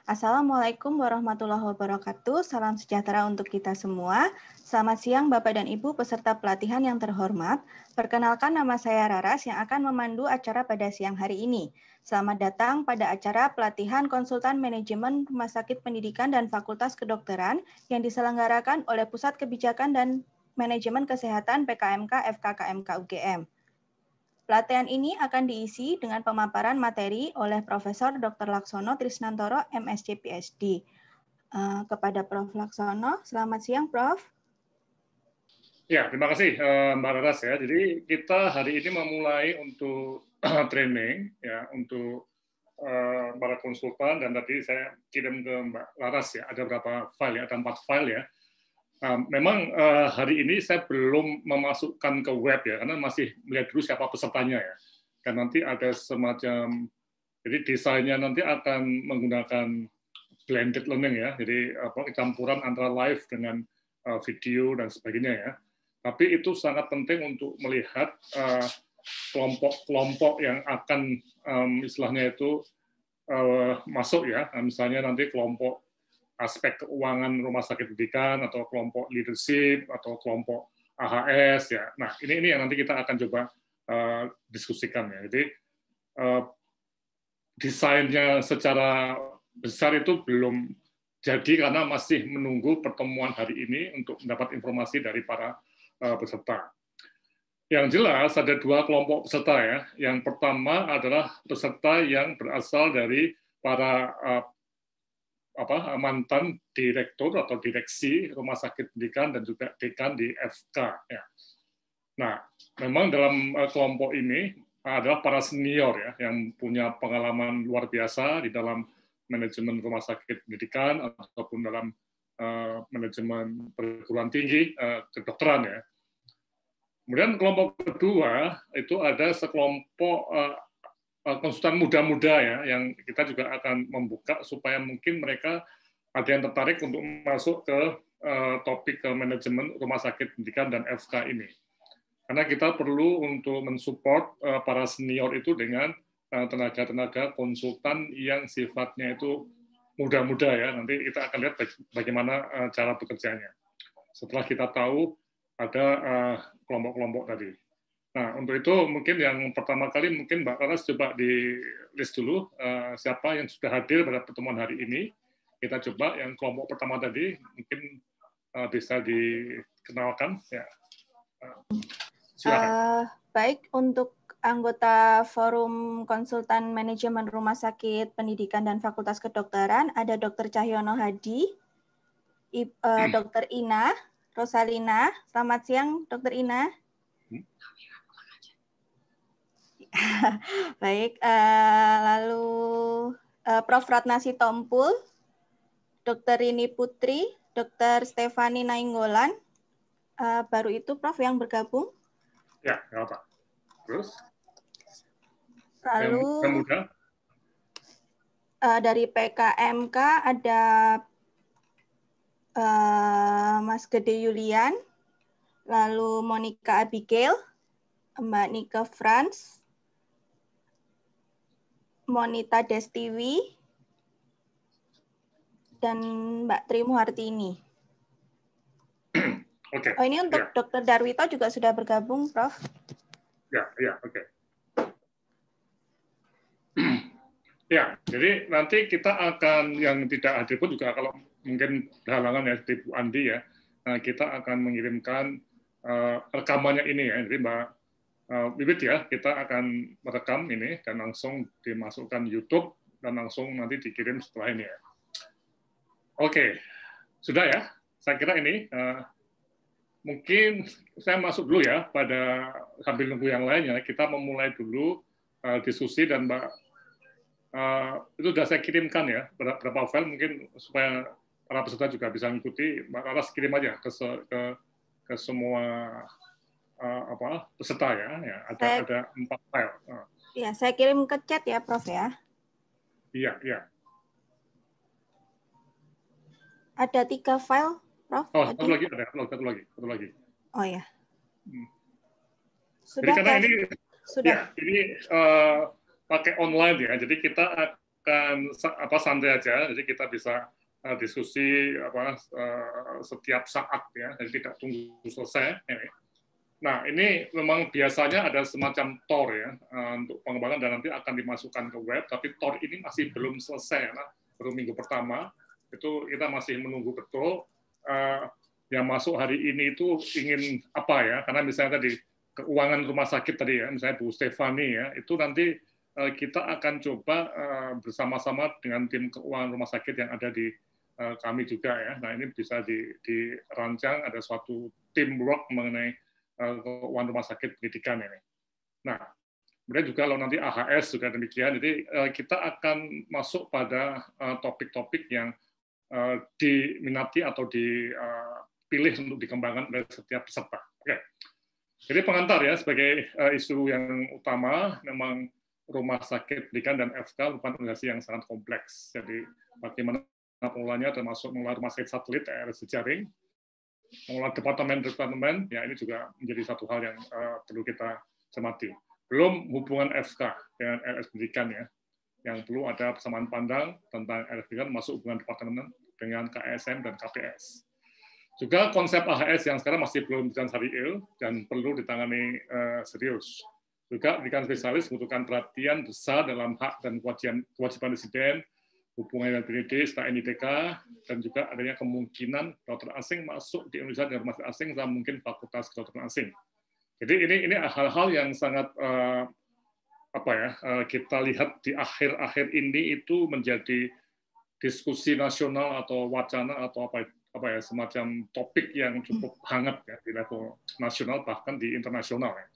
Assalamualaikum warahmatullahi wabarakatuh. Salam sejahtera untuk kita semua. Selamat siang Bapak dan Ibu peserta pelatihan yang terhormat. Perkenalkan, nama saya Raras yang akan memandu acara pada siang hari ini. Selamat datang pada acara pelatihan konsultan manajemen Rumah Sakit Pendidikan dan Fakultas Kedokteran yang diselenggarakan oleh Pusat Kebijakan dan Manajemen Kesehatan PKMK FKKMK UGM. Pelatihan ini akan diisi dengan pemaparan materi oleh Profesor Dr. Laksono Trisnantoro, MSc PhD. Kepada Prof. Laksono, selamat siang, Prof. Ya, terima kasih Mbak Raras ya. Jadi kita hari ini memulai untuk training ya untuk para konsultan, dan tadi saya kirim ke Mbak Laras ya, ada berapa file ya, ada 4 file ya. Memang hari ini saya belum memasukkan ke web ya, karena masih melihat dulu siapa pesertanya ya. Dan nanti ada semacam, jadi desainnya nanti akan menggunakan blended learning ya, jadi campuran antara live dengan video dan sebagainya ya. Tapi itu sangat penting untuk melihat kelompok-kelompok yang akan istilahnya itu masuk ya, misalnya nanti kelompok aspek keuangan rumah sakit pendidikan, atau kelompok leadership, atau kelompok AHS ya. Nah, ini yang nanti kita akan coba diskusikan ya. Jadi desainnya secara besar itu belum jadi karena masih menunggu pertemuan hari ini untuk mendapat informasi dari para peserta. Yang jelas ada 2 kelompok peserta ya. Yang pertama adalah peserta yang berasal dari para mantan direktur atau direksi rumah sakit pendidikan dan juga dekan di FK ya. Nah, memang dalam kelompok ini adalah para senior ya, yang punya pengalaman luar biasa di dalam manajemen rumah sakit pendidikan ataupun dalam manajemen perguruan tinggi kedokteran ya. Kemudian kelompok kedua itu ada sekelompok konsultan muda-muda ya, yang kita juga akan membuka supaya mungkin mereka ada yang tertarik untuk masuk ke topik ke manajemen rumah sakit pendidikan dan FK ini. Karena kita perlu untuk mensupport para senior itu dengan tenaga-tenaga konsultan yang sifatnya itu muda-muda ya. Nanti kita akan lihat bagaimana cara bekerjanya. Setelah kita tahu ada kelompok-kelompok tadi. Nah, untuk itu mungkin yang pertama kali mungkin Mbak Laras coba di list dulu siapa yang sudah hadir pada pertemuan hari ini. Kita coba yang kelompok pertama tadi mungkin bisa dikenalkan ya. Silakan. Baik, untuk anggota Forum Konsultan Manajemen Rumah Sakit Pendidikan dan Fakultas Kedokteran ada Dr. Cahyono Hadi, Dr. Ina Rosalina. Selamat siang, Dr. Ina. Baik, lalu Prof. Ratna Sitompul, Dr. Rini Putri, Dr. Stefani Nainggolan. Baru itu Prof yang bergabung. Ya, nggak apa. Terus? Lalu dari PKMK ada Mas Gede Yulian, lalu Monica Abigail, Mbak Nika Franz, Monita Destiwi, dan Mbak Tri Muhartini. Okay. Oh, ini untuk Dr. Darwito juga sudah bergabung, Prof. Ya, oke. Ya, jadi nanti kita akan, yang tidak hadir pun juga kalau mungkin halangan ya, seperti Bu Andi ya, kita akan mengirimkan rekamannya ini ya. Jadi Mbak Bibit ya, kita akan merekam ini dan langsung dimasukkan YouTube dan langsung nanti dikirim setelah ini ya. Oke, sudah ya. Saya kira ini mungkin saya masuk dulu ya pada sambil nunggu yang lainnya. Kita memulai dulu diskusi, dan Mbak itu sudah saya kirimkan ya beberapa file mungkin supaya para peserta juga bisa mengikuti. Mbak Laras kirim aja ke semua peserta ya. Ada 4 file. Ya, saya kirim ke chat ya, Prof ya. Iya. Ada 3 file, Prof. Oh, satu lagi. Oh ya. Jadi karena ini sudah. Ya, ini pakai online ya. Jadi kita akan santai aja, jadi kita bisa diskusi setiap saat ya, jadi tidak tunggu selesai. Nah, ini memang biasanya ada semacam TOR ya untuk pengembangan dan nanti akan dimasukkan ke web, tapi TOR ini masih belum selesai, karena baru minggu pertama, itu kita masih menunggu betul yang masuk hari ini itu ingin apa ya, karena misalnya tadi keuangan rumah sakit tadi ya, misalnya Bu Stefani ya, itu nanti kita akan coba bersama-sama dengan tim keuangan rumah sakit yang ada di kami juga ya. Nah, ini bisa dirancang, ada suatu teamwork mengenai keuangan rumah sakit pendidikan ini. Nah, kemudian juga kalau nanti AHS juga demikian, jadi kita akan masuk pada topik-topik yang diminati atau dipilih untuk dikembangkan oleh setiap peserta. Oke. Jadi pengantar ya, sebagai isu yang utama, memang rumah sakit pendidikan dan FK merupakan organisasi yang sangat kompleks. Jadi bagaimana pengelolanya, termasuk mengelola rumah sakit satelit, RS jejaring, mengelola departemen, ya ini juga menjadi satu hal yang perlu kita cermati. Belum hubungan FK dengan RS pendidikan ya, yang perlu ada persamaan pandang tentang RS pendidikan, masuk hubungan departemen dengan KSM dan KPS. Juga konsep AHS yang sekarang masih belum berjalan serius dan perlu ditangani serius. Juga pendidikan spesialis membutuhkan perhatian besar dalam hak dan kewajiban residen, hubungan dengan pendidik, serta NITK, dan juga adanya kemungkinan dokter asing masuk di Indonesia dari rumah sakit asing, dan mungkin fakultas kedokteran asing. Jadi ini hal-hal yang sangat kita lihat di akhir-akhir ini itu menjadi diskusi nasional atau wacana atau semacam topik yang cukup hangat ya di level nasional bahkan di internasional ya.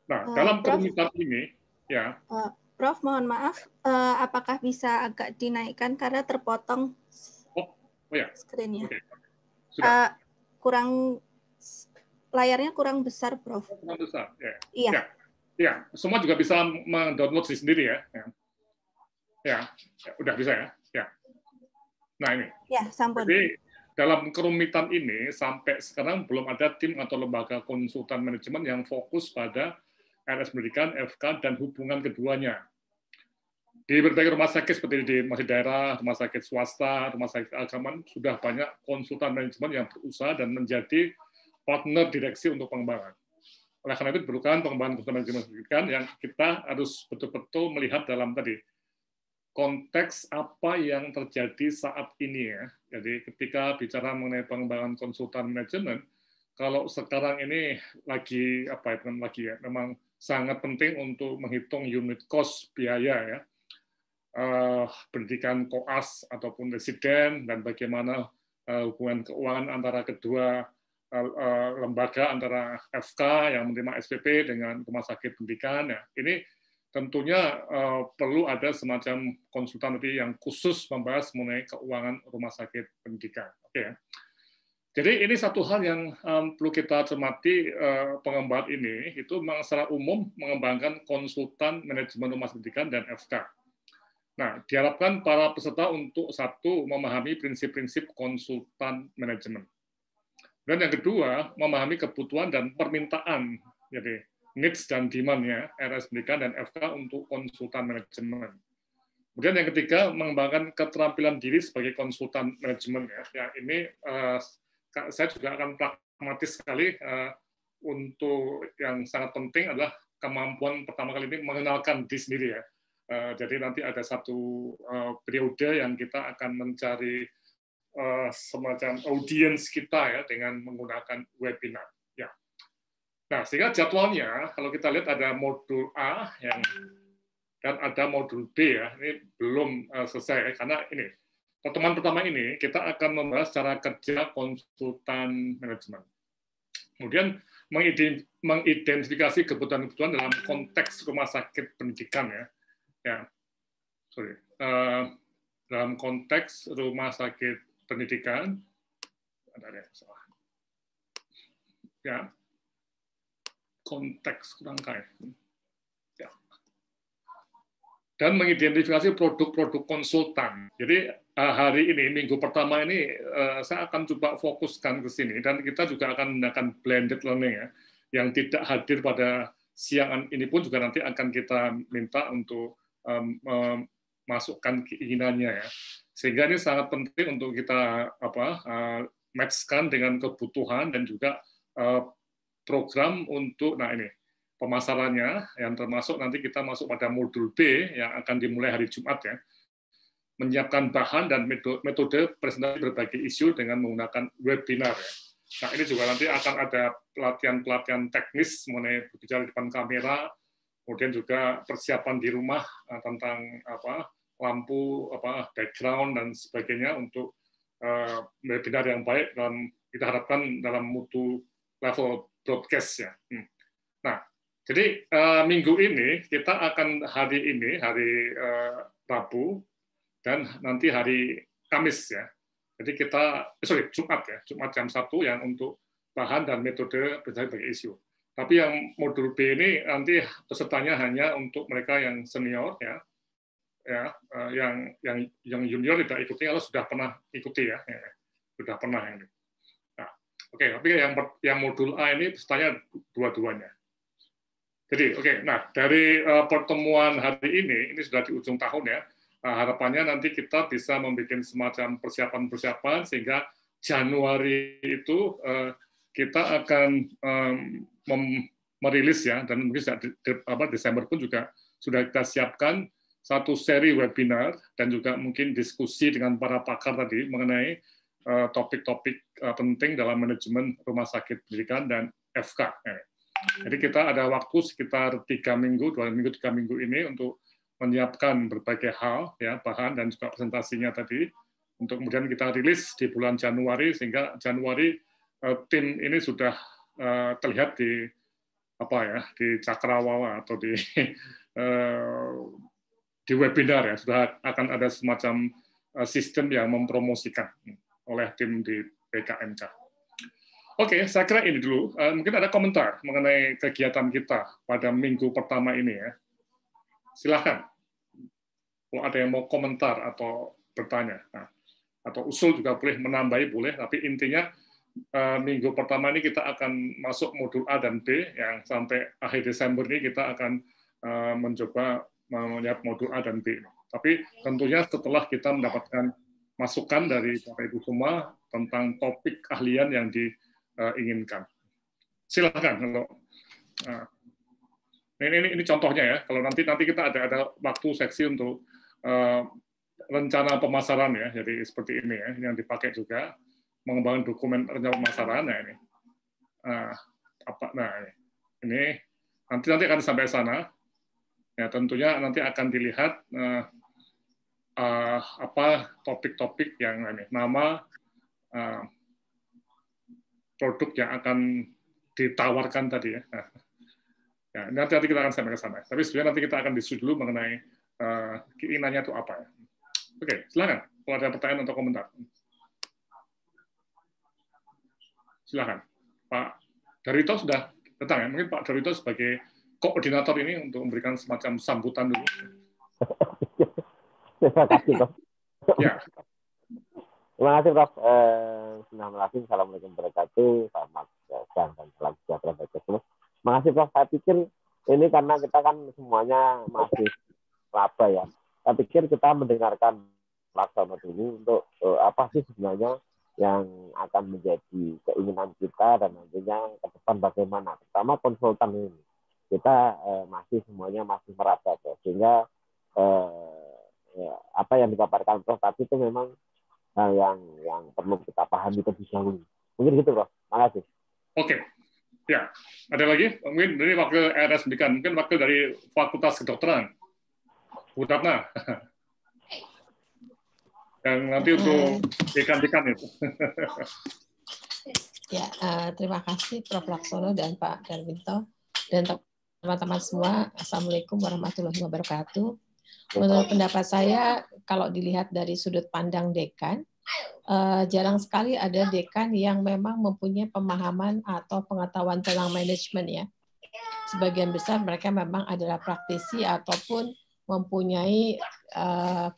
Nah, dalam kerumitan ini ya. Prof, mohon maaf, apakah bisa agak dinaikkan karena terpotong screen-nya? Okay. Kurang, layarnya kurang besar, Prof. Kurang besar, ya. Iya. Ya, semua juga bisa mendownload sendiri ya. Ya, udah bisa ya. Ya. Nah ini. Ya, sampun. Jadi dalam kerumitan ini sampai sekarang belum ada tim atau lembaga konsultan manajemen yang fokus pada RS pendidikan, FK, dan hubungan keduanya. Di berbagai rumah sakit seperti di masih daerah, rumah sakit swasta, rumah sakit keagamaan, sudah banyak konsultan manajemen yang berusaha dan menjadi partner direksi untuk pengembangan. Oleh karena itu diperlukan pengembangan konsultan manajemen pendidikan yang kita harus betul-betul melihat dalam tadi konteks apa yang terjadi saat ini ya. Jadi ketika bicara mengenai pengembangan konsultan manajemen, kalau sekarang ini lagi memang sangat penting untuk menghitung unit cost biaya ya, pendidikan koas ataupun residen dan bagaimana hubungan keuangan antara kedua lembaga, antara FK yang menerima SPP dengan rumah sakit pendidikan ya. Ini tentunya perlu ada semacam konsultan yang khusus membahas mengenai keuangan rumah sakit pendidikan. Oke ya. Jadi ini satu hal yang perlu kita cermati, pengembangan ini itu secara umum mengembangkan konsultan manajemen rumah sakit pendidikan dan FK. Nah, diharapkan para peserta untuk satu, memahami prinsip-prinsip konsultan manajemen. Dan yang kedua, memahami kebutuhan dan permintaan, jadi needs dan demand-nya RS pendidikan dan FK untuk konsultan manajemen. Kemudian yang ketiga, mengembangkan keterampilan diri sebagai konsultan manajemen. Ya, ini saya juga akan pragmatis sekali untuk yang sangat penting adalah kemampuan pertama kali ini mengenalkan diri sendiri ya. Jadi nanti ada satu periode yang kita akan mencari semacam audiens kita ya dengan menggunakan webinar. Ya. Nah, sehingga jadwalnya kalau kita lihat ada modul A yang dan ada modul B ya. Ini belum selesai karena ini pertemuan pertama ini kita akan membahas cara kerja konsultan manajemen. Kemudian mengidentifikasi kebutuhan-kebutuhan dalam konteks rumah sakit pendidikan ya. Ya, sorry. Dalam konteks rumah sakit pendidikan ada yang salah. Ya, konteks kurang kaya. Ya. Dan mengidentifikasi produk-produk konsultan. Jadi hari ini, minggu pertama ini, saya akan coba fokuskan ke sini, dan kita juga akan menggunakan blended learning ya, yang tidak hadir pada siang ini pun juga nanti akan kita minta untuk masukkan keinginannya ya. Sehingga ini sangat penting untuk kita match-kan dengan kebutuhan dan juga program untuk ini pemasarannya yang termasuk nanti kita masuk pada modul B yang akan dimulai hari Jumat ya. Menyiapkan bahan dan metode presentasi berbagai isu dengan menggunakan webinar ya. Nah, ini juga nanti akan ada pelatihan-pelatihan teknis mengenai berbicara di depan kamera, kemudian juga persiapan di rumah tentang lampu, background dan sebagainya untuk webinar yang baik dan kita harapkan dalam mutu level broadcast ya. Nah, jadi minggu ini kita akan hari Rabu dan nanti hari Kamis ya. Jadi kita, Jumat ya, Jumat jam 1 yang untuk bahan dan metode berbagai isu. Tapi yang modul B ini nanti pesertanya hanya untuk mereka yang senior ya, yang junior tidak ikuti kalau sudah pernah ikuti ya, sudah pernah yang ini. Nah, oke, tapi yang modul A ini pesertanya dua-duanya. Jadi nah dari pertemuan hari ini sudah di ujung tahun ya. Harapannya nanti kita bisa membuat semacam persiapan-persiapan sehingga Januari itu kita akan merilis ya, dan mungkin Desember pun juga sudah kita siapkan satu seri webinar dan juga mungkin diskusi dengan para pakar tadi mengenai topik-topik penting dalam manajemen rumah sakit pendidikan dan FK. Jadi kita ada waktu sekitar 3 minggu, 2 minggu, 3 minggu ini untuk menyiapkan berbagai hal, ya bahan dan juga presentasinya tadi, untuk kemudian kita rilis di bulan Januari sehingga Januari tim ini sudah terlihat di di cakrawala atau di webinar ya, sudah akan ada semacam sistem yang mempromosikan oleh tim di PKMK. Oke, saya kira ini dulu. Mungkin ada komentar mengenai kegiatan kita pada minggu pertama ini ya. Silahkan, kalau ada yang mau komentar atau bertanya, atau usul juga boleh, menambahi boleh, tapi intinya minggu pertama ini kita akan masuk modul A dan B, yang sampai akhir Desember ini kita akan mencoba melihat modul A dan B. Tapi tentunya setelah kita mendapatkan masukan dari Bapak Ibu semua tentang topik keahlian yang diinginkan. Silahkan kalau ini contohnya ya. Kalau nanti kita ada waktu seksi untuk rencana pemasaran ya. Jadi seperti ini ya, yang dipakai juga mengembangkan dokumen rencana pemasaran. Nah ini, ini nanti akan sampai sana. Ya tentunya nanti akan dilihat topik-topik yang ini, nama produk yang akan ditawarkan tadi ya. Ya, nanti kita akan sampai ke sana. Tapi sebenarnya nanti kita akan diskusi dulu mengenai keinginannya itu apa ya. Oke, silakan. Kalau ada pertanyaan atau komentar. Silakan. Pak Darwito sudah datang ya. Mungkin Pak Darwito sebagai koordinator ini untuk memberikan semacam sambutan dulu. Terima kasih, Prof. Ya. Terima kasih, Prof. Bismillahirrahmanirrahim. Assalamualaikum warahmatullahi wabarakatuh. Selamat siang dan salam sejahtera bagi semua. Terima kasih, Prof. Saya pikir ini karena kita kan semuanya masih laba ya. Saya pikir kita mendengarkan Laksamana dulu untuk apa sih sebenarnya yang akan menjadi keinginan kita dan nantinya ke depan bagaimana. Pertama konsultan ini. Kita semuanya masih meraba ya. Sehingga apa yang dipaparkan Prof tadi itu memang hal yang perlu kita pahami terlebih dahulu. Mungkin gitu, Prof. Terima kasih. Oke. Ya, ada lagi? Mungkin dari wakil RS Pendidikan, mungkin wakil dari Fakultas Kedokteran. Bu Ratna. Yang nanti untuk dekan-dekan itu. Ya, terima kasih Prof. Laksono dan Pak Darwito dan teman-teman semua. Assalamualaikum warahmatullahi wabarakatuh. Menurut pendapat saya, kalau dilihat dari sudut pandang dekan, jarang sekali ada dekan yang memang mempunyai pemahaman atau pengetahuan tentang manajemen ya. Sebagian besar mereka memang adalah praktisi ataupun mempunyai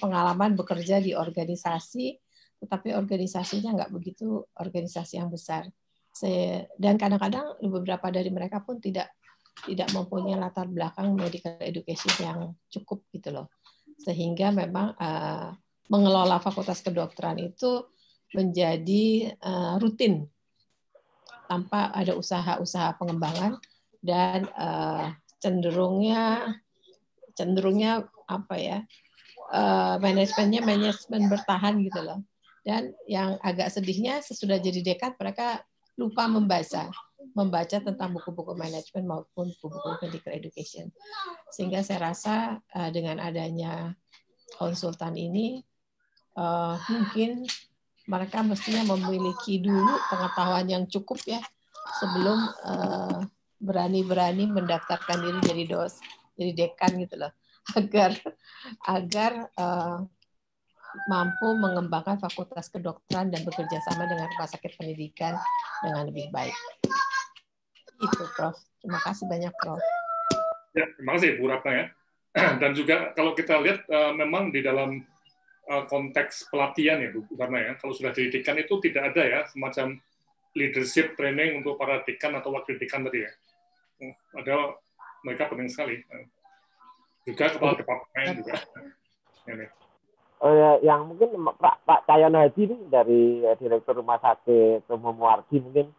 pengalaman bekerja di organisasi, tetapi organisasinya nggak begitu organisasi yang besar. Dan kadang-kadang beberapa dari mereka pun tidak mempunyai latar belakang medical education yang cukup gitu loh. sehingga memang mengelola fakultas kedokteran itu menjadi rutin tanpa ada usaha-usaha pengembangan dan cenderungnya apa ya, manajemen bertahan gitu loh. Dan yang agak sedihnya sesudah jadi dekan mereka lupa membaca tentang buku-buku manajemen maupun buku-buku medical education. Sehingga saya rasa dengan adanya konsultan ini mungkin mereka mestinya memiliki dulu pengetahuan yang cukup ya sebelum berani-berani mendaftarkan diri jadi dekan gitu loh, agar mampu mengembangkan fakultas kedokteran dan bekerja sama dengan rumah sakit pendidikan dengan lebih baik. Itu, Prof. Terima kasih banyak, Prof. Ya, terima kasih Bu Ratna ya. Dan juga kalau kita lihat memang di dalam konteks pelatihan ya Bu Ratna ya, kalau sudah jadi dekan itu tidak ada ya semacam leadership training untuk para dekan atau wakil dekan tadi ya. Ada, mereka penting sekali. Juga kepala departemen juga. Ini. Yang mungkin Pak Cahyono Hadi ini dari Direktur Rumah Sakit Umum Wardi mungkin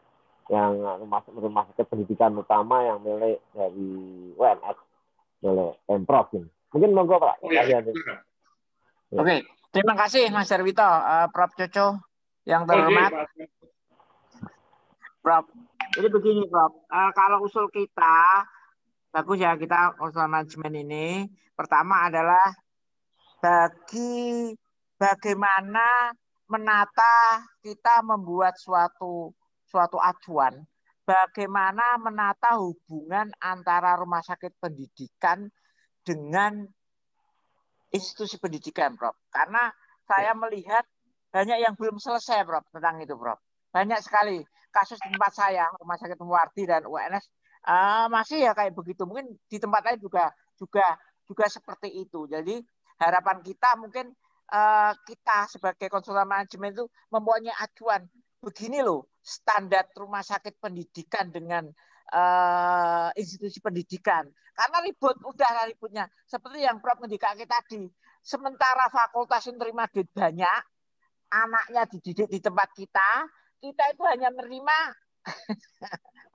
yang rumah sakit pendidikan utama yang milik dari UNS, milik Pemprov ini. Mungkin monggo Pak. Oke, terima kasih Mas Darwito, Prof. Coco yang terhormat. Prof, jadi begini Prof, kalau usul kita bagus ya, kita usul manajemen ini pertama adalah bagaimana menata kita membuat suatu acuan, bagaimana menata hubungan antara rumah sakit pendidikan dengan institusi pendidikan, Prof. Karena saya melihat banyak yang belum selesai, Prof, tentang itu, Prof. Banyak sekali kasus di tempat saya, Rumah Sakit Muwardi dan UNS masih ya kayak begitu. Mungkin di tempat lain juga seperti itu. Jadi harapan kita mungkin kita sebagai konsultan manajemen itu mempunyai acuan begini loh standar rumah sakit pendidikan dengan institusi pendidikan. Karena ributnya. Seperti yang Prof ngendikake tadi, sementara fakultas yang terima duit banyak, anaknya dididik di tempat kita itu hanya menerima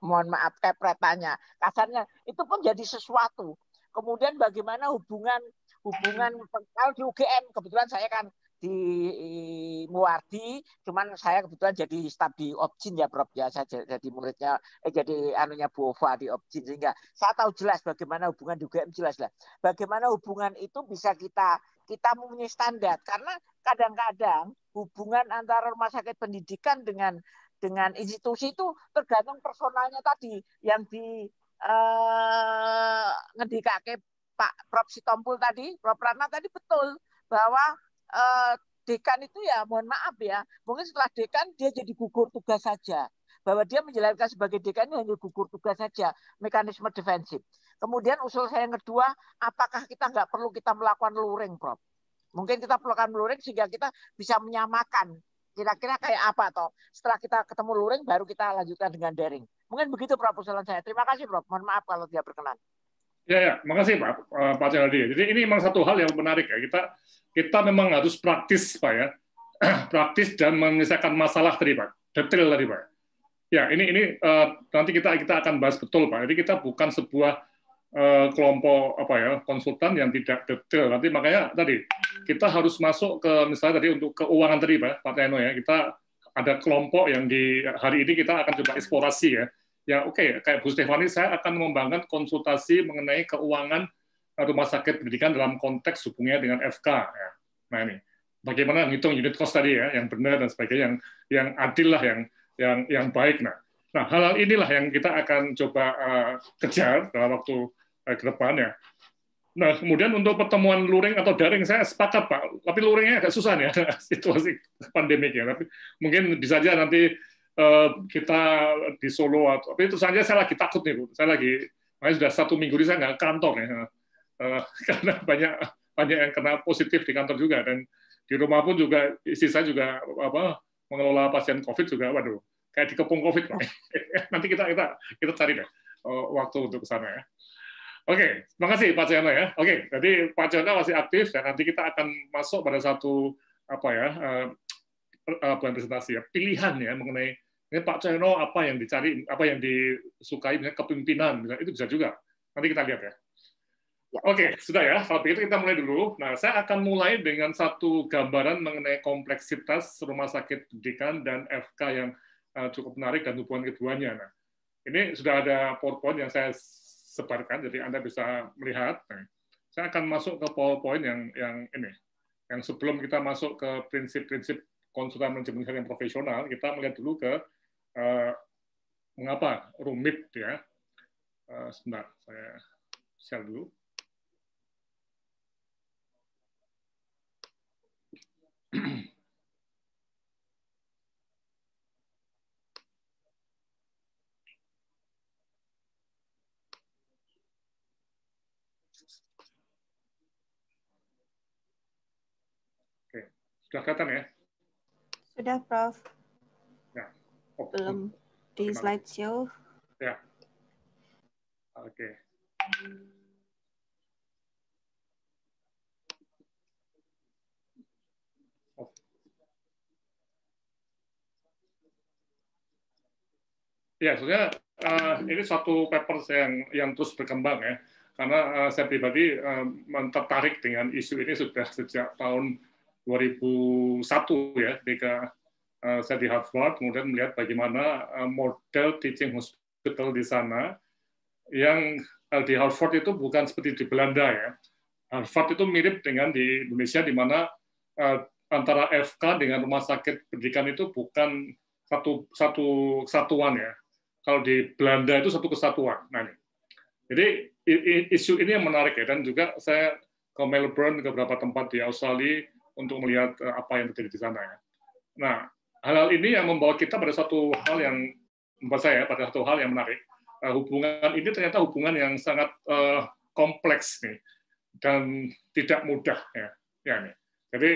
mohon maaf kepretannya, kasarnya itu pun jadi sesuatu. Kemudian bagaimana hubungan kalau di UGM, kebetulan saya kan di Muwardi, cuman saya kebetulan jadi staf di Opjin ya Prof ya, saya jadi muridnya jadi anunya Bu Ova di Opjin, sehingga saya tahu jelas bagaimana hubungan di UGM, jelas lah bagaimana hubungan itu bisa kita mempunyai standar, karena kadang-kadang hubungan antara rumah sakit pendidikan dengan institusi itu tergantung personalnya tadi yang di ngedikake Pak Prof Sitompul tadi, Prof Ratna tadi betul bahwa dekan itu ya mohon maaf ya, mungkin setelah dekan dia jadi gugur tugas saja. Bahwa dia menjalankan sebagai dekan itu hanya gugur tugas saja, mekanisme defensif. Kemudian usul saya yang kedua, apakah kita nggak perlu kita melakukan luring, Prof? Mungkin kita perlu melakukan luring sehingga kita bisa menyamakan kira-kira kayak apa toh. Setelah kita ketemu luring baru kita lanjutkan dengan daring. Mungkin begitu Prof usulan saya. Terima kasih Prof. Mohon maaf kalau tidak berkenan. Ya, makasih Pak Celadi. Jadi ini memang satu hal yang menarik ya. Kita memang harus praktis Pak ya, praktis dan menyelesaikan masalah tadi Pak, detail tadi Pak. Ya ini nanti kita akan bahas betul Pak. Jadi kita bukan sebuah kelompok konsultan yang tidak detail. Nanti makanya tadi kita harus masuk ke misalnya tadi untuk keuangan tadi Pak Teno ya. Kita ada kelompok yang di hari ini kita akan coba eksplorasi ya. Ya oke, kayak Bu Stefani, saya akan mengembangkan konsultasi mengenai keuangan rumah sakit pendidikan dalam konteks hubungannya dengan FK. Ya. Nah ini, bagaimana menghitung unit cost tadi ya, yang benar dan sebagainya, yang adil lah, yang baik. Nah hal-hal inilah yang kita akan coba kejar dalam waktu ke depan ya. Nah kemudian untuk pertemuan luring atau daring saya sepakat Pak, tapi luringnya agak susah nih ya, situasi pandemik ya. Tapi mungkin bisa aja nanti kita di Solo tapi itu saja saya lagi takut nih Bu. Makanya sudah 1 minggu ini saya nggak ke kantor ya, karena banyak yang kena positif di kantor juga, dan di rumah pun juga istri saya juga mengelola pasien COVID juga, waduh kayak dikepung COVID Pak. Nanti kita cari deh waktu untuk ke sana ya. Oke, terima kasih Pak Cahyono ya. Oke, jadi Pak Cahyono masih aktif dan nanti kita akan masuk pada satu presentasi ya, pilihan ya mengenai ini Pak Cahyono apa yang dicari, apa yang disukai, misalnya kepemimpinan, misalnya, itu bisa juga. Nanti kita lihat ya. Oke, sudah ya. Kalau begitu kita mulai dulu. Nah, saya akan mulai dengan satu gambaran mengenai kompleksitas rumah sakit pendidikan dan FK yang cukup menarik dan hubungan keduanya. Nah, ini sudah ada PowerPoint yang saya sebarkan, jadi Anda bisa melihat. Nah, saya akan masuk ke PowerPoint yang ini. Yang sebelum kita masuk ke prinsip-prinsip konsultan manajemen yang profesional, kita melihat dulu ke mengapa rumit ya. Sebentar, saya share dulu. Oke, sudah kelihatan ya? Sudah, Prof. Ya. Belum di slideshow. Ya. Oke. Ya, sebenarnya ini suatu paper yang terus berkembang ya, karena saya pribadi tertarik dengan isu ini sudah sejak tahun 2001 ya, ketika saya di Harvard, kemudian melihat bagaimana model teaching hospital di sana, yang di Harvard itu bukan seperti di Belanda ya. Harvard itu mirip dengan di Indonesia, di mana antara FK dengan rumah sakit pendidikan itu bukan satu kesatuan ya. Kalau di Belanda itu satu kesatuan. Nah, jadi isu ini yang menarik ya, dan juga saya ke Melbourne, ke beberapa tempat di Australia untuk melihat apa yang terjadi di sana ya. Nah, hal-hal ini yang membawa kita pada satu hal yang membuat saya pada satu hal yang menarik. Hubungan ini ternyata hubungan yang sangat kompleks nih dan tidak mudah ya. Nih. Jadi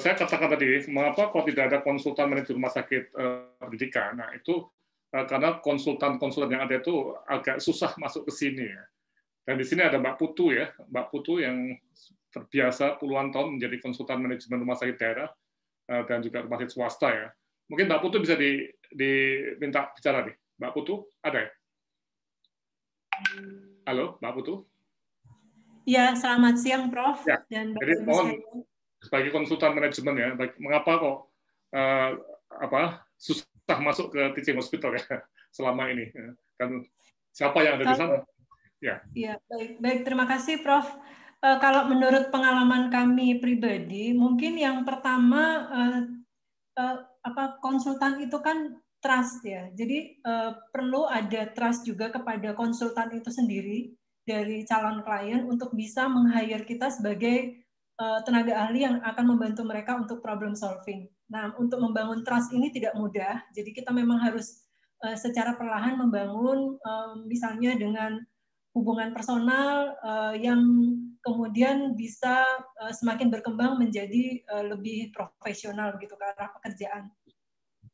saya katakan tadi, mengapa kok tidak ada konsultan manajemen rumah sakit pendidikan? Nah, itu karena konsultan-konsultan yang ada itu agak susah masuk ke sini ya. Dan di sini ada Mbak Putu ya, Mbak Putu yang terbiasa puluhan tahun menjadi konsultan manajemen rumah sakit daerah dan juga rumah sakit swasta ya. Mungkin Mbak Putu bisa diminta bicara nih. Mbak Putu ada ya? Halo, Mbak Putu? Ya, selamat siang Prof. Ya. Dan jadi mohon sebagai konsultan manajemen ya, mengapa kok susah masuk ke teaching hospital ya selama ini, dan siapa yang ada di sana? Ya. Ya, baik, terima kasih Prof. Kalau menurut pengalaman kami pribadi, mungkin yang pertama konsultan itu kan trust ya. Jadi perlu ada trust juga kepada konsultan itu sendiri dari calon klien untuk bisa meng-hire kita sebagai tenaga ahli yang akan membantu mereka untuk problem solving. Nah, untuk membangun trust ini tidak mudah. Jadi kita memang harus secara perlahan membangun misalnya dengan hubungan personal yang kemudian bisa semakin berkembang menjadi lebih profesional begitu ke arah pekerjaan.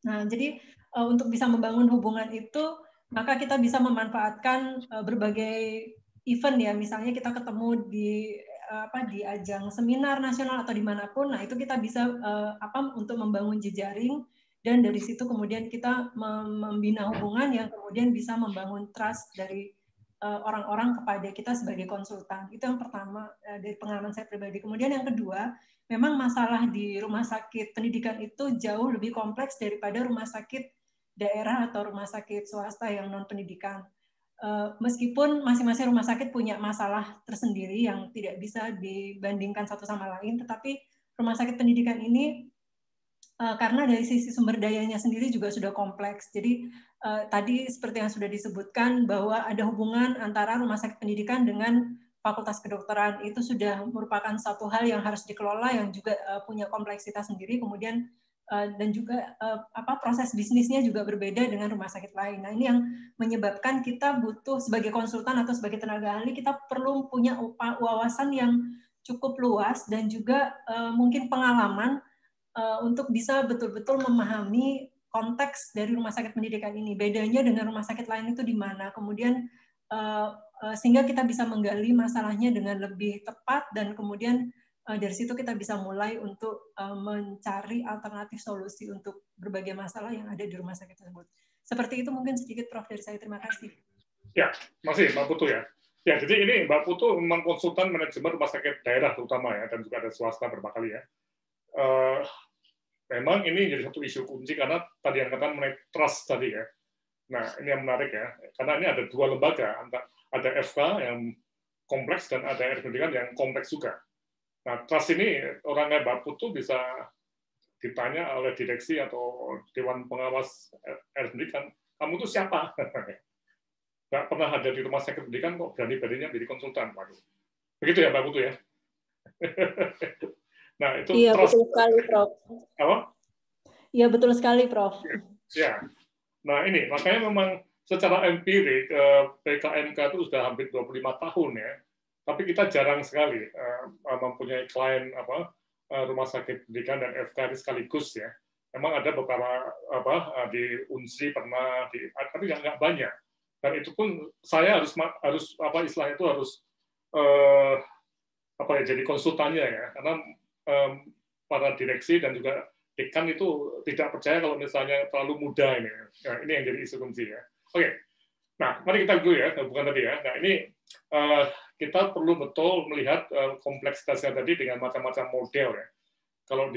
Nah, jadi untuk bisa membangun hubungan itu, maka kita bisa memanfaatkan berbagai event ya, misalnya kita ketemu di ajang seminar nasional atau dimanapun. Nah, itu kita bisa untuk membangun jejaring, dan dari situ kemudian kita membina hubungan yang kemudian bisa membangun trust dari orang-orang kepada kita sebagai konsultan. Itu yang pertama dari pengalaman saya pribadi. Kemudian yang kedua, memang masalah di rumah sakit pendidikan itu jauh lebih kompleks daripada rumah sakit daerah atau rumah sakit swasta yang non-pendidikan. Meskipun masing-masing rumah sakit punya masalah tersendiri yang tidak bisa dibandingkan satu sama lain, tetapi rumah sakit pendidikan ini karena dari sisi sumber dayanya sendiri juga sudah kompleks. Jadi tadi seperti yang sudah disebutkan bahwa ada hubungan antara rumah sakit pendidikan dengan fakultas kedokteran, itu sudah merupakan satu hal yang harus dikelola, yang juga punya kompleksitas sendiri. Kemudian dan juga proses bisnisnya juga berbeda dengan rumah sakit lain. Nah, ini yang menyebabkan kita butuh sebagai konsultan atau sebagai tenaga ahli, kita perlu punya wawasan yang cukup luas dan juga mungkin pengalaman untuk bisa betul-betul memahami konteks dari rumah sakit pendidikan ini. Bedanya dengan rumah sakit lain itu di mana? Kemudian sehingga kita bisa menggali masalahnya dengan lebih tepat dan kemudian dari situ kita bisa mulai untuk mencari alternatif solusi untuk berbagai masalah yang ada di rumah sakit tersebut. Seperti itu mungkin sedikit Prof dari saya. Terima kasih. Ya, masih Mbak Putu ya. Ya, jadi ini Mbak Putu memang konsultan manajemen rumah sakit daerah terutama ya, dan juga ada swasta beberapa kali ya. Memang ini jadi satu isu kunci karena tadi yang katakan mengenai trust tadi ya. Nah, ini yang menarik ya, karena ini ada dua lembaga, ada FK yang kompleks dan ada RS Pendidikan yang kompleks juga. Nah, trust ini orangnya Mbak Putu bisa ditanya oleh direksi atau Dewan Pengawas RS Pendidikan, kamu itu siapa? Nggak pernah ada di rumah sakit pendidikan kok berani-beraninya menjadi konsultan. Waduh. Begitu ya Mbak Putu ya? Nah, itu iya, trust. betul sekali, Prof. Apa? Iya, betul sekali, Prof. Ya. Nah, ini makanya memang secara empirik PKMK itu sudah hampir 25 tahun ya. Tapi kita jarang sekali mempunyai klien rumah sakit pendidikan dan FK sekaligus ya. Memang ada beberapa di Unsri pernah, tapi nggak banyak. Dan itu pun saya harus istilahnya itu harus jadi konsultannya ya, karena para direksi dan juga dekan itu tidak percaya kalau misalnya terlalu muda ini. Ya, ini yang jadi isu kunci ya. Oke, nah mari kita dulu ya, bukan tadi ya. Nah ini kita perlu betul melihat kompleksitasnya tadi dengan macam-macam model ya. Kalau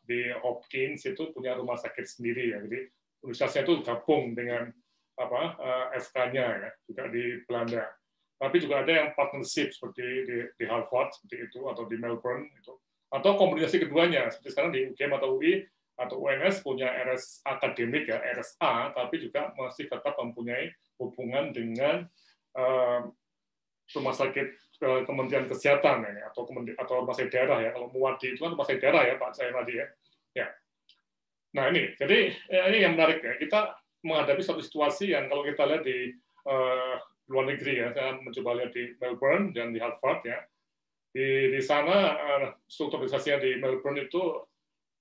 di Hopkins itu punya rumah sakit sendiri ya, jadi universitasnya itu gabung dengan FK-nya ya, juga di Belanda. Tapi juga ada yang partnership seperti di Harvard seperti itu atau di Melbourne itu, atau kombinasi keduanya seperti sekarang di UGM atau UI atau UNS punya RS akademik ya, RSA, tapi juga masih tetap mempunyai hubungan dengan rumah sakit Kementerian Kesehatan ya, atau rumah sakit daerah ya. Kalau Muwardi itu kan rumah sakit daerah ya Pak saya tadi ya. Ya. Nah ini, jadi ini yang menarik ya. Kita menghadapi suatu situasi yang kalau kita lihat di luar negeri ya, saya mencoba lihat di Melbourne dan di Harvard ya. Di sana strukturisasinya di Melbourne itu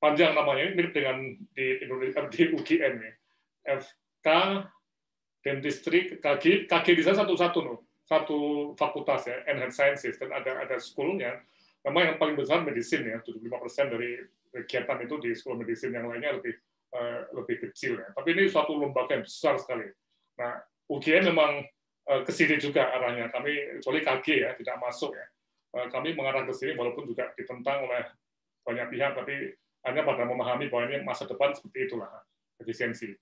panjang namanya, mirip dengan di Indonesia di UGM ya. FK, Dentistry, KG di sana satu fakultas ya, and Health Sciences, dan ada school-nya. Memang yang paling besar medicine ya, 75% dari kegiatan itu di sekolah medicine, yang lainnya lebih kecil ya. Tapi ini suatu lembaga yang besar sekali. Nah, UGM memang ke sini juga arahnya. Kami kecuali KG ya, tidak masuk ya. Kami mengarah ke sini walaupun juga ditentang oleh banyak pihak, tapi hanya pada memahami bahwa ini masa depan seperti itulah, efisiensi.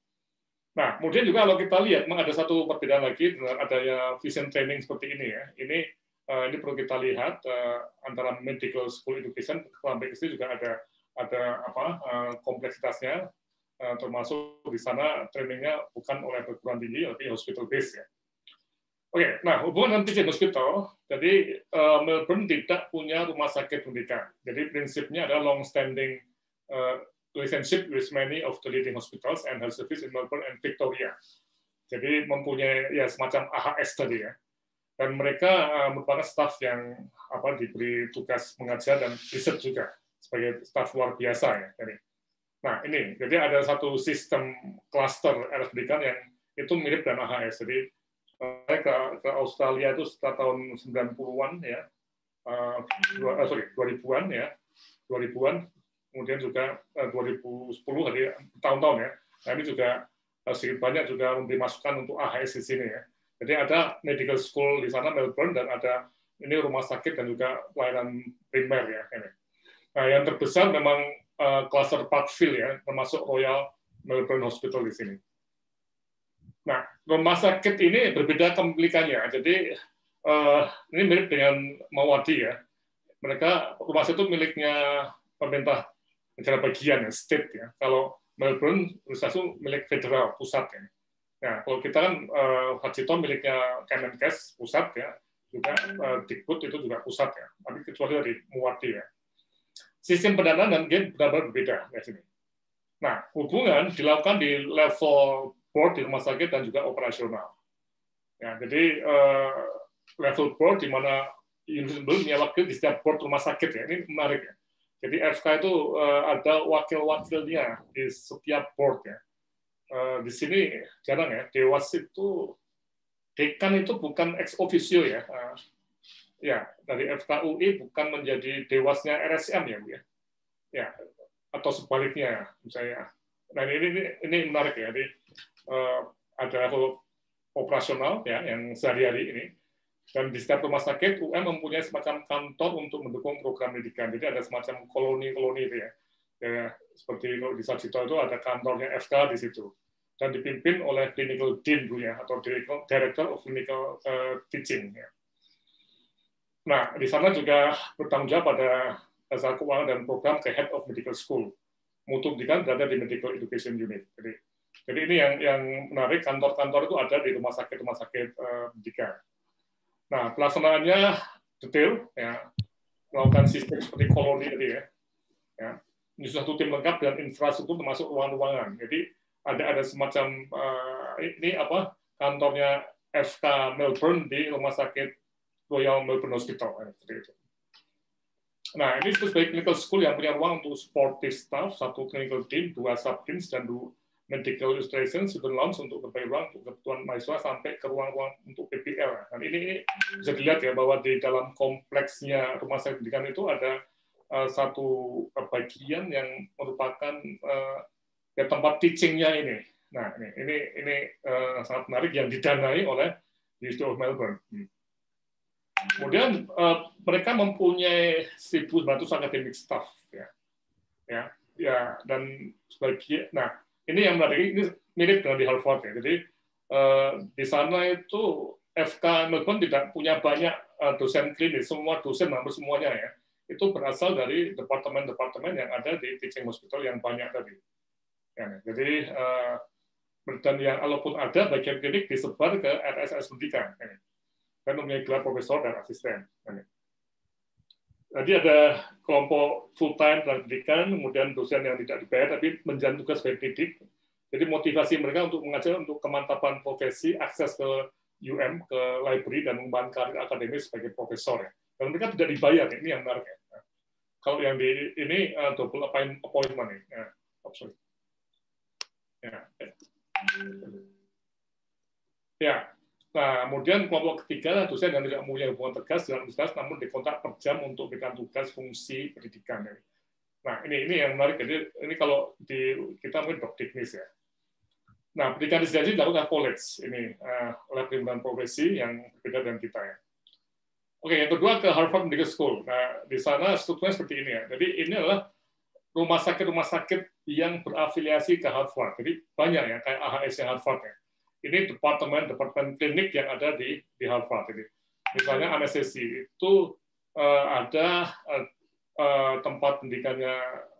Nah, kemudian juga kalau kita lihat, memang ada satu perbedaan lagi dengan adanya vision training seperti ini ya. Ini perlu kita lihat antara medical school education sampai ke sini juga ada kompleksitasnya, termasuk di sana trainingnya bukan oleh perguruan tinggi, tapi hospital base ya. Oke, nah hubungan dengan teaching hospital, jadi Melbourne tidak punya rumah sakit pendidikan. Jadi prinsipnya adalah long-standing relationship with many of the leading hospitals and health service in Melbourne and Victoria. Jadi mempunyai ya semacam AHS tadi ya. Dan mereka merupakan staf yang diberi tugas mengajar dan riset juga sebagai staf luar biasa ya. Nah ini, jadi ada satu sistem cluster RS pendidikan yang itu mirip dengan AHS. Jadi ke Australia itu setelah tahun 90-an ya, 2000-an ya, 2000-an, kemudian juga 2010 dari tahun-tahun ya. Nah ini juga sedikit banyak juga memberi masukan untuk AHS di sini ya. Jadi ada medical school di sana Melbourne dan ada ini rumah sakit dan juga pelayanan primer ya. Nah yang terbesar memang cluster Parkville ya, termasuk Royal Melbourne Hospital di sini. Nah rumah sakit ini berbeda kepemilikannya. Jadi ini mirip dengan Muwardi ya. Mereka rumah sakit itu miliknya pemerintah negara bagian ya, state ya. Kalau Melbourne itu milik federal pusat ya. Nah, kalau kita kan Hajito miliknya Kemenkes pusat ya, juga Dikbud itu juga pusat ya. Tapi kecuali dari Muwardi ya. Sistem pendanaan dan game benar-benar berbeda di sini. Nah, hubungan dilakukan di level board di rumah sakit dan juga operasional. Ya, jadi level board di mana Universal punya wakil di setiap board rumah sakit ya. Ini menarik ya. Jadi FK itu ada wakil-wakilnya di setiap board ya. Di sini jarang ya, Dewas itu dekan itu bukan ex officio ya. Ya, dari FKUI bukan menjadi dewasnya RSM ya, Bu ya. Ya, atau sebaliknya misalnya. Nah, ini menarik ya. Jadi ada level operasional ya yang sehari-hari ini. Dan di setiap rumah sakit UM mempunyai semacam kantor untuk mendukung program pendidikan. Jadi ada semacam koloni-koloni itu ya. Ya, seperti kalau di Sarjito itu ada kantornya FK di situ. Dan dipimpin oleh clinical dean ya, atau director of clinical teaching. Ya. Nah, di sana juga bertanggung jawab pada dasar keuangan dan program ke head of medical school. Mutu pendidikan berada di medical education unit. Jadi ini yang menarik, kantor-kantor itu ada di rumah sakit pendidikan. Nah, pelaksanaannya detail, ya, melakukan sistem seperti koloni tadi ya. Ini satu tim lengkap dan infrastruktur termasuk ruang-ruangan. Jadi ada semacam kantornya FK Melbourne di rumah sakit Royal Melbourne Hospital. Nah, ini sebagai clinical school yang punya ruang untuk supportive staff, 1 clinical team, 2 sub-teams, dan 2 medical illustration, student lounge untuk berbagai ruang untuk kebutuhan mahasiswa sampai ke ruang-ruang untuk PPL. Dan ini bisa dilihat ya bahwa di dalam kompleksnya rumah sakit pendidikan itu ada satu bagian yang merupakan tempat teaching-nya ini. Nah, ini sangat menarik yang didanai oleh University of Melbourne. Kemudian mereka mempunyai 1.900 academic staff ya, dan sebagian. Nah, ini yang menarik, ini mirip dengan di Harvard ya. Jadi di sana itu FK Melbourne tidak punya banyak dosen klinis, semua dosen hampir semuanya ya. Itu berasal dari departemen-departemen yang ada di teaching hospital yang banyak tadi. Ya, jadi dan yang walaupun ada bagian klinik disebar ke RSS pendidikan. Dan mempunyai gelar profesor dan asisten. Jadi ada kelompok full-time dan pendidikan, kemudian dosen yang tidak dibayar, tapi menjalani tugas sebagai pendidik. Jadi motivasi mereka untuk mengajar untuk kemantapan profesi, akses ke UM, ke library, dan mengembangkan karir akademis sebagai profesor. Dan mereka tidak dibayar, ini yang menarik. Kalau yang di ini double appointment. Ya. Nah, kemudian kelompok ketiga dosen yang tidak mempunyai hubungan tegas dengan universitas, namun dikontrak per jam untuk memberikan tugas fungsi pendidikan. Nah, ini yang menarik. Jadi ini kalau kita mungkin doktiknis ya. Nah, pendidikan residensi dilakukan college ini oleh perhimpunan profesi yang berbeda dengan kita ya. Oke, yang kedua ke Harvard Medical School. Nah, di sana strukturnya seperti ini ya. Jadi ini adalah rumah sakit yang berafiliasi ke Harvard. Jadi banyak ya, kayak AHS Harvard ya. Ini departemen klinik yang ada di Harvard. Jadi, misalnya anestesi itu ada tempat pendidikannya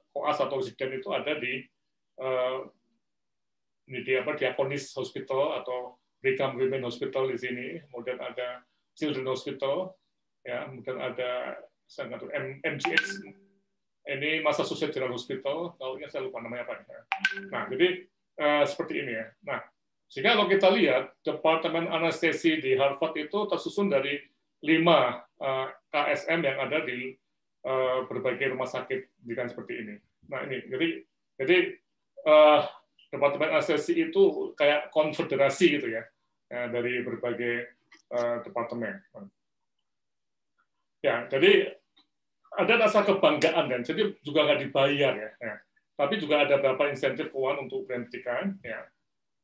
koas atau residen itu ada di Diakonis Hospital atau Brigham Women Hospital di sini. Kemudian ada Children Hospital, ya. Kemudian ada MGH. Ini Massachusetts General Hospital. Tahunya saya lupa namanya apa. Nah, jadi seperti ini ya. Nah. Sehingga kalau kita lihat, Departemen Anestesi di Harvard itu tersusun dari 5 KSM yang ada di berbagai rumah sakit pendidikan seperti ini. Nah ini, jadi Departemen Anestesi itu kayak konfederasi gitu ya, dari berbagai departemen. Ya, jadi ada rasa kebanggaan dan jadi juga nggak dibayar ya. Tapi juga ada beberapa insentif keuangan untuk pendidikan. Ya.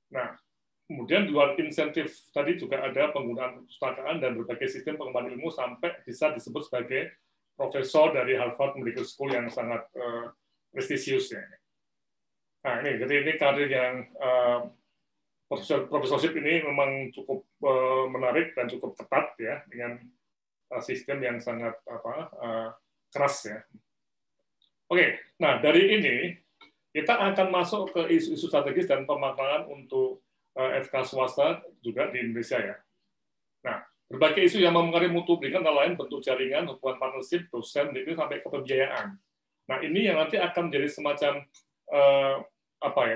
Nah. Kemudian di luar insentif tadi juga ada penggunaan perpustakaan dan berbagai sistem pengembangan ilmu sampai bisa disebut sebagai profesor dari Harvard Medical School yang sangat prestisius ya. Nah jadi ini karir yang profesorship ini memang cukup menarik dan cukup ketat ya dengan sistem yang sangat keras ya. Oke, nah dari ini kita akan masuk ke isu-isu strategis dan pemaparan untuk FK swasta juga di Indonesia ya. Nah, berbagai isu yang mempengaruhi mutu pendidikan antara lain bentuk jaringan, hubungan partnership, dosen, itu sampai ke pembiayaan. Nah, ini yang nanti akan menjadi semacam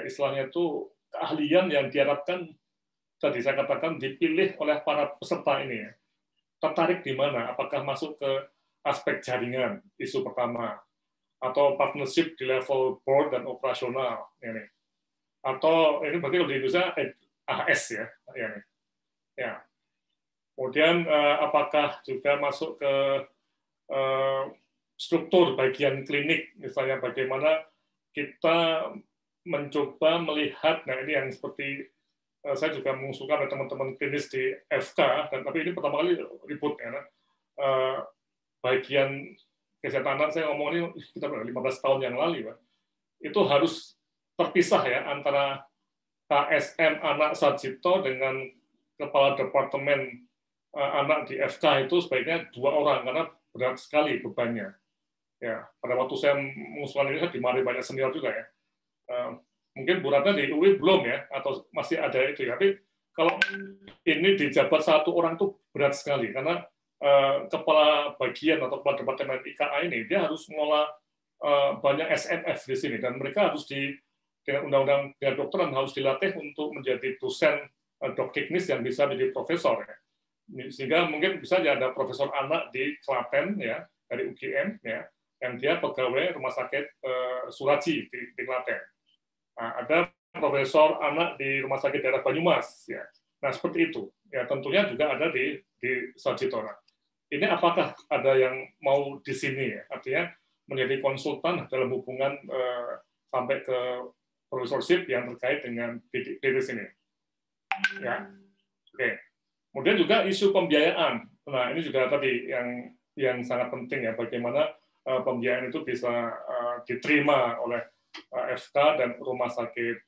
istilahnya itu keahlian yang diharapkan tadi saya katakan dipilih oleh para peserta ini ya. Tertarik di mana? Apakah masuk ke aspek jaringan, isu pertama, atau partnership di level board dan operasional ini. Atau ini berarti kalau di Indonesia AHS ya. Kemudian apakah juga masuk ke struktur bagian klinik, misalnya bagaimana kita mencoba melihat, nah ini yang seperti saya juga mengusulkan oleh teman-teman klinis di FK, dan tapi ini pertama kali ribut ya, bagian kesehatan anak saya ngomong ini kita 15 tahun yang lalu, Pak. Itu harus terpisah ya antara KSM anak Sarjito dengan kepala departemen anak di FK itu sebaiknya 2 orang karena berat sekali bebannya. Ya, pada waktu saya mengusulkan ini saya dimarahi banyak senior juga ya. Mungkin Bu Ratna di UI belum ya, atau masih ada itu ya. Tapi kalau ini dijabat 1 orang itu berat sekali karena kepala bagian atau kepala departemen IKA ini dia harus mengelola banyak SMF di sini dan mereka harus dengan undang-undang kedokteran harus dilatih untuk menjadi dosen dokteknis yang bisa menjadi profesor ya. Sehingga mungkin bisa ada profesor anak di Klaten ya dari UGM ya yang dia pegawai rumah sakit Suraji di Klaten. Nah, ada profesor anak di rumah sakit daerah Banyumas ya. Nah, seperti itu. Ya tentunya juga ada di Sarjito. Ini apakah ada yang mau di sini ya? Artinya menjadi konsultan dalam hubungan sampai ke profesorship yang terkait dengan klinis ini. Ya. Oke. Kemudian juga isu pembiayaan. Nah, ini juga tadi yang sangat penting ya, bagaimana pembiayaan itu bisa diterima oleh FK dan rumah sakit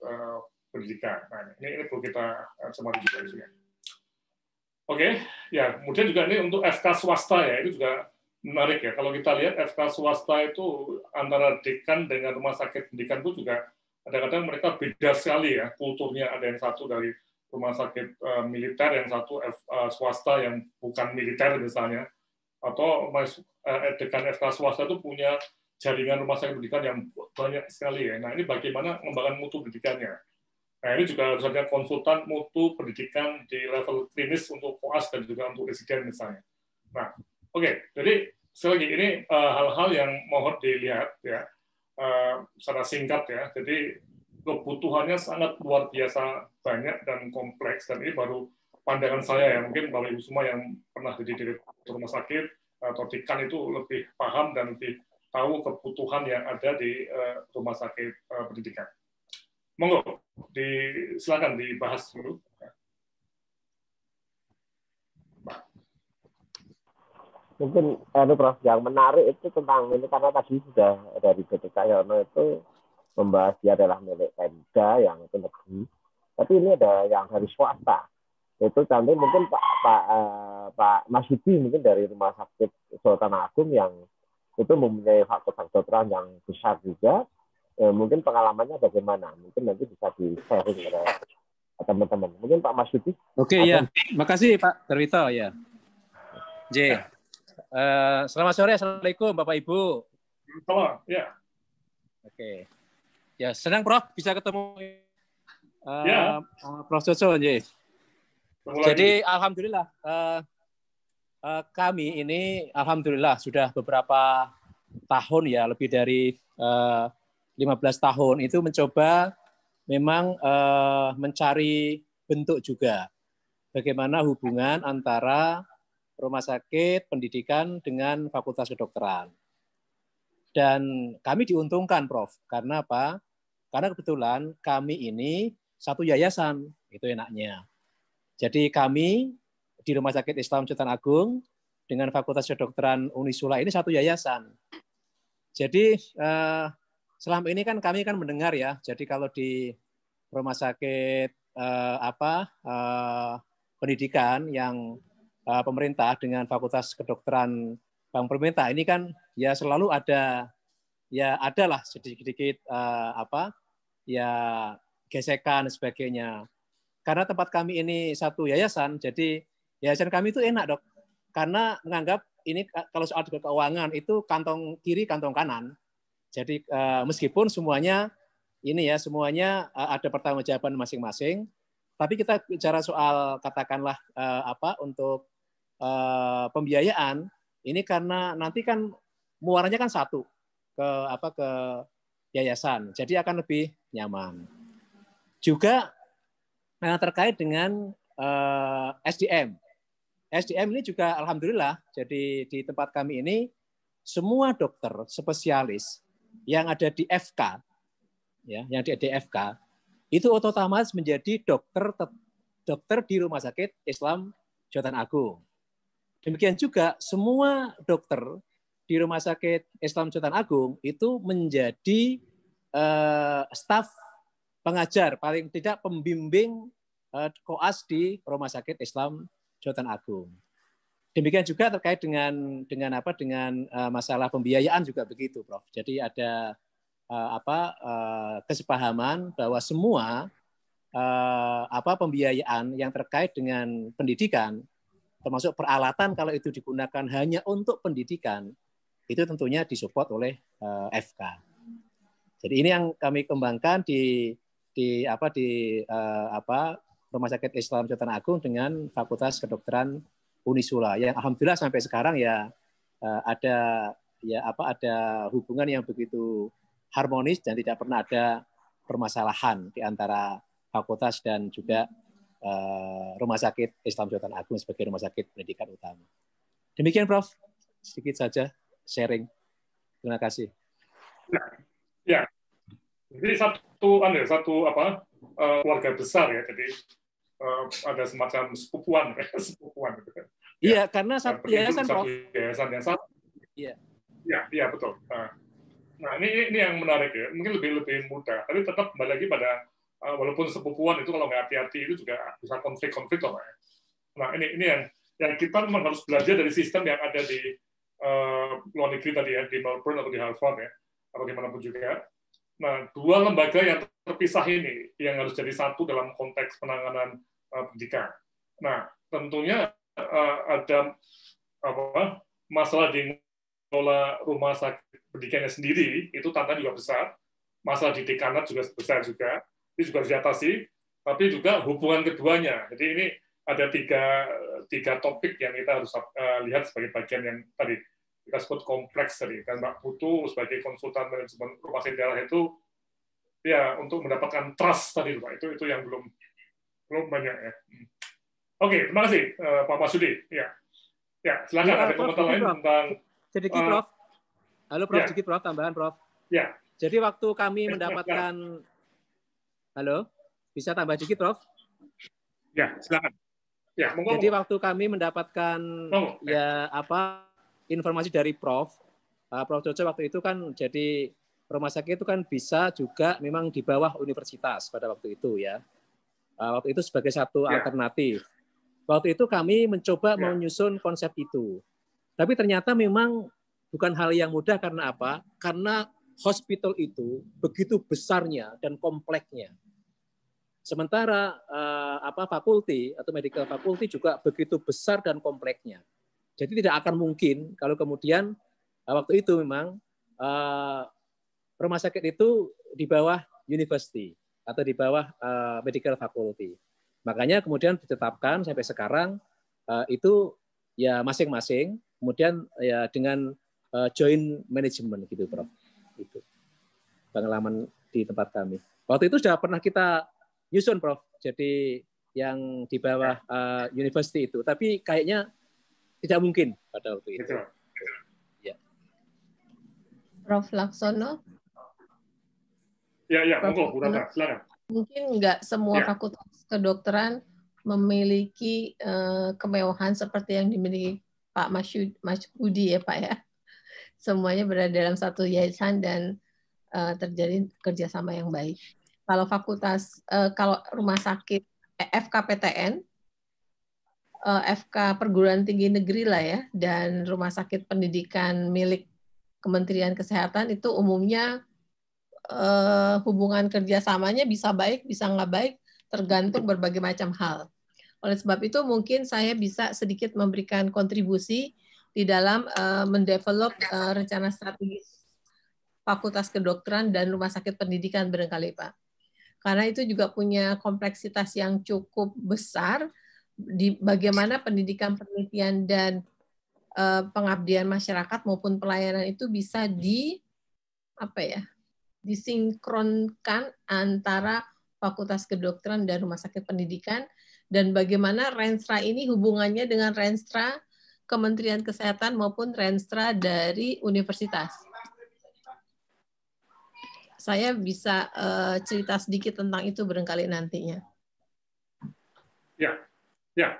pendidikan. Nah, ini perlu kita cermati juga isunya. Oke, ya. Kemudian juga ini untuk FK swasta ya, itu juga menarik ya. Kalau kita lihat FK swasta itu antara dekan dengan rumah sakit pendidikan itu juga kadang-kadang mereka beda sekali ya kulturnya. Ada yang satu dari rumah sakit militer, yang satu swasta yang bukan militer misalnya, atau dekan FK swasta itu punya jaringan rumah sakit pendidikan yang banyak sekali ya. Nah ini bagaimana mengembangkan mutu pendidikannya. Nah ini juga harus ada konsultan mutu pendidikan di level klinis untuk koas dan juga untuk residen misalnya. Nah oke, jadi sekali lagi ini hal-hal yang mohon dilihat ya secara singkat ya. Jadi kebutuhannya sangat luar biasa banyak dan kompleks, dan ini baru pandangan saya ya. Mungkin Bapak Ibu semua yang pernah jadi direktur rumah sakit atau dekan itu lebih paham dan lebih tahu kebutuhan yang ada di rumah sakit pendidikan. Monggo, silakan dibahas dulu. Mungkin Prof, yang menarik itu tentang ini karena tadi sudah dari Dr. Cahyono itu membahas dia adalah milik Pemda yang itu negeri, tapi ini ada yang dari swasta. Itu nanti mungkin Pak Mas Yudi mungkin dari Rumah Sakit Sultan Agung yang itu mempunyai fakultas kedokteran yang besar juga. Mungkin pengalamannya bagaimana? Mungkin nanti bisa di-sharing oleh teman-teman. Mungkin Pak Mas Yudi. Oke ya, makasih Pak Darwito ya. J. Selamat sore, assalamualaikum Bapak Ibu. Selamat ya. Oke. Ya senang Prof bisa ketemu Prof Jojo J. Jadi alhamdulillah kami ini alhamdulillah sudah beberapa tahun ya, lebih dari 15 tahun itu mencoba memang mencari bentuk juga bagaimana hubungan antara rumah sakit pendidikan dengan fakultas kedokteran. Dan kami diuntungkan Prof, karena apa? Karena kebetulan kami ini satu yayasan, itu enaknya. Jadi kami di Rumah Sakit Islam Sultan Agung dengan Fakultas Kedokteran Unisula ini satu yayasan. Jadi selama ini kan kami kan mendengar ya. Jadi kalau di rumah sakit pendidikan yang pemerintah dengan Fakultas Kedokteran Bank Pemerintah ini kan ya selalu ada adalah sedikit-sedikit gesekan dan sebagainya. Karena tempat kami ini satu yayasan, jadi yayasan kami itu enak dok. Karena menganggap ini kalau soal keuangan itu kantong kiri kantong kanan. Jadi meskipun semuanya ada pertanggungjawaban masing-masing, tapi kita bicara soal katakanlah untuk pembiayaan ini karena nanti kan muaranya kan satu ke yayasan, jadi akan lebih nyaman. Juga terkait dengan SDM. SDM ini juga alhamdulillah, jadi di tempat kami ini semua dokter spesialis yang ada di FK, ya, yang di FK itu otomatis menjadi dokter di Rumah Sakit Islam Sultan Agung. Demikian juga semua dokter di Rumah Sakit Islam Sultan Agung itu menjadi staf pengajar, paling tidak pembimbing koas di Rumah Sakit Islam Sultan Agung. Demikian juga terkait dengan masalah pembiayaan juga begitu, Prof. Jadi ada kesepahaman bahwa semua pembiayaan yang terkait dengan pendidikan, termasuk peralatan kalau itu digunakan hanya untuk pendidikan, itu tentunya disupport oleh FK. Jadi ini yang kami kembangkan di Rumah Sakit Islam Sultan Agung dengan Fakultas Kedokteran Unisula yang alhamdulillah sampai sekarang ya ada hubungan yang begitu harmonis dan tidak pernah ada permasalahan di antara fakultas dan juga Rumah Sakit Islam Sultan Agung sebagai rumah sakit pendidikan utama. Demikian, Prof. Sedikit saja sharing. Terima kasih. Ya, jadi satu keluarga besar ya, jadi ada semacam sepupuan. Iya, karena satu yayasan, Prof. Yayasan yang sama. Iya. Iya betul. Nah ini yang menarik ya, mungkin lebih mudah, tapi tetap kembali lagi pada walaupun sepupuan itu kalau nggak hati-hati itu juga bisa konflik loh ya. Nah ini yang kita memang harus belajar dari sistem yang ada di luar negeri tadi ya, di Melbourne atau di Harvard ya, atau dimanapun juga. Nah dua lembaga yang terpisah ini yang harus jadi satu dalam konteks penanganan pendidikan. Nah tentunya ada masalah di mengelola rumah sakit pendidikannya sendiri itu tantangan juga besar, masalah di dekanat juga besar juga. Itu juga harus diatasi, tapi juga hubungan keduanya. Jadi ini ada tiga topik yang kita harus lihat sebagai bagian yang tadi kita sebut kompleks tadi. Dan Mbak Putu sebagai konsultan manajemen rumah sakit daerah itu ya untuk mendapatkan trust tadi, Pak. Itu yang belum banyak ya. Oke, terima kasih Pak Masudi. Ya, silakan ada komentar lain tentang sedikit, Prof. Halo, Prof. Sedikit, Prof. Tambahan, Prof. Ya. Jadi waktu kami mendapatkan halo, bisa tambah sedikit, Prof? Ya, silakan. Ya, monggo. Jadi waktu kami mendapatkan informasi dari Prof Jojo waktu itu kan jadi rumah sakit itu kan bisa juga memang di bawah universitas pada waktu itu ya. Waktu itu sebagai satu alternatif. Waktu itu kami mencoba menyusun konsep itu. Tapi ternyata memang bukan hal yang mudah karena apa? Karena hospital itu begitu besarnya dan kompleksnya. Sementara fakulti atau medical faculty juga begitu besar dan kompleksnya. Jadi tidak akan mungkin kalau kemudian waktu itu memang rumah sakit itu di bawah university atau di bawah medical faculty. Makanya kemudian ditetapkan sampai sekarang itu ya masing-masing. Kemudian ya dengan joint management gitu, Prof. Itu pengalaman di tempat kami. Waktu itu sudah pernah kita nyusun, Prof. Jadi yang di bawah university itu, tapi kayaknya tidak mungkin pada waktu itu. Ya. Prof. Laksono. Ya, monggo, Bu Rata, silakan. Mungkin nggak semua fakultas kedokteran memiliki kemewahan seperti yang dimiliki Pak Masudi ya Pak ya. Semuanya berada dalam satu yayasan dan terjadi kerjasama yang baik. Kalau kalau rumah sakit FKPTN, FK perguruan tinggi negeri lah ya, dan rumah sakit pendidikan milik Kementerian Kesehatan itu umumnya hubungan kerjasamanya bisa baik, bisa nggak baik, tergantung berbagai macam hal. Oleh sebab itu mungkin saya bisa sedikit memberikan kontribusi di dalam mendevelop rencana strategis Fakultas Kedokteran dan Rumah Sakit Pendidikan barangkali Pak. Karena itu juga punya kompleksitas yang cukup besar di bagaimana pendidikan penelitian dan pengabdian masyarakat maupun pelayanan itu bisa disinkronkan antara Fakultas Kedokteran dan Rumah Sakit Pendidikan, dan bagaimana Renstra ini hubungannya dengan Renstra Kementerian Kesehatan maupun Renstra dari universitas. Saya bisa cerita sedikit tentang itu barangkali nantinya. Ya,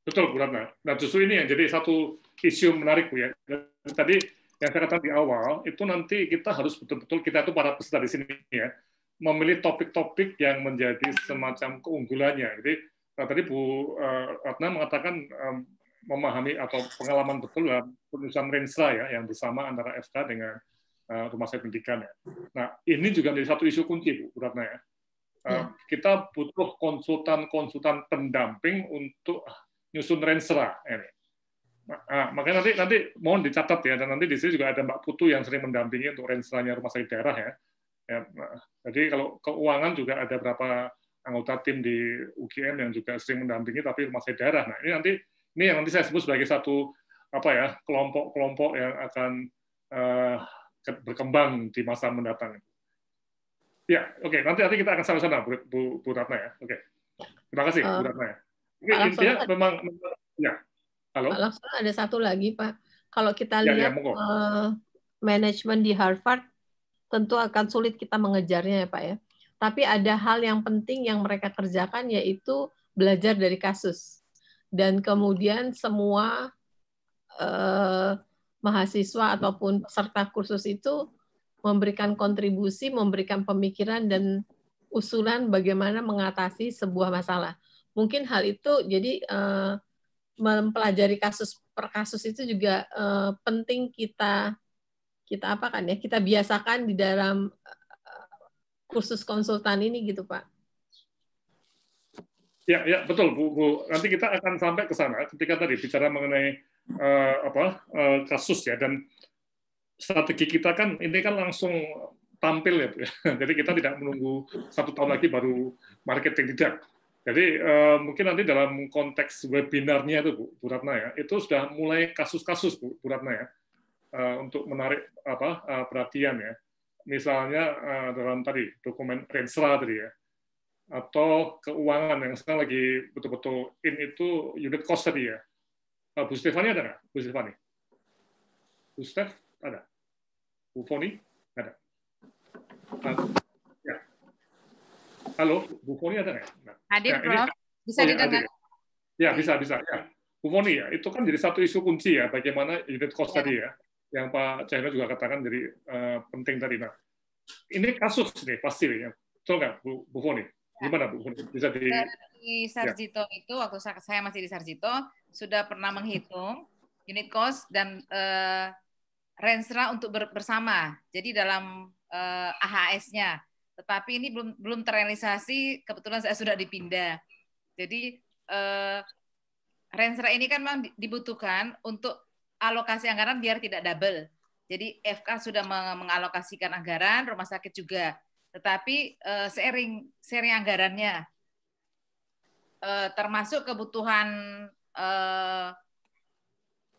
betul Bu Ratna. Nah justru ini yang jadi satu isu menarik Bu ya. Tadi yang saya katakan di awal itu nanti kita harus betul-betul, kita itu para peserta di sini ya, memilih topik-topik yang menjadi semacam keunggulannya. Jadi tadi Bu Ratna mengatakan memahami atau pengalaman betul dalam penulisan Renstra ya, yang bersama antara FK dengan Rumah Sakit Pendidikan ya. Nah ini juga menjadi satu isu kunci Bu Ratna ya. Kita butuh konsultan pendamping untuk nyusun Renstra ini. Makanya nanti mohon dicatat ya, dan nanti di sini juga ada Mbak Putu yang sering mendampingi untuk Renstranya rumah sakit daerah ya. Jadi kalau keuangan juga ada beberapa anggota tim di UGM yang juga sering mendampingi tapi rumah sakit daerah. Nah ini yang nanti saya sebut sebagai satu kelompok-kelompok yang akan berkembang di masa mendatang. Ya, oke. Nanti kita akan sama-sama Bu Ratna ya. Oke. Terima kasih Bu Ratna ya. Intinya memang ya. Halo. Pak Laksono, ada satu lagi Pak. Kalau kita lihat manajemen di Harvard, tentu akan sulit kita mengejarnya ya Pak ya. Tapi ada hal yang penting yang mereka kerjakan, yaitu belajar dari kasus. Dan kemudian semua mahasiswa ataupun peserta kursus itu memberikan kontribusi, memberikan pemikiran dan usulan bagaimana mengatasi sebuah masalah. Mungkin hal itu jadi mempelajari kasus per kasus itu juga penting kita apakan ya, kita biasakan di dalam kursus konsultan ini gitu Pak. Ya betul Bu. Nanti kita akan sampai ke sana ketika tadi bicara mengenai kasus ya, dan strategi kita kan ini kan langsung tampil ya Bu. Jadi kita tidak menunggu 1 tahun lagi baru marketing, tidak. Jadi mungkin nanti dalam konteks webinarnya itu Bu Ratna ya, itu sudah mulai kasus-kasus Bu Ratna ya, untuk menarik perhatian ya. Misalnya dalam tadi dokumen Renstra tadi ya, atau keuangan yang sekarang lagi betul-betul in itu unit cost tadi ya. Bu Stefani ada nggak? Bu Stefani? Bu Stef ada? Bu Foni ada? Ya. Halo, Bu Foni ada nggak? Hadir, Prof. Bisa didengar? Ya, bisa. Ya. Bu Foni, ya, itu kan jadi satu isu kunci ya, bagaimana unit cost tadi ya, yang Pak Cahyo juga katakan jadi penting tadi. Nah, ini kasus nih pasti ya, betul nggak Bu Foni? Gimana Bu Foni? Bisa di Sarjito itu, waktu saya masih di Sarjito, sudah pernah menghitung unit cost dan Renstra untuk bersama. Jadi dalam AHS-nya. Tetapi ini belum terrealisasi, kebetulan saya sudah dipindah. Jadi Renstra ini kan memang dibutuhkan untuk alokasi anggaran biar tidak double. Jadi FK sudah mengalokasikan anggaran, rumah sakit juga. Tetapi sharing anggarannya, termasuk kebutuhan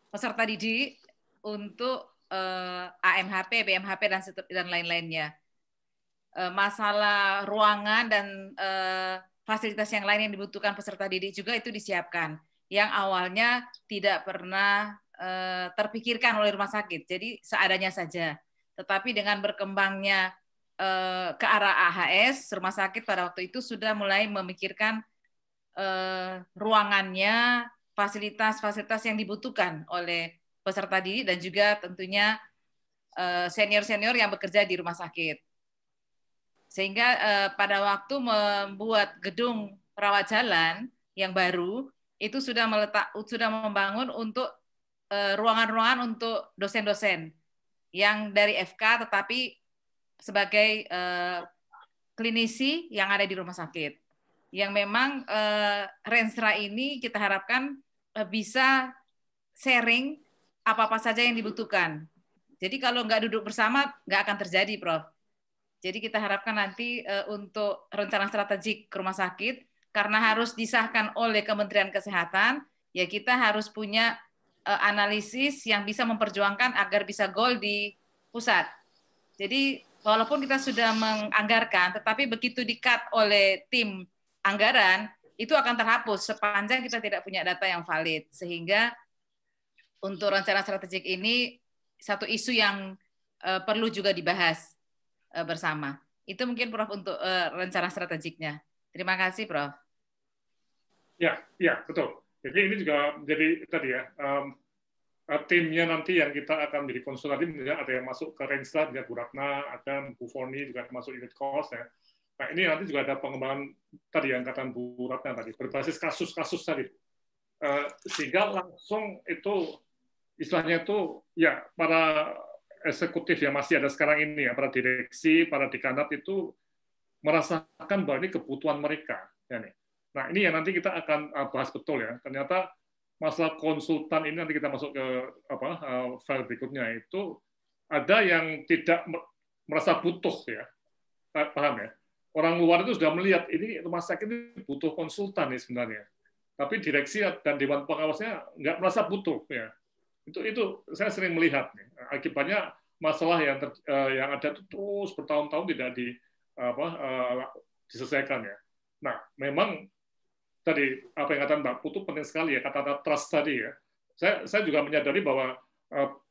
peserta didik untuk AMHP, BMHP, dan lain-lainnya. Masalah ruangan dan fasilitas yang lain yang dibutuhkan peserta didik juga itu disiapkan, yang awalnya tidak pernah terpikirkan oleh rumah sakit, jadi seadanya saja. Tetapi dengan berkembangnya ke arah AHS, rumah sakit pada waktu itu sudah mulai memikirkan ruangannya, fasilitas-fasilitas yang dibutuhkan oleh peserta didik dan juga tentunya senior-senior yang bekerja di rumah sakit. Sehingga pada waktu membuat gedung rawat jalan yang baru, itu sudah membangun untuk ruangan-ruangan untuk dosen-dosen yang dari FK tetapi sebagai klinisi yang ada di rumah sakit. Yang memang Renstra ini kita harapkan bisa sharing apa-apa saja yang dibutuhkan. Jadi kalau nggak duduk bersama, nggak akan terjadi, Prof. Jadi kita harapkan nanti untuk rencana strategik rumah sakit, karena harus disahkan oleh Kementerian Kesehatan, ya kita harus punya analisis yang bisa memperjuangkan agar bisa goal di pusat. Jadi walaupun kita sudah menganggarkan, tetapi begitu di-cut oleh tim anggaran, itu akan terhapus sepanjang kita tidak punya data yang valid. Sehingga untuk rencana strategik ini satu isu yang perlu juga dibahas bersama. Itu mungkin Prof untuk rencana strategiknya. Terima kasih, Prof. Ya, betul. Jadi ini juga jadi tadi ya, timnya nanti yang kita akan menjadi konsultan, ada yang masuk ke Rensla, ada Bu Ratna, ada Bu Foni juga masuk unit cost ya. Nah ini nanti juga ada pengembangan tadi yang katakan Bu Ratna tadi, berbasis kasus-kasus tadi, sehingga langsung itu istilahnya itu ya para eksekutif yang masih ada sekarang ini ya, para direksi, para dekanat itu merasakan bahwa ini kebutuhan mereka. Ya nih. Nah ini yang nanti kita akan bahas betul ya. Ternyata masalah konsultan ini nanti kita masuk ke file berikutnya itu ada yang tidak merasa butuh ya, paham ya? Orang luar itu sudah melihat ini rumah sakit ini butuh konsultan nih sebenarnya, tapi direksi dan dewan pengawasnya nggak merasa butuh ya. Itu saya sering melihat nih. Akibatnya masalah yang ada itu terus bertahun-tahun tidak diselesaikan ya. Nah memang tadi apa yang kata Mbak Putu penting sekali ya, kata trust tadi ya. Saya juga menyadari bahwa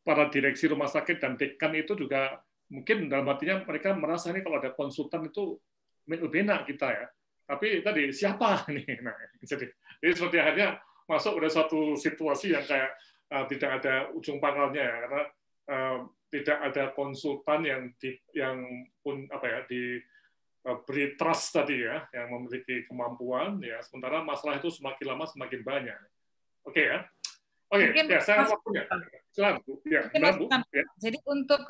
para direksi rumah sakit dan dekan itu juga mungkin dalam hatinya mereka merasa ini kalau ada konsultan itu lebih enak kita ya. Tapi tadi siapa nih? Nah, jadi seperti akhirnya masuk pada suatu situasi yang kayak tidak ada ujung pangkalnya ya, karena tidak ada konsultan yang beri trust tadi ya, yang memiliki kemampuan ya, sementara masalah itu semakin lama semakin banyak. Oke ya. Oke, ya saya waktunya. Silakan Bu. Ya, Bu. Ya. Jadi untuk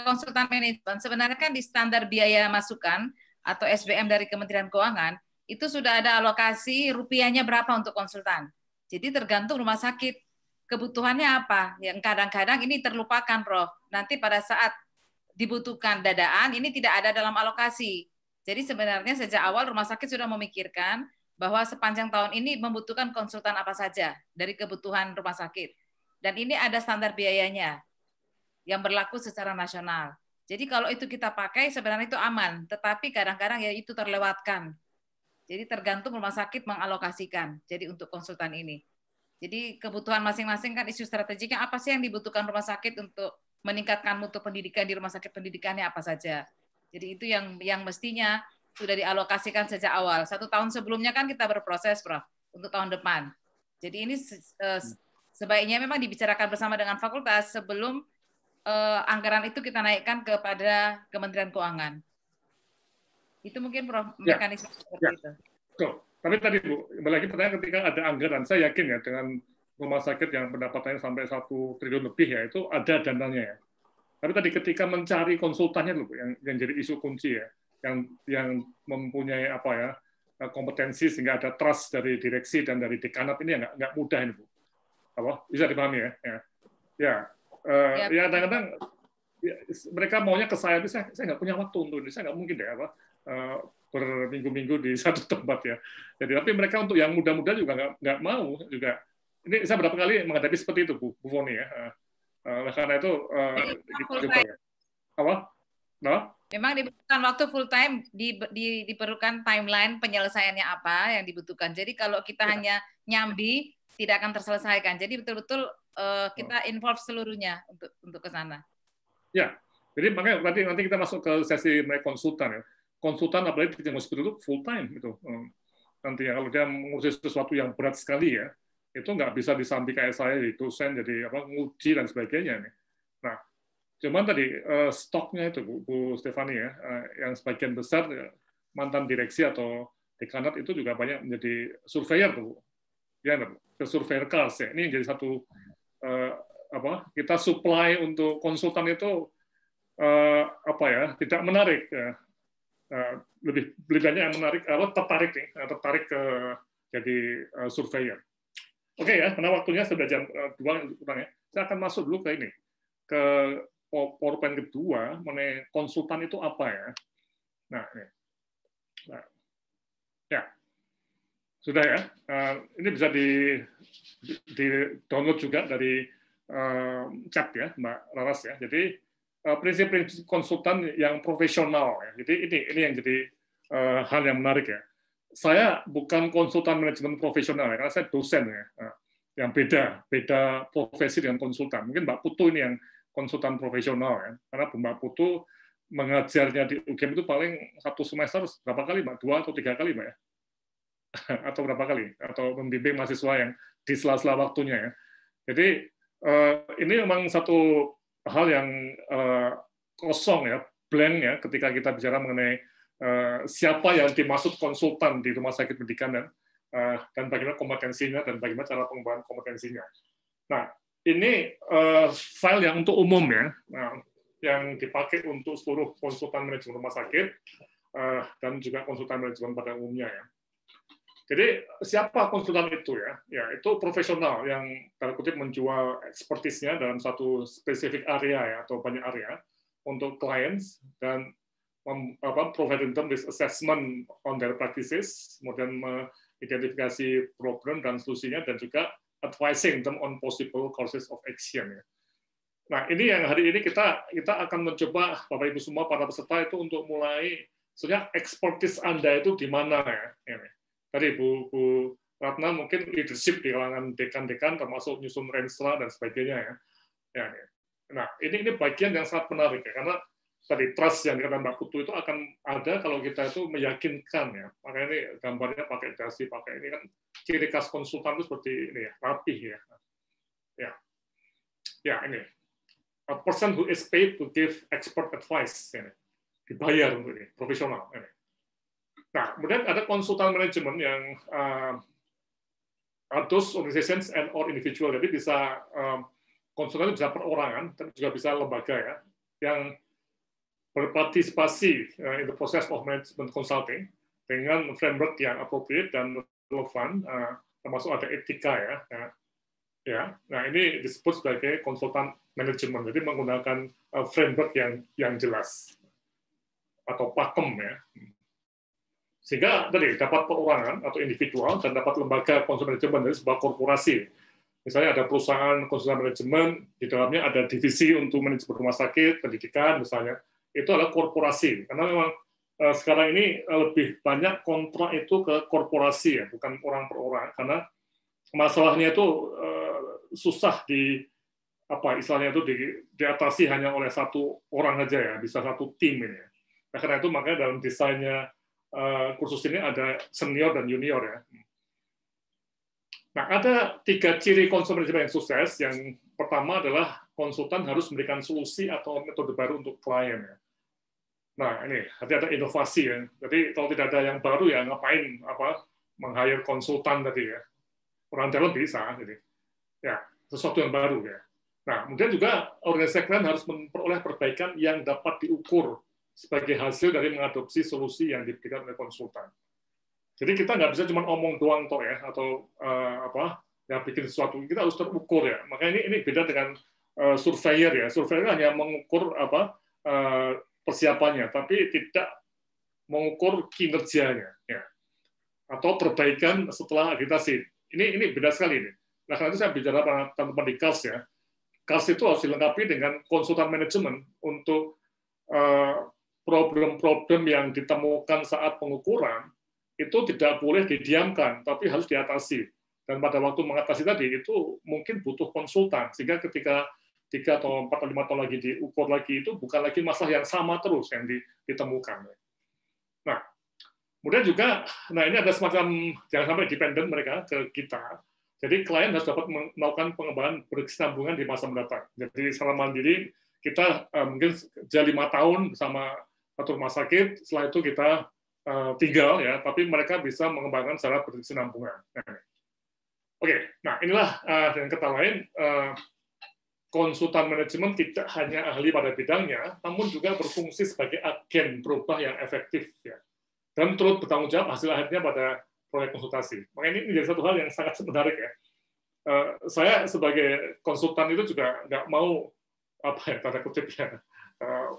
konsultan manajemen sebenarnya kan di standar biaya masukan atau SBM dari Kementerian Keuangan itu sudah ada alokasi rupiahnya berapa untuk konsultan. Jadi tergantung rumah sakit kebutuhannya apa. Yang kadang-kadang ini terlupakan, Prof. Nanti pada saat dibutuhkan dadaan ini tidak ada dalam alokasi. Jadi sebenarnya sejak awal rumah sakit sudah memikirkan bahwa sepanjang tahun ini membutuhkan konsultan apa saja dari kebutuhan rumah sakit. Dan ini ada standar biayanya yang berlaku secara nasional. Jadi kalau itu kita pakai sebenarnya itu aman, tetapi kadang-kadang ya itu terlewatkan. Jadi tergantung rumah sakit mengalokasikan. Jadi untuk konsultan ini. Jadi kebutuhan masing-masing kan isu strategiknya apa sih yang dibutuhkan rumah sakit untuk meningkatkan mutu pendidikan di rumah sakit pendidikannya apa saja. Jadi itu yang mestinya sudah dialokasikan sejak awal. 1 tahun sebelumnya kan kita berproses, Prof, untuk tahun depan. Jadi ini sebaiknya memang dibicarakan bersama dengan fakultas sebelum anggaran itu kita naikkan kepada Kementerian Keuangan. Itu mungkin Prof, mekanisme seperti itu. Betul. Tapi tadi Bu, lagi pertanyaan ketika ada anggaran, saya yakin ya dengan rumah sakit yang pendapatannya sampai 1 triliun lebih ya, itu ada dananya ya. Tapi tadi ketika mencari konsultannya loh, yang jadi isu kunci ya, yang mempunyai kompetensi sehingga ada trust dari direksi dan dari dekanat ini nggak mudah ini Bu. Bisa dipahami ya? Ya kadang-kadang mereka maunya ke saya, saya nggak punya waktu untuk ini, saya nggak mungkin deh berminggu-minggu di satu tempat ya. Jadi tapi mereka untuk yang muda-muda juga nggak mau juga. Ini saya berapa kali menghadapi seperti itu Bu Foni ya. Karena itu memang dibutuhkan waktu full time, diperlukan timeline penyelesaiannya apa yang dibutuhkan. Jadi kalau kita hanya nyambi tidak akan terselesaikan. Jadi betul-betul kita involve seluruhnya untuk ke sana. Ya, jadi makanya nanti kita masuk ke sesi konsultan ya. Konsultan apalagi yang seperti itu full time itu. Nanti ya kalau dia mengurusi sesuatu yang berat sekali ya, itu nggak bisa disambi kayak saya di dosen jadi nguji dan sebagainya nih. Nah, cuman tadi stoknya itu Bu Stefani ya, yang sebagian besar mantan direksi atau dekanat itu juga banyak menjadi surveyor tuh, ya ke surveyor class ya. Ini jadi satu kita supply untuk konsultan itu tidak menarik ya. Lebih banyak yang menarik tertarik ke jadi surveyor. Oke ya, karena waktunya sudah jam 2 kurang ya. Saya akan masuk dulu ke ini, ke PowerPoint kedua mengenai konsultan itu apa ya. Nah, ya sudah ya. Ini bisa di download juga dari chat ya, Mbak Laras ya. Jadi prinsip-prinsip konsultan yang profesional. Ya. Jadi ini yang jadi hal yang menarik ya. Saya bukan konsultan manajemen profesional ya, karena saya dosen ya. Yang beda profesi dengan konsultan. Mungkin Mbak Putu ini yang konsultan profesional ya. Karena Mbak Putu mengajarnya di UGM itu paling 1 semester berapa kali Mbak? 2 atau 3 kali Mbak ya? Atau berapa kali? Atau membimbing mahasiswa yang di sela-sela waktunya ya. Jadi ini memang satu hal yang kosong ya, blank ya, ketika kita bicara mengenai siapa yang dimaksud konsultan di rumah sakit pendidikan dan bagaimana kompetensinya dan bagaimana cara pengembangan kompetensinya. Nah, ini file yang untuk umum ya, yang dipakai untuk seluruh konsultan manajemen rumah sakit dan juga konsultan manajemen pada umumnya ya. Jadi siapa konsultan itu ya? Ya itu profesional yang tanda kutip menjual ekspertisnya dalam satu spesifik area ya atau banyak area untuk clients dan provide them with assessment on their practices, kemudian mengidentifikasi problem dan solusinya dan juga advising them on possible courses of action ya. Nah ini yang hari ini kita akan mencoba Bapak Ibu semua para peserta itu untuk mulai sebenarnya ekspertis Anda itu di mana ya. Tadi Bu Ratna mungkin leadership di kalangan dekan-dekan termasuk nyusun renstra dan sebagainya ya. Nah ini bagian yang sangat menarik ya karena tadi trust yang dikatakan Mbak Putu itu akan ada kalau kita itu meyakinkan ya. Makanya ini gambarnya pakai dasi, pakai ini kan ciri khas konsultan itu seperti ini ya, rapih ya. Ya ini a person who is paid to give expert advice ini. Dibayar untuk ini, profesional ini. Nah, kemudian ada konsultan manajemen yang those organizations and or individual, jadi bisa konsultan itu bisa perorangan, tapi juga bisa lembaga ya, yang berpartisipasi in the process of management consulting dengan framework yang appropriate dan relevan, termasuk ada etika ya. Nah ini disebut sebagai konsultan manajemen, jadi menggunakan framework yang jelas atau pakem ya. Sehingga tadi dapat perorangan atau individual dan dapat lembaga konsultan manajemen dari sebuah korporasi. Misalnya ada perusahaan konsultan manajemen, di dalamnya ada divisi untuk manajemen rumah sakit, pendidikan misalnya, itu adalah korporasi. Karena memang sekarang ini lebih banyak kontrak itu ke korporasi ya, bukan orang per orang. Karena masalahnya itu susah istilahnya itu diatasi hanya oleh satu orang aja ya, bisa satu tim ini. Nah, karena itu makanya dalam desainnya kursus ini ada senior dan junior ya. Nah, ada 3 ciri konsultan manajemen yang sukses. Yang pertama adalah konsultan harus memberikan solusi atau metode baru untuk klien ya. Nah, ini ada inovasi ya. Jadi kalau tidak ada yang baru ya ngapain meng-hire konsultan tadi ya. Orang dalam bisa jadi. Ya, sesuatu yang baru ya. Nah, kemudian juga organisasi klien harus memperoleh perbaikan yang dapat diukur sebagai hasil dari mengadopsi solusi yang diberikan oleh konsultan. Jadi kita nggak bisa cuma omong doang toh ya, atau bikin sesuatu, kita harus terukur ya. Makanya ini beda dengan surveyor ya. Surveyor hanya mengukur persiapannya, tapi tidak mengukur kinerjanya ya. Atau perbaikan setelah agitasi. Ini beda sekali ini. Nah karena itu saya bicara pada teman-teman di KALS ya. KALS itu harus dilengkapi dengan konsultan manajemen untuk problem-problem yang ditemukan saat pengukuran itu tidak boleh didiamkan, tapi harus diatasi. Dan pada waktu mengatasi tadi itu mungkin butuh konsultan, sehingga ketika 3 atau 4 atau 5 tahun lagi diukur lagi itu bukan lagi masalah yang sama terus yang ditemukan. Nah, kemudian juga, ini ada semacam jangan sampai dependen mereka ke kita. Jadi klien harus dapat melakukan pengembangan berkesinambungan di masa mendatang. Jadi secara mandiri kita mungkin 5 tahun bersama satu rumah sakit, setelah itu kita tinggal ya, tapi mereka bisa mengembangkan secara berkesinambungan. Oke, nah inilah dengan kata lain konsultan manajemen tidak hanya ahli pada bidangnya, namun juga berfungsi sebagai agen berubah yang efektif ya, dan turut bertanggung jawab hasil akhirnya pada proyek konsultasi. Makanya ini menjadi satu hal yang sangat menarik ya. Saya sebagai konsultan itu juga nggak mau tanda kutip ya,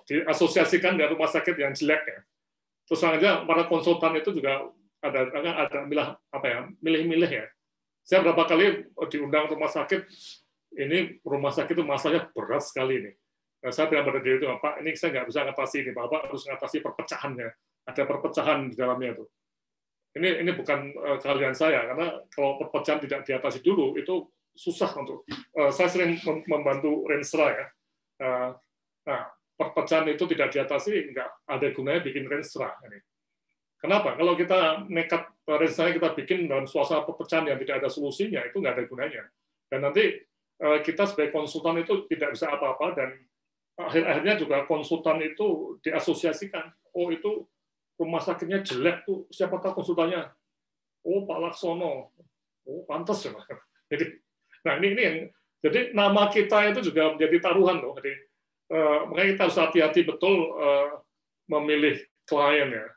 diasosiasikan dengan rumah sakit yang jelek ya. Terus aja para konsultan itu juga ada milih-milih ya. Saya berapa kali diundang rumah sakit, ini rumah sakit itu masalahnya berat sekali nih. Saya bilang pada dia itu, Pak, ini saya nggak bisa ngatasi ini, Bapak harus ngatasi perpecahannya. Ada perpecahan di dalamnya itu. Ini bukan keahlian saya, karena kalau perpecahan tidak diatasi dulu, itu susah untuk. Saya sering membantu Renstra ya. Nah, perpecahan itu tidak diatasi, nggak ada gunanya bikin Renstra. Kenapa? Kalau kita nekat Renstra kita bikin dalam suasana perpecahan yang tidak ada solusinya, itu nggak ada gunanya. Dan nanti kita sebagai konsultan itu tidak bisa apa-apa, dan akhir-akhirnya juga konsultan itu diasosiasikan. Oh, itu rumah sakitnya jelek tuh, siapa tahu konsultannya? Oh, Pak Laksono. Oh, pantas ya. Jadi, nah ini yang, jadi nama kita itu juga menjadi taruhan loh. Jadi makanya kita harus hati-hati betul memilih klien ya.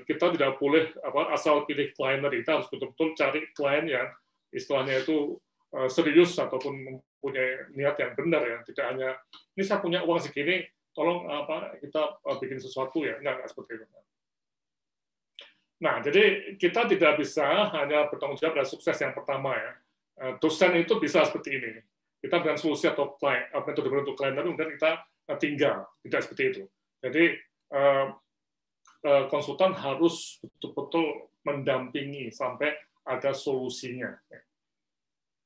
Kita tidak boleh asal pilih klien tadi. Kita harus betul-betul cari klien yang istilahnya itu serius ataupun mempunyai niat yang benar ya. Tidak hanya ini saya punya uang segini, tolong kita bikin sesuatu ya. Enggak seperti itu. Nah, jadi kita tidak bisa hanya bertanggung jawab pada sukses yang pertama ya. Dosen itu bisa seperti ini. Kita dengan solusi atau metode untuk klien, tapi kemudian kita tinggal. Tidak seperti itu. Jadi konsultan harus betul-betul mendampingi sampai ada solusinya.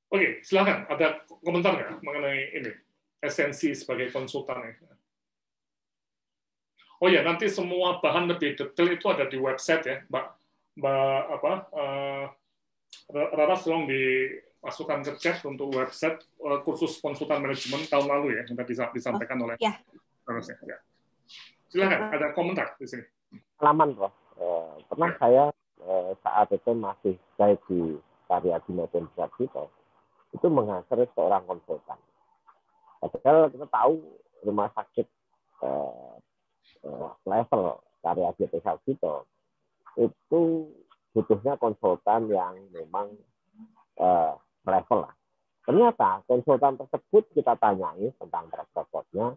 Oke, silakan. Ada komentar nggak mengenai ini? Esensi sebagai konsultan. Oh ya, nanti semua bahan lebih detail itu ada di website ya, Mbak Raras, tolong dimasukkan ke chat untuk website kursus konsultan manajemen tahun lalu ya, yang tadi disampaikan oleh Raras ya. Silakan, ada komentar di sini. Pengalaman, Prof. Pernah saya saat itu masih saya di Karyadi maupun Sarjito, itu menghasilkan seorang konsultan. Padahal kita tahu rumah sakit level Karyadi atau Sarjito itu butuhnya konsultan yang memang level lah. Ternyata konsultan tersebut kita tanyai tentang track record-nya,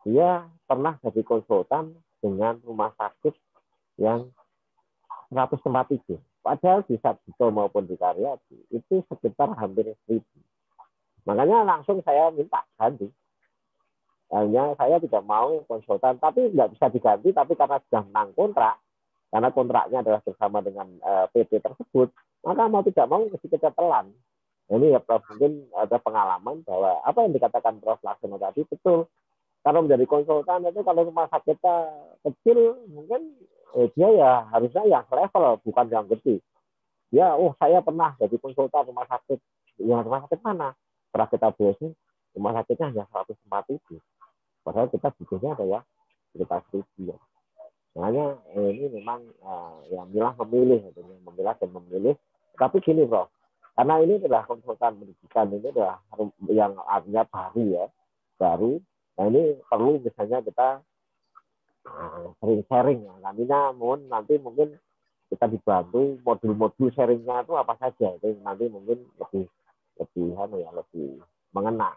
dia pernah jadi konsultan dengan rumah sakit yang 100 tempat tidur. Padahal di Sarjito maupun di Karyadi itu sekitar hampir 1000. Makanya langsung saya minta ganti. Hanya saya tidak mau konsultan, tapi nggak bisa diganti, tapi karena sudah menang kontrak, karena kontraknya adalah bersama dengan PT tersebut, maka mau tidak mau mesti kita telan. Ini ya Prof, mungkin ada pengalaman bahwa apa yang dikatakan Prof Laksono tadi betul. Kalau menjadi konsultan itu kalau rumah sakitnya kecil, mungkin dia ya harusnya yang level, bukan yang gede. Ya, saya pernah jadi konsultan rumah sakit. Yang rumah sakit mana? Setelah kita browsing, rumah sakitnya hanya 100 tempat tidur. Padahal kita butuhnya ada ya sekitar 1000 ya. Makanya ini memang yang memilah dan memilih. Tapi gini Prof, karena ini adalah konsultan pendidikan, ini adalah yang artinya baru. Nah ini perlu misalnya kita sering sharing ya. Nanti mungkin kita dibantu modul-modul sharingnya itu apa saja, itu nanti mungkin lebih mengena.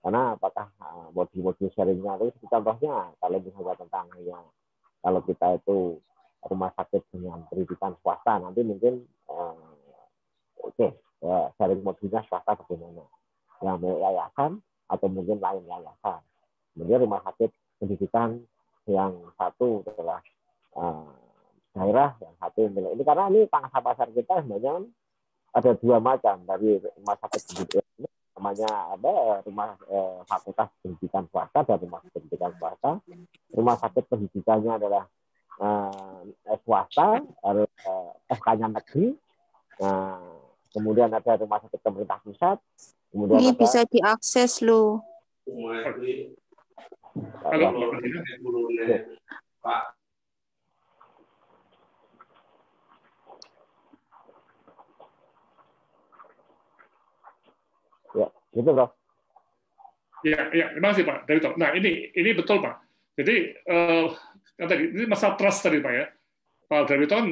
Karena apakah modul-modul sharingnya itu contohnya kalau misalnya tentang ya kalau kita itu rumah sakit dengan pendidikan swasta, nanti mungkin sharing modulnya swasta bagaimana, yang milik yayasan atau mungkin lain yayasan. Kemudian rumah sakit pendidikan yang satu adalah daerah, yang satu milik ini, karena ini pangsa pasar kita sebenarnya ada 2 macam dari rumah sakit pendidikan ini, namanya rumah fakultas pendidikan swasta dan rumah sakit pendidikan swasta. Rumah sakit pendidikannya adalah swasta, FK-nya negeri. Kemudian ada rumah sakit pemerintah pusat. Kemudian ini ada, bisa diakses loh. Halo, Pak. Ya, gitu Bro. Ya, terima kasih Pak Darwito. Nah, ini betul Pak. Jadi tadi ini masalah trust tadi Pak ya. Pak Darwito kan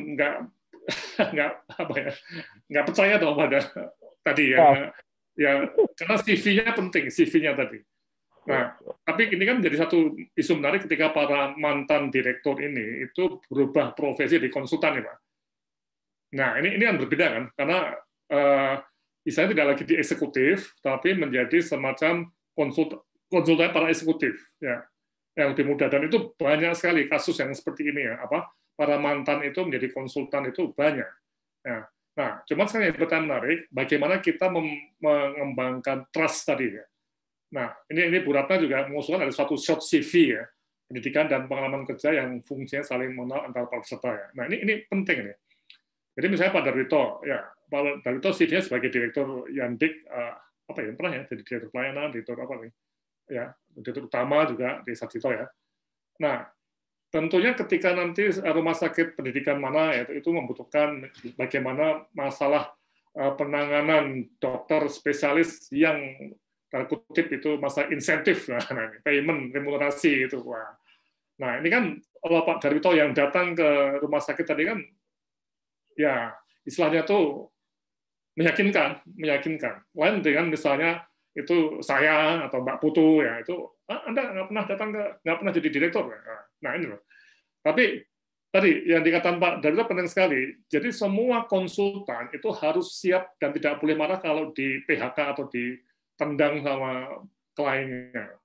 nggak percaya dong pada tadi ya karena CV-nya penting, CV-nya tadi. Nah, tapi ini kan menjadi satu isu menarik ketika para mantan direktur ini itu berubah profesi di konsultan ya Pak. Nah, ini yang berbeda kan, karena misalnya tidak lagi di eksekutif, tapi menjadi semacam konsultan para eksekutif, ya, yang lebih muda. Dan itu banyak sekali kasus yang seperti ini ya, para mantan itu menjadi konsultan itu banyak. Ya. Nah, cuman sekarang yang pertanyaan menarik, bagaimana kita mengembangkan trust tadi ya. Nah, ini Bu Ratna juga mengusulkan ada suatu short CV ya, pendidikan dan pengalaman kerja yang fungsinya saling mengenal antara para peserta ya. Nah, ini penting nih. Jadi misalnya Pak Darwito, ya Pak Darwito CV-nya sebagai direktur Yandik, pernah ya, jadi direktur pelayanan, direktur ya, direktur utama juga di Sarjito ya. Nah, tentunya ketika nanti rumah sakit pendidikan mana ya, itu membutuhkan bagaimana masalah penanganan dokter spesialis yang tanda kutip itu masalah insentif, payment, remunerasi itu. Nah ini kan kalau Pak Darwito yang datang ke rumah sakit tadi kan, ya istilahnya tuh meyakinkan. Lain dengan misalnya itu saya atau Mbak Putu ya itu Anda nggak pernah jadi direktur. Nah ini loh. Tapi tadi yang dikatakan Pak Darwito penting sekali. Jadi semua konsultan itu harus siap dan tidak boleh marah kalau di PHK atau ditendang sama kliennya.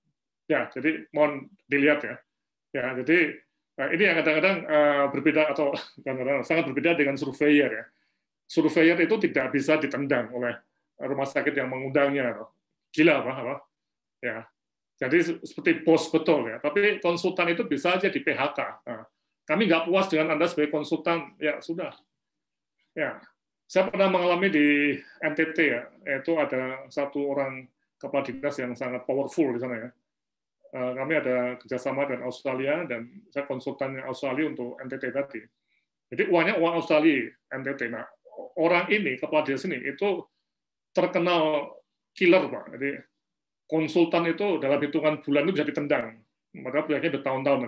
Ya, jadi mohon dilihat ya. Ya, jadi ini yang kadang-kadang berbeda atau kadang-kadang sangat berbeda dengan surveyor ya. Surveyor itu tidak bisa ditendang oleh rumah sakit yang mengundangnya. Gila apa? Ya. Jadi seperti bos betul ya, tapi konsultan itu bisa aja di PHK. Nah, kami nggak puas dengan Anda sebagai konsultan, ya sudah. Ya, saya pernah mengalami di NTT ya, yaitu ada satu orang kepala dinas yang sangat powerful di sana ya. Kami ada kerjasama dengan Australia dan saya konsultannya Australia untuk NTT tadi. Jadi uangnya uang Australia NTT. Nah, orang ini kepala dinas ini itu terkenal killer Pak. Jadi konsultan itu dalam hitungan bulan itu bisa ditendang. Padahal proyeknya bertahun-tahun.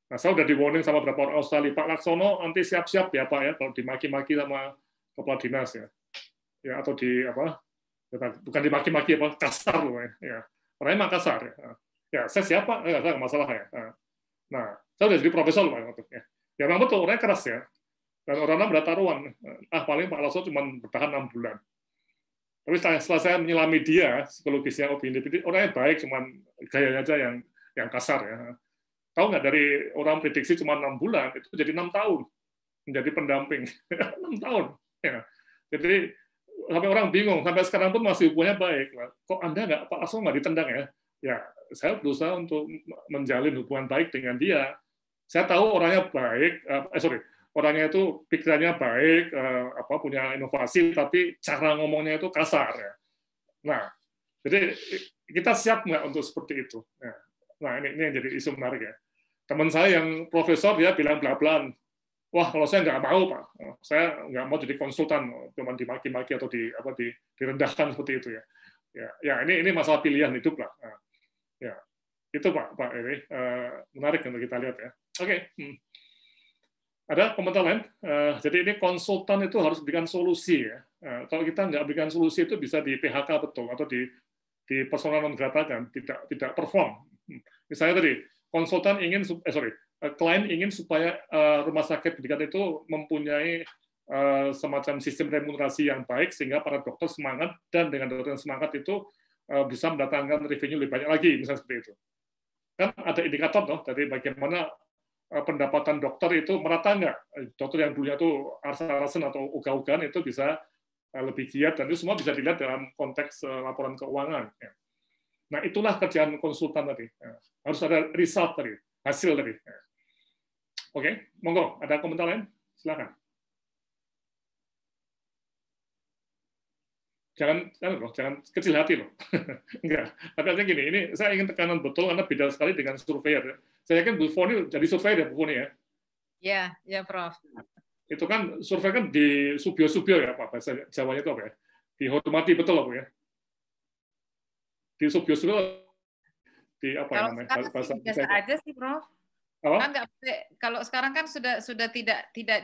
Nah, saya udah di-warning sama beberapa orang Australia, Pak Laksono nanti siap-siap ya Pak ya, kalau dimaki-maki sama kepala dinas ya. Ya atau bukan dimaki-maki kasar loh ya. Orangnya emang kasar ya. Ya, saya siapa? Saya nggak masalah ya. Nah, saya udah jadi profesor Pak ya. Ya memang betul, orangnya keras ya. Dan orang-orang bertaruhan. Paling Pak Laksono cuma bertahan 6 bulan. Tapi setelah saya menyelami dia, psikologisnya orangnya baik, cuman gayanya aja yang kasar ya. Tahu nggak dari orang prediksi cuma 6 bulan, itu jadi 6 tahun menjadi pendamping. 6 tahun. Ya. Jadi sampai orang bingung, sampai sekarang pun masih hubungannya baik. Kok Anda nggak, Pak Laksono nggak ditendang ya? Ya, saya berusaha untuk menjalin hubungan baik dengan dia. Saya tahu orangnya baik, orangnya itu pikirannya baik, punya inovasi, tapi cara ngomongnya itu kasar. Ya. Nah, jadi kita siap nggak untuk seperti itu? Nah, ini yang jadi isu menarik ya. Teman saya yang profesor dia bilang bela-belaan, wah kalau saya nggak mau Pak, saya nggak mau jadi konsultan, cuma dimaki-maki atau direndahkan seperti itu ya. Ya ini masalah pilihan hidup lah. Ya, itu Pak ini menarik untuk kita lihat ya. Oke. Ada komentar lain? Jadi ini konsultan itu harus berikan solusi ya. Kalau kita nggak berikan solusi itu bisa di PHK betul atau di persona non grata kan, tidak perform. Misalnya tadi konsultan ingin klien ingin supaya rumah sakit pendidikan itu mempunyai semacam sistem remunerasi yang baik sehingga para dokter semangat dan dengan dokter yang semangat itu bisa mendatangkan revenue lebih banyak lagi, misalnya seperti itu. Kan ada indikator loh dari bagaimana pendapatan dokter itu merata nggak? Dokter yang dulunya itu arsa-arsan atau ogah-ogahan itu bisa lebih giat, dan itu semua bisa dilihat dalam konteks laporan keuangan. Nah, itulah kerjaan konsultan tadi. Harus ada result tadi, hasil tadi. Oke, monggo. Ada komentar lain? Silakan. Jangan kecil hati loh. Enggak. Tapi artinya gini, ini saya ingin tekanan betul karena beda sekali dengan surveyor. Saya yakin Bu Foni jadi surveyor ya Bu Foni ya? Ya Prof. Itu kan survei kan di subio-subio ya Pak, bahasa Jawanya itu apa ya? Dihormati betul apa ya? Di subio-subio di apa kalau namanya? Bahasa biasa aja sih Prof. Apa? Kan kalau sekarang kan sudah tidak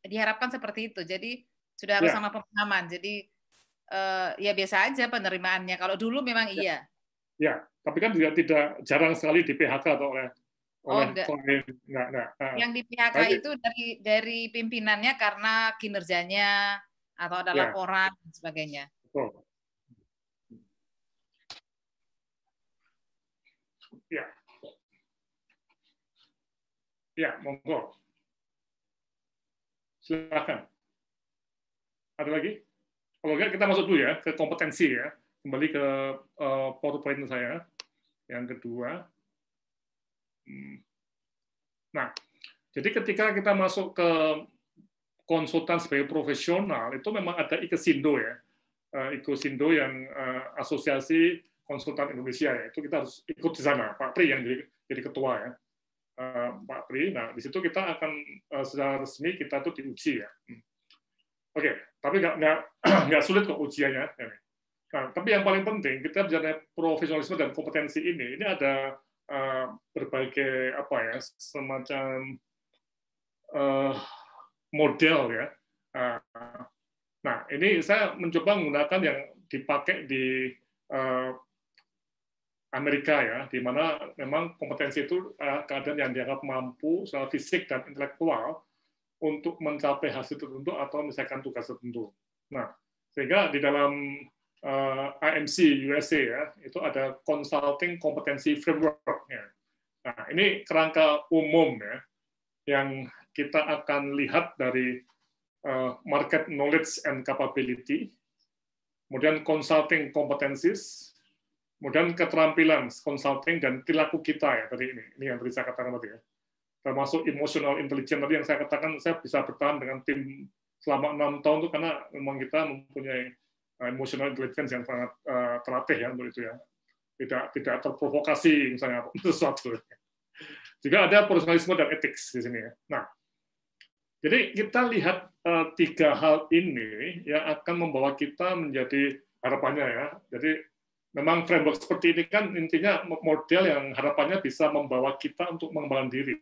diharapkan seperti itu. Jadi sudah harus sama pemahaman. Jadi ya biasa aja penerimaannya. Kalau dulu memang iya. Ya, tapi kan juga tidak jarang sekali di PHK atau oleh klien. Yang di PHK itu dari pimpinannya karena kinerjanya atau ada laporan dan sebagainya. Betul. Ya. Ya, monggo. Silakan. Ada lagi? Kalau enggak, kita masuk dulu ya ke kompetensi ya. Kembali ke PowerPoint saya. Yang kedua. Nah, jadi ketika kita masuk ke konsultan sebagai profesional, itu memang ada IKESINDO ya. IKESINDO yang asosiasi konsultan Indonesia ya. Itu kita harus ikut di sana. Pak Pri yang jadi ketua ya. Pak Pri. Nah, di situ kita akan secara resmi kita tuh diuji ya. Oke, tapi nggak sulit kok ujiannya. Nah, tapi yang paling penting kita bicara profesionalisme dan kompetensi ini ada berbagai apa ya, semacam model ya. Nah, ini saya mencoba menggunakan yang dipakai di Amerika ya, di mana memang kompetensi itu keadaan yang dianggap mampu secara fisik dan intelektual untuk mencapai hasil tertentu atau misalkan tugas tertentu. Nah, sehingga di dalam IMC USA ya, itu ada Consulting Competency Framework. Ya. Nah, ini kerangka umum ya, yang kita akan lihat dari market knowledge and capability, kemudian consulting competencies, kemudian keterampilan consulting dan perilaku kita ya tadi ini yang tadi saya katakan tadi ya. Termasuk emotional intelligence tadi yang saya katakan, saya bisa bertahan dengan tim selama 6 tahun itu karena memang kita mempunyai emotional intelligence yang sangat terlatih ya untuk itu ya, tidak terprovokasi misalnya sesuatu. Juga ada profesionalisme dan ethics di sini ya. Nah, jadi kita lihat 3 hal ini yang akan membawa kita menjadi harapannya ya. Jadi memang framework seperti ini kan intinya model yang harapannya bisa membawa kita untuk mengembangkan diri.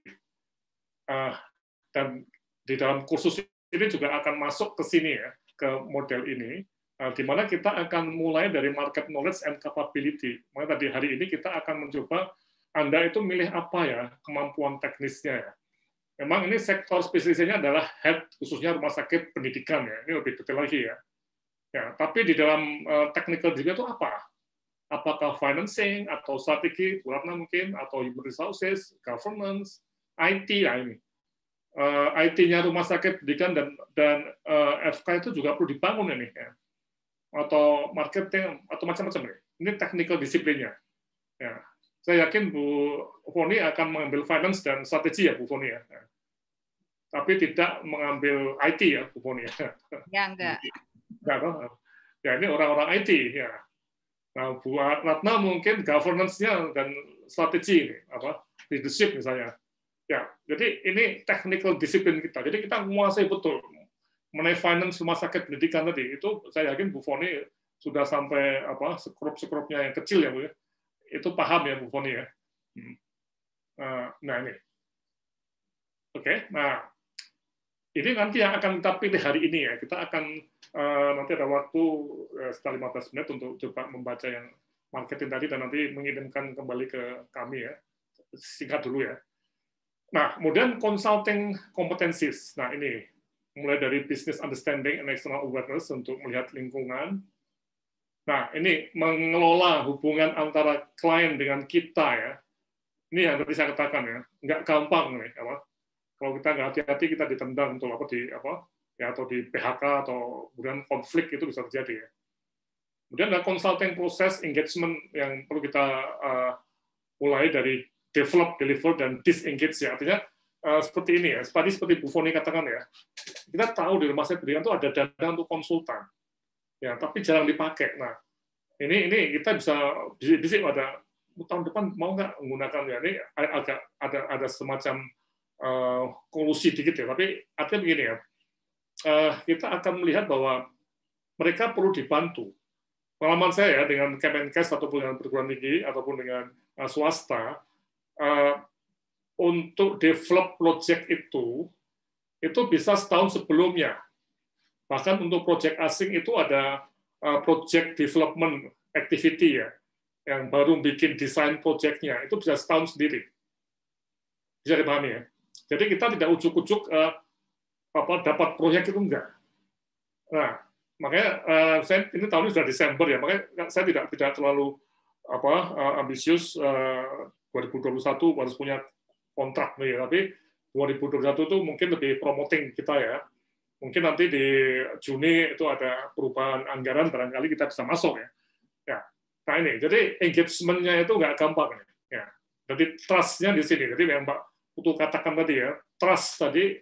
Dan di dalam kursus ini juga akan masuk ke sini ya, ke model ini, di mana kita akan mulai dari market knowledge and capability. Makanya tadi hari ini kita akan mencoba Anda itu milih apa ya kemampuan teknisnya ya. Memang ini sektor spesialisnya adalah health, khususnya rumah sakit pendidikan ya. Ini lebih detail lagi ya. Ya, tapi di dalam technical juga itu apa? Apakah financing atau strategi, mungkin atau human resources, governance, IT ya ini. IT-nya rumah sakit pendidikan dan FK itu juga perlu dibangun ini ya. Atau marketing atau macam-macam ini. Ini technical disiplinnya. Ya. Saya yakin Bu Foni akan mengambil finance dan strategi ya Bu Foni ya. Tapi tidak mengambil IT ya Bu Foni ya. Ya enggak. Ya ini orang-orang IT ya. Nah, Bu Ratna mungkin governance-nya dan strategi ini, apa leadership misalnya. Ya, jadi ini technical disiplin kita. Jadi kita menguasai betul mengenai finance rumah sakit pendidikan tadi. Itu saya yakin Bu Foni sudah sampai apa skrup-skrupnya yang kecil ya Bu. Itu paham ya Bu Foni ya. Nah ini. Oke, nah ini nanti yang akan kita pilih hari ini ya. Kita akan nanti ada waktu setelah 15 menit untuk coba membaca yang marketing tadi dan nanti mengirimkan kembali ke kami ya. Singkat dulu ya. Nah, kemudian consulting competencies. Nah, ini mulai dari business understanding and external awareness untuk melihat lingkungan. Nah, ini mengelola hubungan antara klien dengan kita ya. Ini yang tadi saya katakan ya, nggak gampang nih, apa? Kalau kita nggak hati-hati kita ditendang untuk atau di PHK atau kemudian konflik itu bisa terjadi ya. Kemudian ada consulting process engagement yang perlu kita mulai dari develop, deliver, dan disengage ya. Artinya seperti ini ya, seperti Bu Foni katakan ya, kita tahu di rumah sakit pendidikan itu ada dana untuk konsultan, ya, tapi jarang dipakai. Nah, ini kita bisa bisik pada tahun depan mau nggak menggunakan ya. Ini agak ada semacam kolusi dikit ya, tapi artinya begini ya, kita akan melihat bahwa mereka perlu dibantu. Pengalaman saya ya dengan Kemenkes ataupun dengan perguruan tinggi ataupun dengan swasta, untuk develop project itu bisa setahun sebelumnya. Bahkan untuk project asing itu ada project development activity ya, yang baru bikin desain projectnya itu bisa setahun sendiri. Bisa dipahami ya. Jadi kita tidak ujuk-ujuk dapat proyek itu enggak. Nah, makanya ini tahun ini sudah Desember ya, makanya saya tidak terlalu ambisius 2021 harus punya kontrak nih, tapi 2021 itu mungkin lebih promoting kita ya. Mungkin nanti di Juni itu ada perubahan anggaran, barangkali kita bisa masuk ya. Ya, nah ini, jadi engagement-nya itu nggak gampang ya. Jadi trust-nya di sini. Jadi yang Mbak Putu katakan tadi ya, trust tadi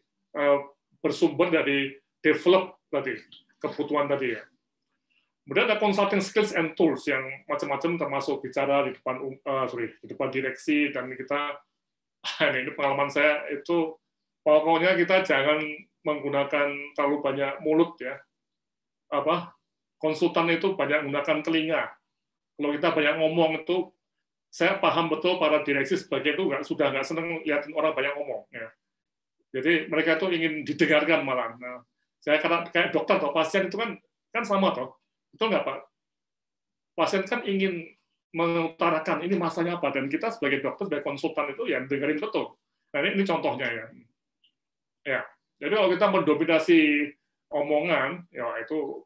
bersumber dari develop tadi kebutuhan tadi ya. Kemudian ada consulting skills and tools yang macam-macam, termasuk bicara di depan direksi, dan kita ini pengalaman saya itu pokoknya kita jangan menggunakan terlalu banyak mulut ya. Konsultan itu banyak menggunakan telinga. Kalau kita banyak ngomong itu, saya paham betul para direksi sebagai itu sudah nggak senang lihatin orang banyak ngomong ya. Jadi mereka itu ingin didengarkan malah. Nah, saya kayak dokter atau pasien itu kan sama toh. Betul nggak Pak? Pasien kan ingin mengutarakan ini masalahnya apa, dan kita sebagai dokter, sebagai konsultan itu ya dengerin betul. Nah ini contohnya ya. Ya, jadi kalau kita mendominasi omongan, ya itu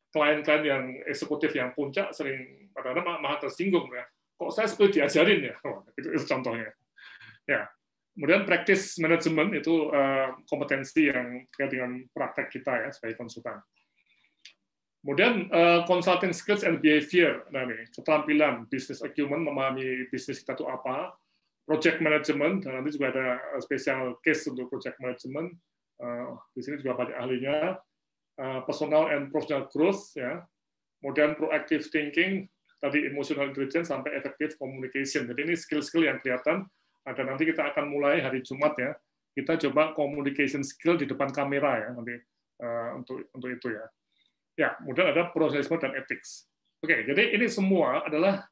klien-klien yang eksekutif yang puncak sering kadang-kadang malah tersinggung ya. Kok saya seperti diajarin ya? Itu contohnya. Ya. Kemudian practice management itu kompetensi yang terkait dengan praktek kita ya sebagai konsultan. Kemudian consulting skills and behavior, nah nih keterampilan business acumen, memahami bisnis kita itu apa, project management, dan nanti juga ada special case untuk project management, di sini juga banyak ahlinya, personal and professional growth, ya, kemudian proactive thinking, tadi emotional intelligence sampai effective communication. Jadi ini skill-skill yang kelihatan. Dan nanti kita akan mulai hari Jumat ya, kita coba communication skill di depan kamera ya nanti untuk itu ya. Ya, kemudian ada profesionalisme dan ethics. Oke, jadi ini semua adalah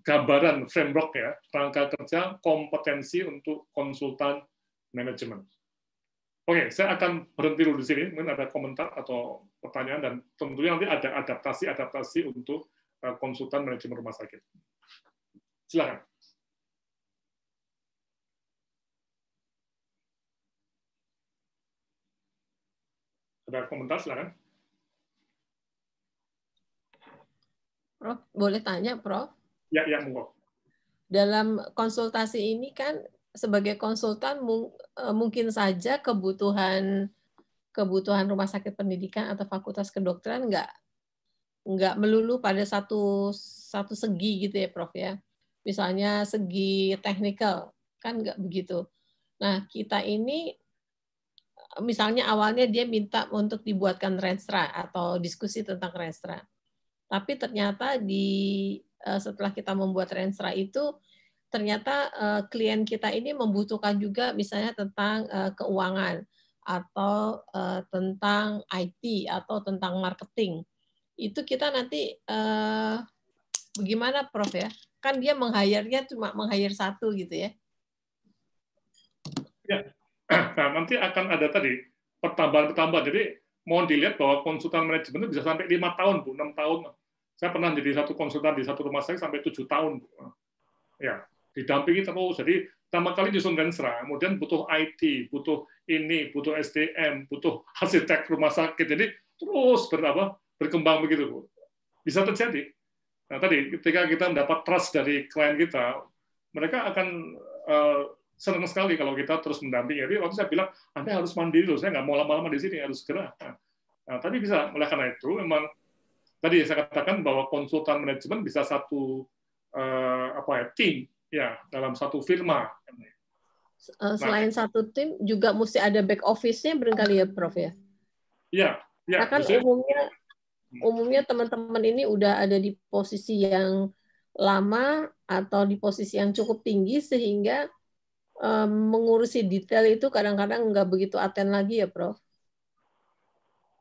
gambaran framework ya, rangka kerja kompetensi untuk konsultan manajemen. Oke, saya akan berhenti dulu di sini. Mungkin ada komentar atau pertanyaan, dan tentunya nanti ada adaptasi untuk konsultan manajemen rumah sakit. Silakan. Ada komentar, silakan. Prof, boleh tanya, Prof? Ya, monggo. Dalam konsultasi ini kan sebagai konsultan mungkin saja kebutuhan rumah sakit pendidikan atau fakultas kedokteran nggak melulu pada satu segi gitu ya, Prof ya. Misalnya segi teknikal kan nggak begitu. Nah, kita ini misalnya awalnya dia minta untuk dibuatkan renstra atau diskusi tentang renstra. Tapi ternyata setelah kita membuat renstra itu, ternyata klien kita ini membutuhkan juga misalnya tentang keuangan atau tentang IT atau tentang marketing. Itu kita nanti bagaimana, Prof ya? Kan dia meng-hire-nya cuma meng-hire satu gitu ya. Ya, nah nanti akan ada tadi pertambahan. Jadi mohon dilihat bahwa konsultan manajemen itu bisa sampai 5 tahun, Bu, 6 tahun. Saya pernah jadi satu konsultan di satu rumah sakit sampai 7 tahun. Ya, didampingi terus. Jadi pertama kali nyusun renstra, kemudian butuh IT, butuh ini, butuh SDM, butuh arsitek rumah sakit. Jadi terus berkembang begitu, Bu. Bisa terjadi. Nah, tadi ketika kita mendapat trust dari klien kita, mereka akan senang sekali kalau kita terus mendampingi. Jadi waktu saya bilang, Anda harus mandiri loh, saya nggak mau lama-lama di sini, harus segera. Nah, tapi bisa, oleh karena itu memang tadi saya katakan bahwa konsultan manajemen bisa satu tim ya dalam satu firma. Selain satu tim juga mesti ada back office-nya barangkali ya, Prof ya. Iya. Nah, kan umumnya teman-teman ini udah ada di posisi yang lama atau di posisi yang cukup tinggi sehingga mengurusi detail itu kadang-kadang nggak begitu aten lagi ya, Prof.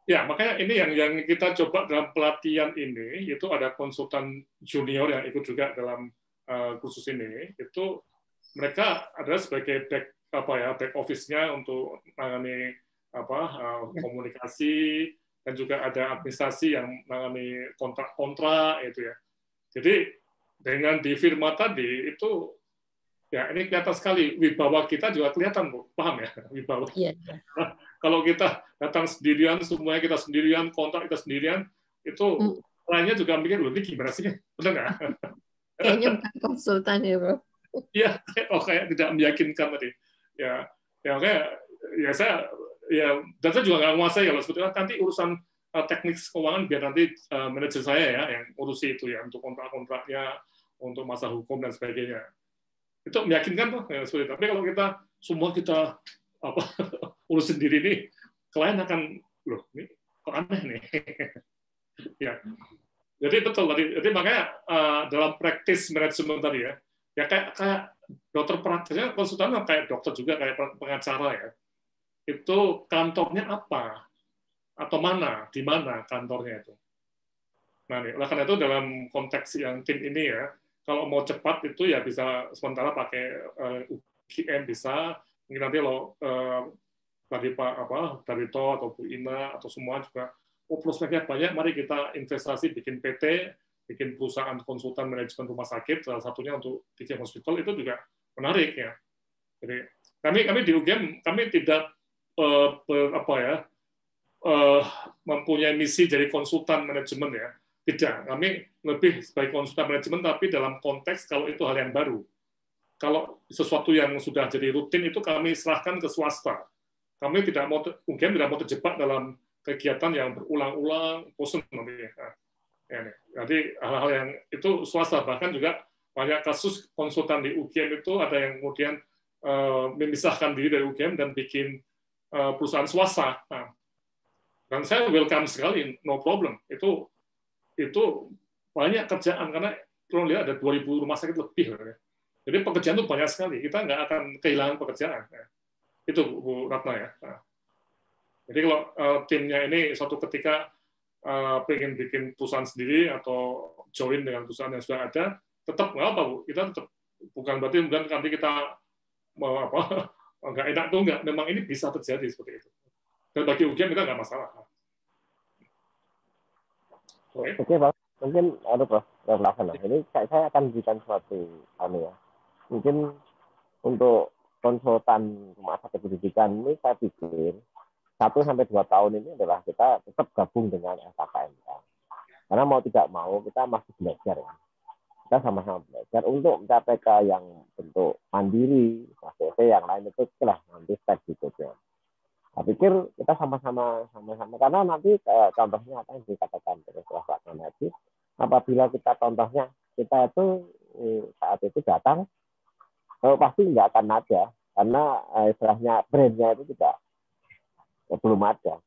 Ya, makanya ini yang kita coba dalam pelatihan ini, itu ada konsultan junior yang ikut juga dalam kursus ini, itu mereka adalah sebagai back office-nya untuk menangani komunikasi, dan juga ada administrasi yang menangani kontrak-kontrak itu ya. Jadi dengan di firma tadi itu ya ini kelihatan sekali wibawa kita juga kelihatan, Bu. Paham ya? Wibawa. Iya. Kalau kita datang sendirian, semuanya kita sendirian, kontrak kita sendirian, itu lainnya juga mikir, loh, ini gimana sih? Benar nggak? Kayaknya bukan konsultan ya, Bro. ya kayak tidak meyakinkan tadi. Ya kayak ya saya ya dan saya juga nggak menguasai kalau sebetulnya nanti urusan teknik keuangan biar nanti manajer saya ya yang urusi itu ya untuk kontrak-kontraknya, untuk masalah hukum dan sebagainya. Itu meyakinkan tuh ya, seperti itu. Tapi kalau kita urus sendiri nih, klien akan loh ini kok aneh nih. Ya. Jadi betul tadi. Jadi makanya dalam practice management tadi ya kayak dokter praktisnya konsultan kayak dokter juga kayak pengacara ya. Itu kantornya apa atau di mana kantornya itu. Nah, oleh karena itu dalam konteks yang tim ini ya, kalau mau cepat itu ya bisa sementara pakai UGM bisa, mungkin nanti dari Pak Darito atau Bu Ina atau semua juga prospeknya banyak, mari kita investasi bikin PT, bikin perusahaan konsultan manajemen rumah sakit, salah satunya untuk bikin hospital itu juga menarik ya. Jadi kami di UGM kami tidak mempunyai misi jadi konsultan manajemen ya. Tidak, kami lebih sebagai konsultan manajemen tapi dalam konteks kalau itu hal yang baru. Kalau sesuatu yang sudah jadi rutin itu kami serahkan ke swasta. Kami UGM tidak mau terjebak dalam kegiatan yang berulang-ulang, bosan nanti. Jadi hal-hal yang itu swasta, bahkan juga banyak kasus konsultan di UGM itu ada yang kemudian memisahkan diri dari UGM dan bikin perusahaan swasta. Dan saya welcome sekali, no problem. Itu banyak kerjaan karena kalau lihat ada 2.000 rumah sakit lebih. Jadi pekerjaan itu banyak sekali. Kita nggak akan kehilangan pekerjaan. Itu Bu Ratna ya. Jadi kalau timnya ini suatu ketika pengen bikin perusahaan sendiri atau join dengan perusahaan yang sudah ada, tetap nggak apa Bu. Kita tetap bukan berarti kemudian nanti kita nggak enak tuh nggak. Memang ini bisa terjadi seperti itu. Dan bagi UGM kita nggak masalah. Oke, Bang. Mungkin Prof. Ini saya akan berikan suatu ya. Mungkin untuk konsultan rumah sakit pendidikan ini saya pikir 1-2 tahun ini adalah kita tetap gabung dengan FKKMK. Karena mau tidak mau kita masih belajar ya. Kita sama-sama belajar untuk mencapai ke yang bentuk mandiri, yang lain itu lah nanti step berikutnya. Saya pikir kita sama-sama karena nanti contohnya apa yang dikatakan terus Pak Nanti, apabila kita contohnya kita itu saat itu datang pasti nggak akan ada karena istilahnya brandnya itu belum ada.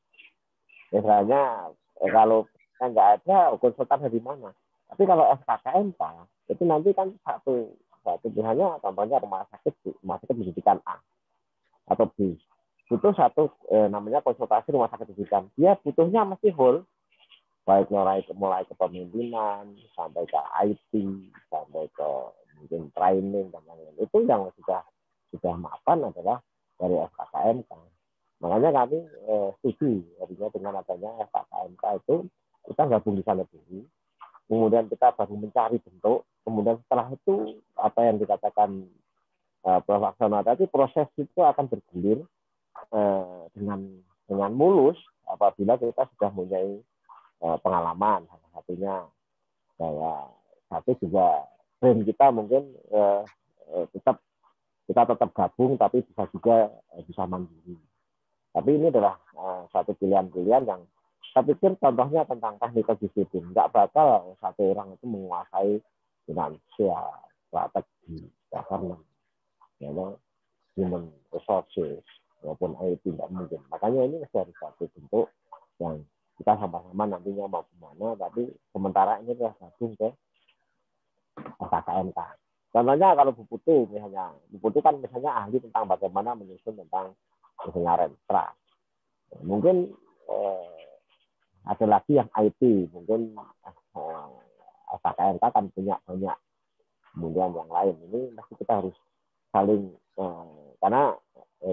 Istilahnya kalau nggak ada konsultan dari mana. Tapi kalau FKKMK itu nanti kan satu pilihannya contohnya rumah sakit pendidikan A atau B. Itu satu namanya konsultasi rumah sakit pendidikan. Dia butuhnya mesti whole, baik mulai ke pemimpinan sampai ke IT sampai ke mungkin training dan lain-lain. Itu yang sudah mapan adalah dari FKKMK. Makanya kami setuju artinya dengan adanya FKKMK itu kita gabung di sana dulu. Kemudian kita baru mencari bentuk. Kemudian setelah itu apa yang dikatakan Prof. Laksono tadi, proses itu akan bergulir dengan mulus apabila kita sudah mempunyai pengalaman. Salah satunya satu juga brand kita mungkin kita tetap gabung tapi bisa juga bisa mandiri. Tapi ini adalah satu pilihan-pilihan yang saya pikir contohnya tentang technical discipline. Nggak bakal satu orang itu menguasai finansial, strategi, governance, human resources, maupun IT tidak mungkin. Makanya ini harus satu bentuk yang kita sama-sama nantinya mau kemana, tapi sementara ini adalah gabung ke FKKMK. Contohnya kalau Bu Putu misalnya, Bu Putu kan misalnya ahli tentang bagaimana menyusun tentang misalnya Renstra. Mungkin ada lagi yang IT, mungkin FKKMK kan punya banyak. Kemudian yang lain ini pasti kita harus saling karena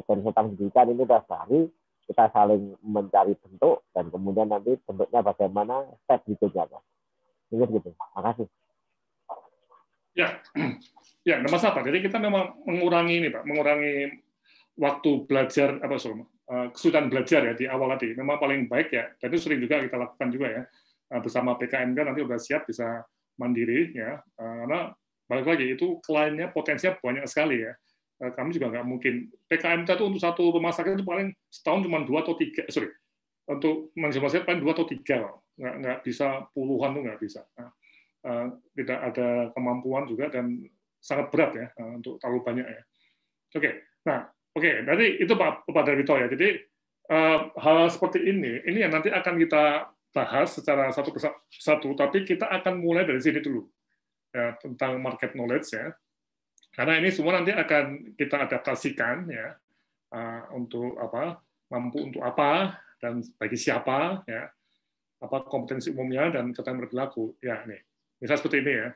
konsultan pendidikan ini sudah baru, kita saling mencari bentuk dan kemudian nanti bentuknya bagaimana step berikutnya. Mungkin gitu. Makasih. Ya, nggak masalah Pak. Jadi kita memang mengurangi waktu belajar kesulitan belajar ya di awal tadi. Memang paling baik ya. Dan itu sering juga kita lakukan juga ya bersama PKMK nanti udah siap bisa mandiri ya. Karena balik lagi itu kliennya potensinya banyak sekali ya. Kami juga nggak mungkin PKMK itu untuk satu rumah sakit itu paling setahun cuma 2 atau 3, untuk manajemen paling 2 atau 3, nggak bisa puluhan tuh nggak bisa. Nah, tidak ada kemampuan juga dan sangat berat ya untuk terlalu banyak ya. Oke, jadi itu Pak Darwito ya. Jadi hal seperti ini yang nanti akan kita bahas secara satu persatu, tapi kita akan mulai dari sini dulu ya, tentang market knowledge ya. Karena ini semua nanti akan kita adaptasikan ya untuk apa, mampu untuk apa dan bagi siapa ya, apa kompetensi umumnya dan ketentuan berlaku ya nih. Misal seperti ini ya.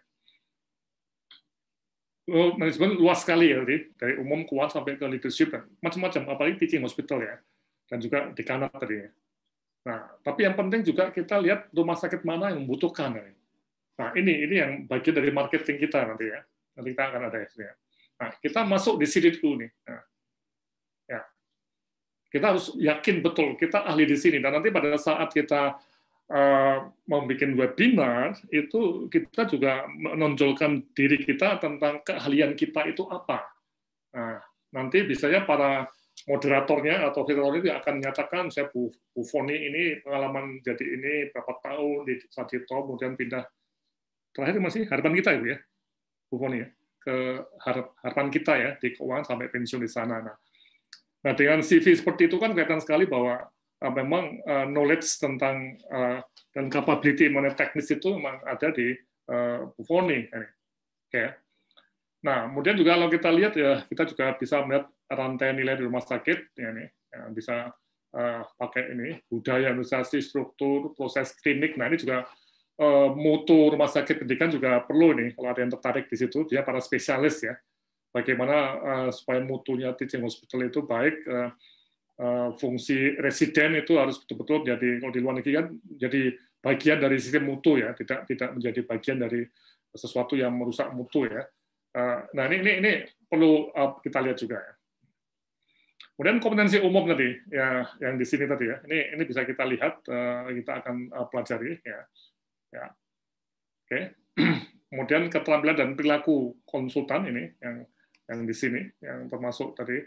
Manajemen luas sekali ya, dari umum kuat sampai ke leadership dan macam-macam, apalagi teaching hospital ya, dan juga dekanat tadi ya. Nah, tapi yang penting juga kita lihat rumah sakit mana yang membutuhkan. Nah, ini yang bagian dari marketing kita nanti ya. Nanti kita akan ada ya. Nah, kita masuk di sini dulu nih. Nah, ya. Kita harus yakin betul kita ahli di sini. Dan nanti pada saat kita membuat webinar, itu kita juga menonjolkan diri kita tentang keahlian kita itu apa. Nah, nanti biasanya para moderatornya atau filosofinya akan menyatakan, saya Bu Foni ini pengalaman jadi ini berapa tahun di Sarjito, kemudian pindah. Terakhir masih harapan kita itu ya, Bu Foni ya, ke harapan kita ya di keuangan sampai pensiun di sana. Nah, dengan CV seperti itu kan kelihatan sekali bahwa memang knowledge tentang dan capability mengenai teknis itu memang ada di Bu Foni. Okay. Nah, kemudian juga kalau kita lihat ya, kita juga bisa melihat rantai nilai di rumah sakit, ya nih, yang bisa pakai ini budaya, administrasi, struktur, proses klinik. Nah, ini juga mutu rumah sakit pendidikan juga perlu nih, kalau ada yang tertarik di situ, dia para spesialis ya, bagaimana supaya mutunya teaching hospital itu baik. Fungsi residen itu harus betul-betul jadi, kalau di luar negeri kan jadi bagian dari sistem mutu ya, tidak menjadi bagian dari sesuatu yang merusak mutu ya. Nah ini perlu kita lihat juga ya. Kemudian kompetensi umum tadi ya, yang di sini tadi ya, ini bisa kita lihat, kita akan pelajari ya. Oke. Kemudian keterampilan dan perilaku konsultan ini yang di sini, yang termasuk tadi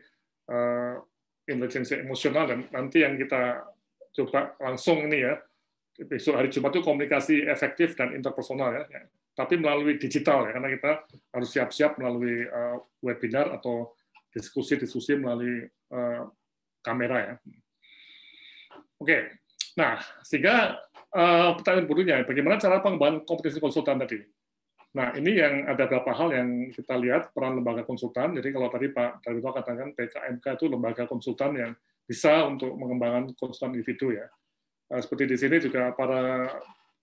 intelijensi emosional, dan nanti yang kita coba langsung ini ya, besok hari Jumat itu komunikasi efektif dan interpersonal ya, tapi melalui digital ya, karena kita harus siap-siap melalui webinar atau diskusi melalui kamera ya. Oke, nah sehingga pertanyaan berikutnya, bagaimana cara pengembangan kompetensi konsultan tadi? Nah, ini yang ada beberapa hal yang kita lihat peran lembaga konsultan. Jadi kalau tadi Pak Darwito katakan PKMK itu lembaga konsultan yang bisa untuk mengembangkan konsultan individu ya. Seperti di sini juga para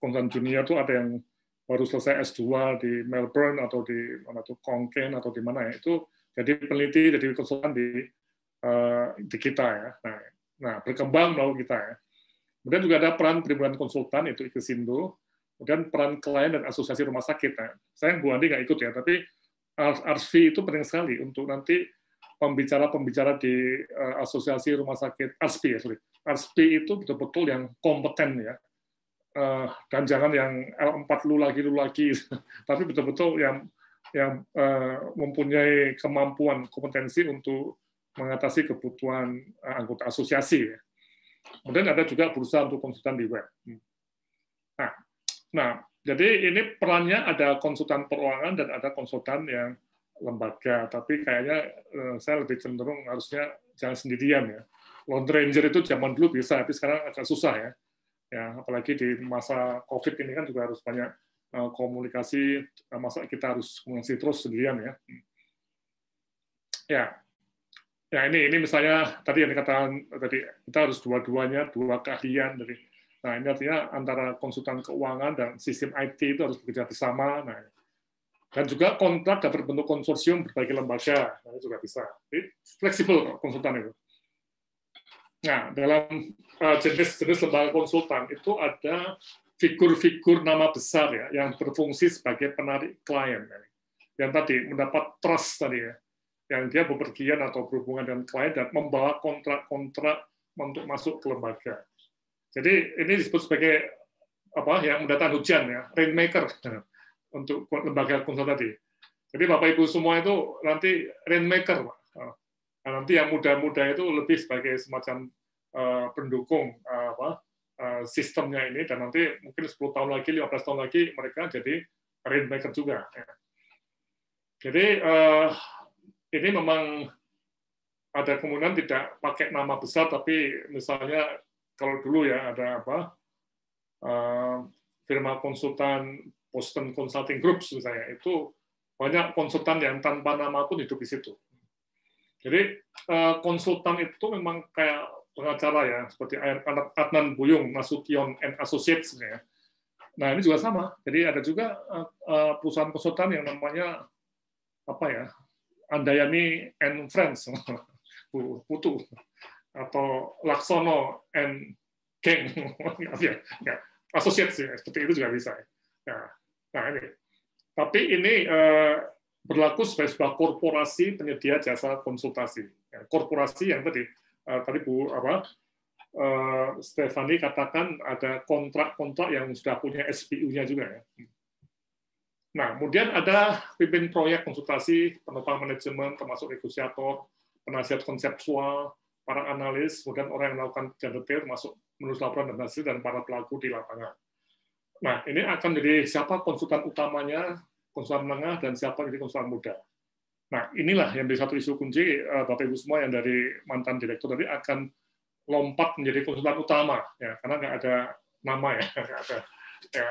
konsultan junior itu ada yang baru selesai S2 di Melbourne atau di mana tuh Konken atau di mana ya, itu jadi peneliti, jadi konsultan di kita ya. Nah, berkembang melalui kita ya. Kemudian juga ada peran perhimpunan konsultan itu IKESINDO. Kemudian peran klien dan asosiasi rumah sakit. Nah, saya Bu Andi nggak ikut ya, tapi ARSVI itu penting sekali untuk nanti pembicara-pembicara di asosiasi rumah sakit ARSVI itu betul-betul yang kompeten ya, dan jangan yang L4 lu lagi, tapi betul-betul yang mempunyai kemampuan kompetensi untuk mengatasi kebutuhan anggota asosiasi. Ya. Kemudian ada juga berusaha untuk konsultan di web. Nah, jadi ini perannya ada konsultan perorangan dan ada konsultan yang lembaga, tapi kayaknya saya lebih cenderung harusnya jangan sendirian ya. Lone Ranger itu zaman dulu bisa, tapi sekarang agak susah ya. Ya, apalagi di masa COVID ini kan juga harus banyak komunikasi, masa kita harus komunikasi terus sendirian ya. Ya ini misalnya tadi yang dikatakan tadi, kita harus dua-duanya, dua keahlian dari. Nah, ini artinya antara konsultan keuangan dan sistem IT itu harus bekerja bersama. Nah, dan juga kontrak dapat berbentuk konsorsium berbagai lembaga, nah, itu juga bisa. Jadi, fleksibel konsultan itu. Nah, dalam jenis-jenis lembaga konsultan itu ada figur-figur nama besar ya, yang berfungsi sebagai penarik klien. Yang tadi mendapat trust tadi ya, yang dia bepergian atau berhubungan dengan klien dan membawa kontrak-kontrak untuk masuk ke lembaga. Jadi ini disebut sebagai apa yang mendatangkan hujan ya, rainmaker untuk lembaga konsultan tadi. Jadi Bapak Ibu semua itu nanti rainmaker, Pak. Nah, nanti yang muda-muda itu lebih sebagai semacam pendukung sistemnya ini, dan nanti mungkin 10 tahun lagi, 15 tahun lagi mereka jadi rainmaker juga. Jadi ini memang ada kemungkinan tidak pakai nama besar, tapi misalnya kalau dulu ya ada firma konsultan Boston Consulting Group misalnya, itu banyak konsultan yang tanpa nama pun hidup di situ. Jadi konsultan itu memang kayak pengacara ya, seperti Adnan Buyung, Nasution and Associates ya. Nah ini juga sama. Jadi ada juga perusahaan konsultan yang namanya Andayani and Friends, Putu, atau Laksono and Gang, ya, Associates ya, seperti itu juga bisa. Nah ini. Tapi ini berlaku sebagai sebuah korporasi penyedia jasa konsultasi. Korporasi yang tadi Bu Stefani katakan ada kontrak-kontrak yang sudah punya SPU-nya juga ya. Nah, kemudian ada pimpin proyek konsultasi, penopang manajemen, termasuk negosiator, penasihat konseptual, para analis, kemudian orang yang melakukan detail, masuk menulis laporan dan hasil, dan para pelaku di lapangan. Nah, ini akan jadi siapa konsultan utamanya, konsultan menengah, dan siapa jadi konsultan muda. Nah, inilah yang menjadi satu isu kunci, Bapak Ibu semua yang dari mantan direktur tadi akan lompat menjadi konsultan utama, ya, karena nggak ada nama ya, nggak ada. Ya.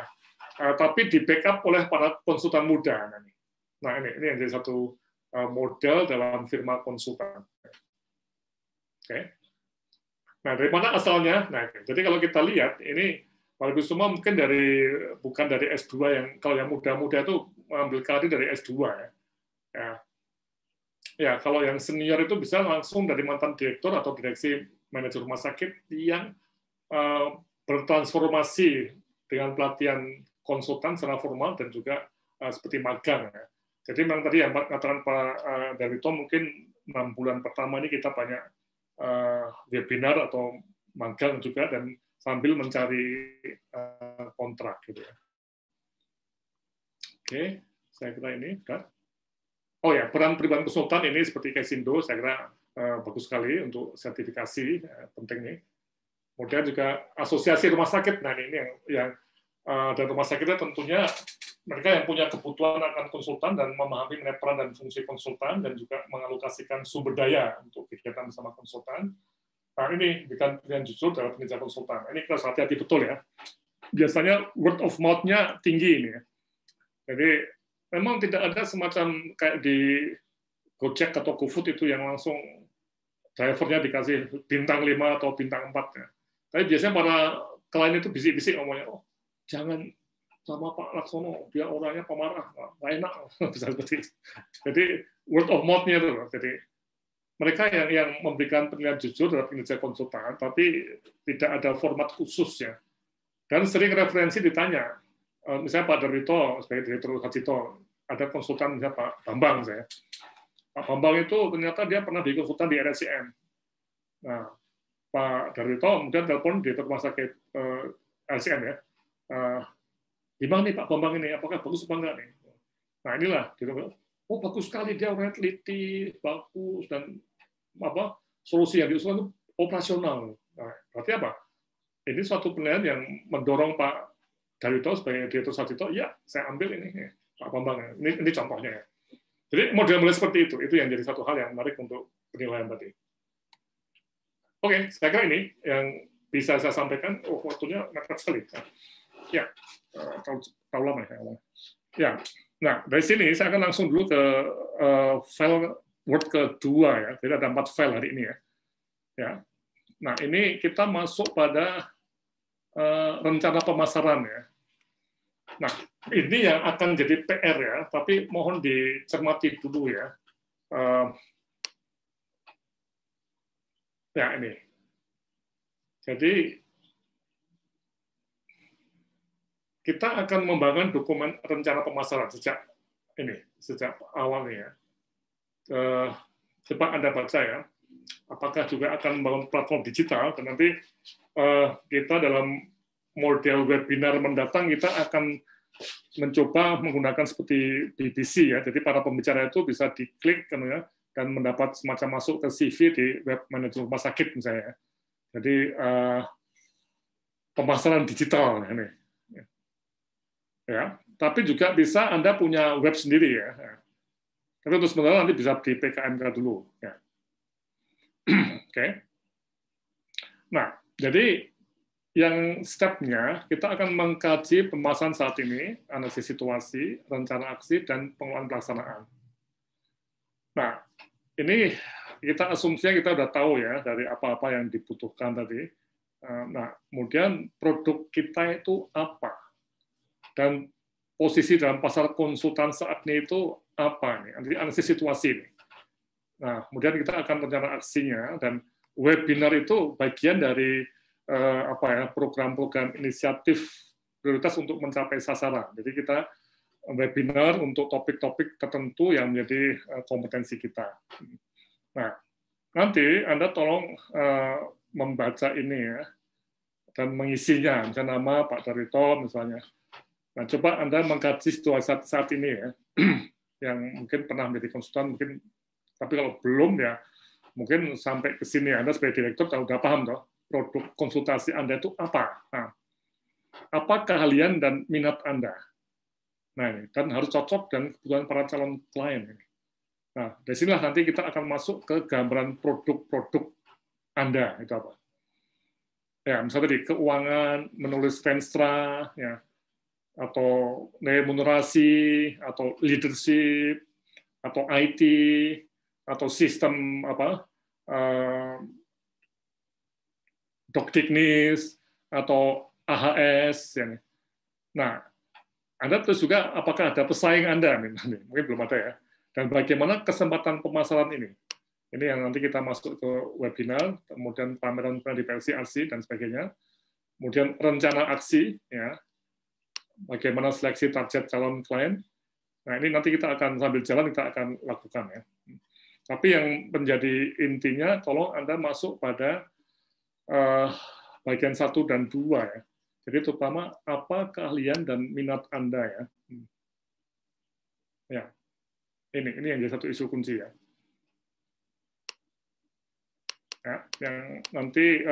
Tapi di backup oleh para konsultan muda. Nah, ini yang jadi satu model dalam firma konsultan. Oke. Nah, dari mana asalnya? Nah, jadi kalau kita lihat ini Bapak Ibu semua mungkin bukan dari S2 yang kalau yang muda-muda itu mengambil karir dari S2 ya. Ya, kalau yang senior itu bisa langsung dari mantan direktur atau direksi manajer rumah sakit yang bertransformasi dengan pelatihan konsultan secara formal dan juga seperti magang. Ya. Jadi memang tadi yang katakan Pak Darwito mungkin 6 bulan pertama ini kita banyak webinar atau magang juga dan sambil mencari kontrak gitu ya. Oke, saya kira ini kan. Oh ya, peran pribadi konsultan ini seperti Kesindo, saya kira bagus sekali untuk sertifikasi, penting nih. Kemudian juga asosiasi rumah sakit, nah ini yang dan rumah sakitnya tentunya mereka yang punya kebutuhan akan konsultan dan memahami peran dan fungsi konsultan dan juga mengalokasikan sumber daya untuk kegiatan bersama konsultan. Nah ini bukan pilihan jujur dalam kinerja konsultan. Ini kita harus hati-hati betul ya. Biasanya word of mouth-nya tinggi ini ya. Jadi memang tidak ada semacam kayak di Gojek atau GoFood itu yang langsung drivernya dikasih bintang 5 atau bintang 4 ya. Tapi biasanya para klien itu bisik-bisik ngomongnya, oh jangan sama Pak Laksono, dia orangnya pemarah, nggak enak, bisa seperti itu. Jadi word of mouth-nya itu, jadi mereka yang memberikan penilaian jujur dalam kinerja konsultan, tapi tidak ada format khusus ya. Dan sering referensi ditanya, misalnya Pak Darwito sebagai direktur Hajito, ada konsultan misalnya Pak Bambang saya. Pak Bambang itu ternyata dia pernah di konsultan di RSCM. Nah, Pak Darwito kemudian telepon direktur rumah sakit RSCM ya. Gimana nih Pak Bambang ini? Apakah bagus apa enggak nih? Nah inilah, oh bagus sekali dia orangnya teliti, bagus dan solusi yang diusulkan itu operasional. Nah, berarti apa? Ini suatu penilaian yang mendorong Pak Darwito sebagai direktur Hajito, ya saya ambil ini Pak Bambang. Ini contohnya ya. Jadi model-model seperti itu yang jadi satu hal yang menarik untuk penilaian tadi. Oke, saya kira ini yang bisa saya sampaikan. Oh, waktunya mepet sekali. Ya, tahu lama ya. Ya, nah dari sini saya akan langsung dulu ke file Word kedua ya. Jadi ada 4 file hari ini ya. Ya, nah ini kita masuk pada rencana pemasaran ya. Nah, ini yang akan jadi PR ya, tapi mohon dicermati dulu ya. Ya ini. Jadi kita akan membangun dokumen rencana pemasaran sejak awalnya. Coba Anda baca ya. Apakah juga akan membangun platform digital, dan nanti kita dalam model webinar mendatang kita akan mencoba menggunakan seperti BBC ya. Jadi para pembicara itu bisa diklik kan ya, dan mendapat semacam masuk ke CV di web manajemen rumah sakit misalnya. Jadi pemasaran digital ini. Ya, tapi juga bisa Anda punya web sendiri ya. Tapi untuk sementara nanti bisa di PKMK dulu. Ya. Oke. Nah, jadi yang stepnya kita akan mengkaji pemasaran saat ini, analisis situasi, rencana aksi, dan pengelolaan pelaksanaan. Nah, ini kita asumsinya kita udah tahu ya dari apa-apa yang dibutuhkan tadi. Nah, kemudian produk kita itu apa? Dan posisi dalam pasar konsultan saat ini itu apa nih? Nanti analisis situasi nih. Nah, kemudian kita akan rencana aksinya, dan webinar itu bagian dari program-program inisiatif prioritas untuk mencapai sasaran. Jadi kita webinar untuk topik-topik tertentu yang menjadi kompetensi kita. Nah, nanti Anda tolong membaca ini ya, dan mengisinya, misalnya nama Pak Darito misalnya. Nah, coba Anda mengkaji situasi saat ini ya, yang mungkin pernah menjadi konsultan, mungkin, tapi kalau belum ya, mungkin sampai ke sini Anda sebagai direktur udah paham toh, produk konsultasi Anda itu apa? Nah, apa keahlian dan minat Anda? Nah, ini kan harus cocok dan kebutuhan para calon klien. Nah, dari sinilah nanti kita akan masuk ke gambaran produk-produk Anda itu apa? Ya, misalnya tadi keuangan, menulis Venstra, ya, atau remunerasi, atau leadership, atau IT, atau sistem apa? Doktiknis atau AHS. Ya. Nah, Anda terus juga apakah ada pesaing Anda? Mungkin belum ada ya. Dan bagaimana kesempatan pemasaran ini? Ini yang nanti kita masuk ke webinar, kemudian pameran di PLC dan sebagainya. Kemudian rencana aksi, ya, bagaimana seleksi target calon klien. Nah, ini nanti kita akan sambil jalan kita akan lakukan ya. Tapi yang menjadi intinya, tolong Anda masuk pada bagian 1 dan 2 ya. Jadi terutama apa keahlian dan minat Anda ya. Ya. Ini yang jadi satu isu kunci ya. Ya, yang nanti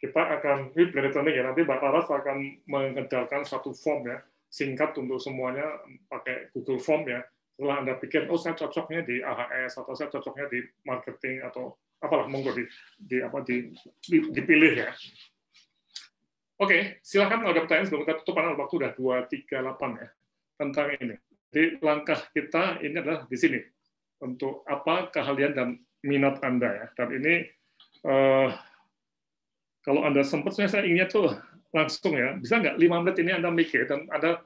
kita akan elektronik ya. Nanti Mbak Laras akan mengedarkan satu form ya, singkat untuk semuanya pakai Google Form ya. Setelah Anda pikir, oh saya cocoknya di AHS atau saya cocoknya di marketing atau apalah, monggo dipilih ya. Oke, silakan kalau ada pertanyaan sebelum kita tutup, karena waktu udah 2:38 ya tentang ini. Jadi langkah kita ini adalah di sini untuk apa keahlian dan minat Anda ya. Dan ini kalau Anda sempat, saya inginnya tuh langsung ya, bisa nggak 5 menit ini Anda mikir dan Anda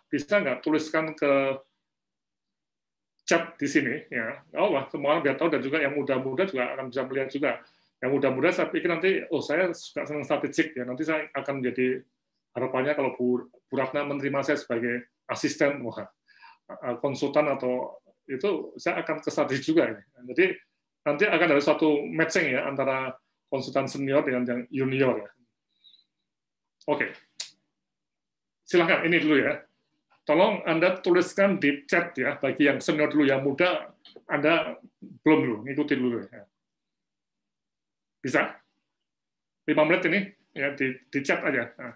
bisa nggak tuliskan ke chat di sini ya. Oh wah, semua orang biar tahu, dan juga yang muda-muda juga akan bisa melihat juga. Yang muda-muda saya pikir nanti, oh saya suka senang strategik ya. Nanti saya akan menjadi harapannya kalau Bu Ratna menerima saya sebagai asisten, wah, konsultan atau itu saya akan ke strategi juga ya. Jadi nanti akan ada suatu matching ya antara konsultan senior dengan yang junior ya. Oke. Silakan ini dulu ya. Tolong Anda tuliskan di chat ya, bagi yang senior dulu, yang muda Anda belum dulu, ngikutin dulu ya. Bisa? 5 menit ini ya di chat aja. Nah.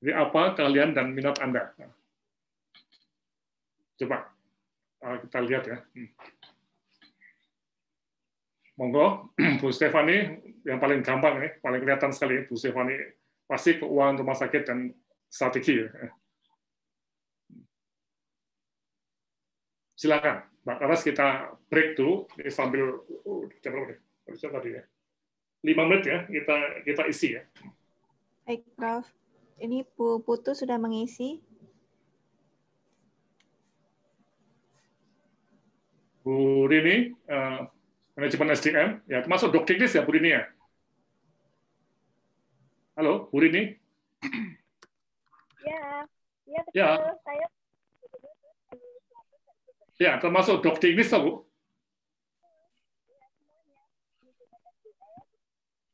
Jadi apa keahlian dan minat Anda? Nah. Coba kita lihat ya. Monggo, Bu Stefani yang paling gampang nih, paling kelihatan sekali Bu Stefani, pasti keuangan rumah sakit dan strategi ya. Silakan, Mbak Laras, kita break dulu sambil tadi ya. 5 menit ya kita isi ya. Baik, Prof. Ini Bu Putu sudah mengisi. Bu Rini, manajemen SDM, ya termasuk doktiknis ya Bu Rini ya. Halo, Bu Rini. Ya betul. Ya. Saya Ya, termasuk doktiknis toh, Bu?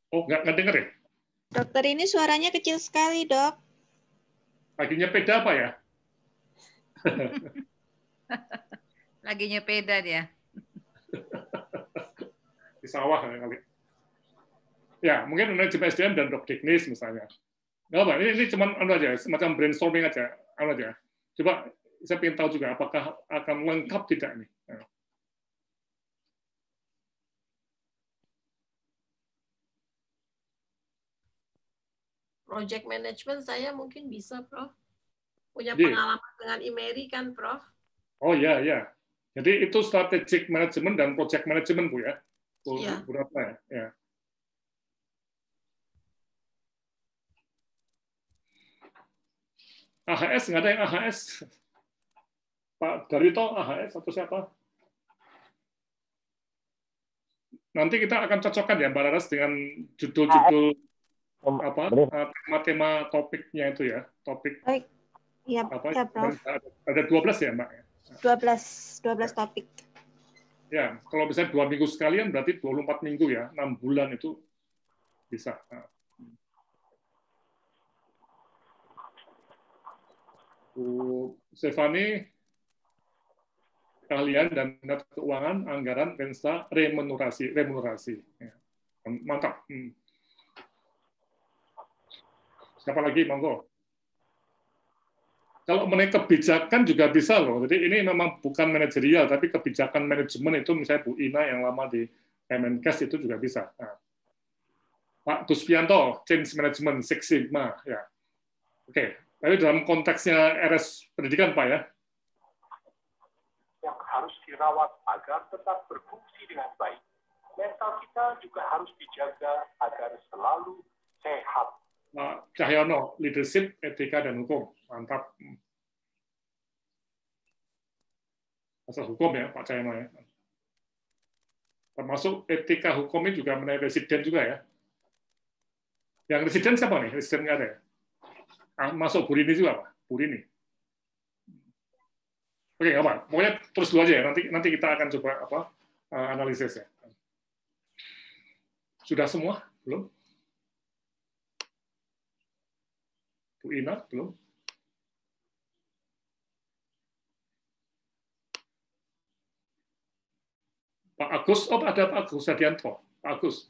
Oh, nggak denger ya? Dokter, ini suaranya kecil sekali, Dok. Lagi nyepeda apa ya? Lagi nyepeda dia. Di sawah kali. Ya, mungkin manajemen SDM dan Dokteknis misalnya. Nggak apa, ini cuma aja, semacam brainstorming aja, aja. Coba saya ingin tahu juga apakah akan lengkap tidak nih. Project management saya mungkin bisa, Prof. Punya pengalaman dengan IMERI kan, Prof? Oh ya, ya. Jadi itu strategic management dan project management, Bu ya? Iya. Bu Ratna, ya. AHS, nggak ada yang AHS? Pak Darito, AHS atau siapa? Nanti kita akan cocokkan ya, Mbak Laras, dengan judul-judul apa tema-tema topiknya itu ya, topik. Baik. Ya, apa, ya, Prof. Ada 12 ya, Mbak? 12 topik. Ya, kalau bisa 2 minggu sekalian berarti 24 minggu ya, 6 bulan itu bisa. Bu Stefani, keahlian dan minat keuangan, anggaran, pensta, remunerasi. Ya. Mantap. Siapa lagi, monggo? Kalau mengenai kebijakan juga bisa loh. Jadi ini memang bukan manajerial, tapi kebijakan manajemen itu misalnya Bu Ina yang lama di Kemenkes itu juga bisa. Nah. Pak Tuspianto, Change Management, Six Sigma. Ya. Oke, tapi dalam konteksnya RS pendidikan, Pak ya? Yang harus dirawat agar tetap berfungsi dengan baik. Mental kita juga harus dijaga agar selalu sehat. Pak Cahyono, leadership, etika, dan hukum. Mantap. Asal hukum ya, Pak Cahyono ya. Termasuk etika hukumnya juga mengenai residen juga ya. Yang residen siapa nih? Residen nggak ada ya? Masuk Bu Rini juga, Pak. Bu Rini. Oke, nggak apa. Pokoknya terus dulu aja ya. Nanti kita akan coba analisis ya. Sudah semua? Belum? Bu Ina, belum? Pak Agus, ada Pak Agus Hadianto. Pak Agus.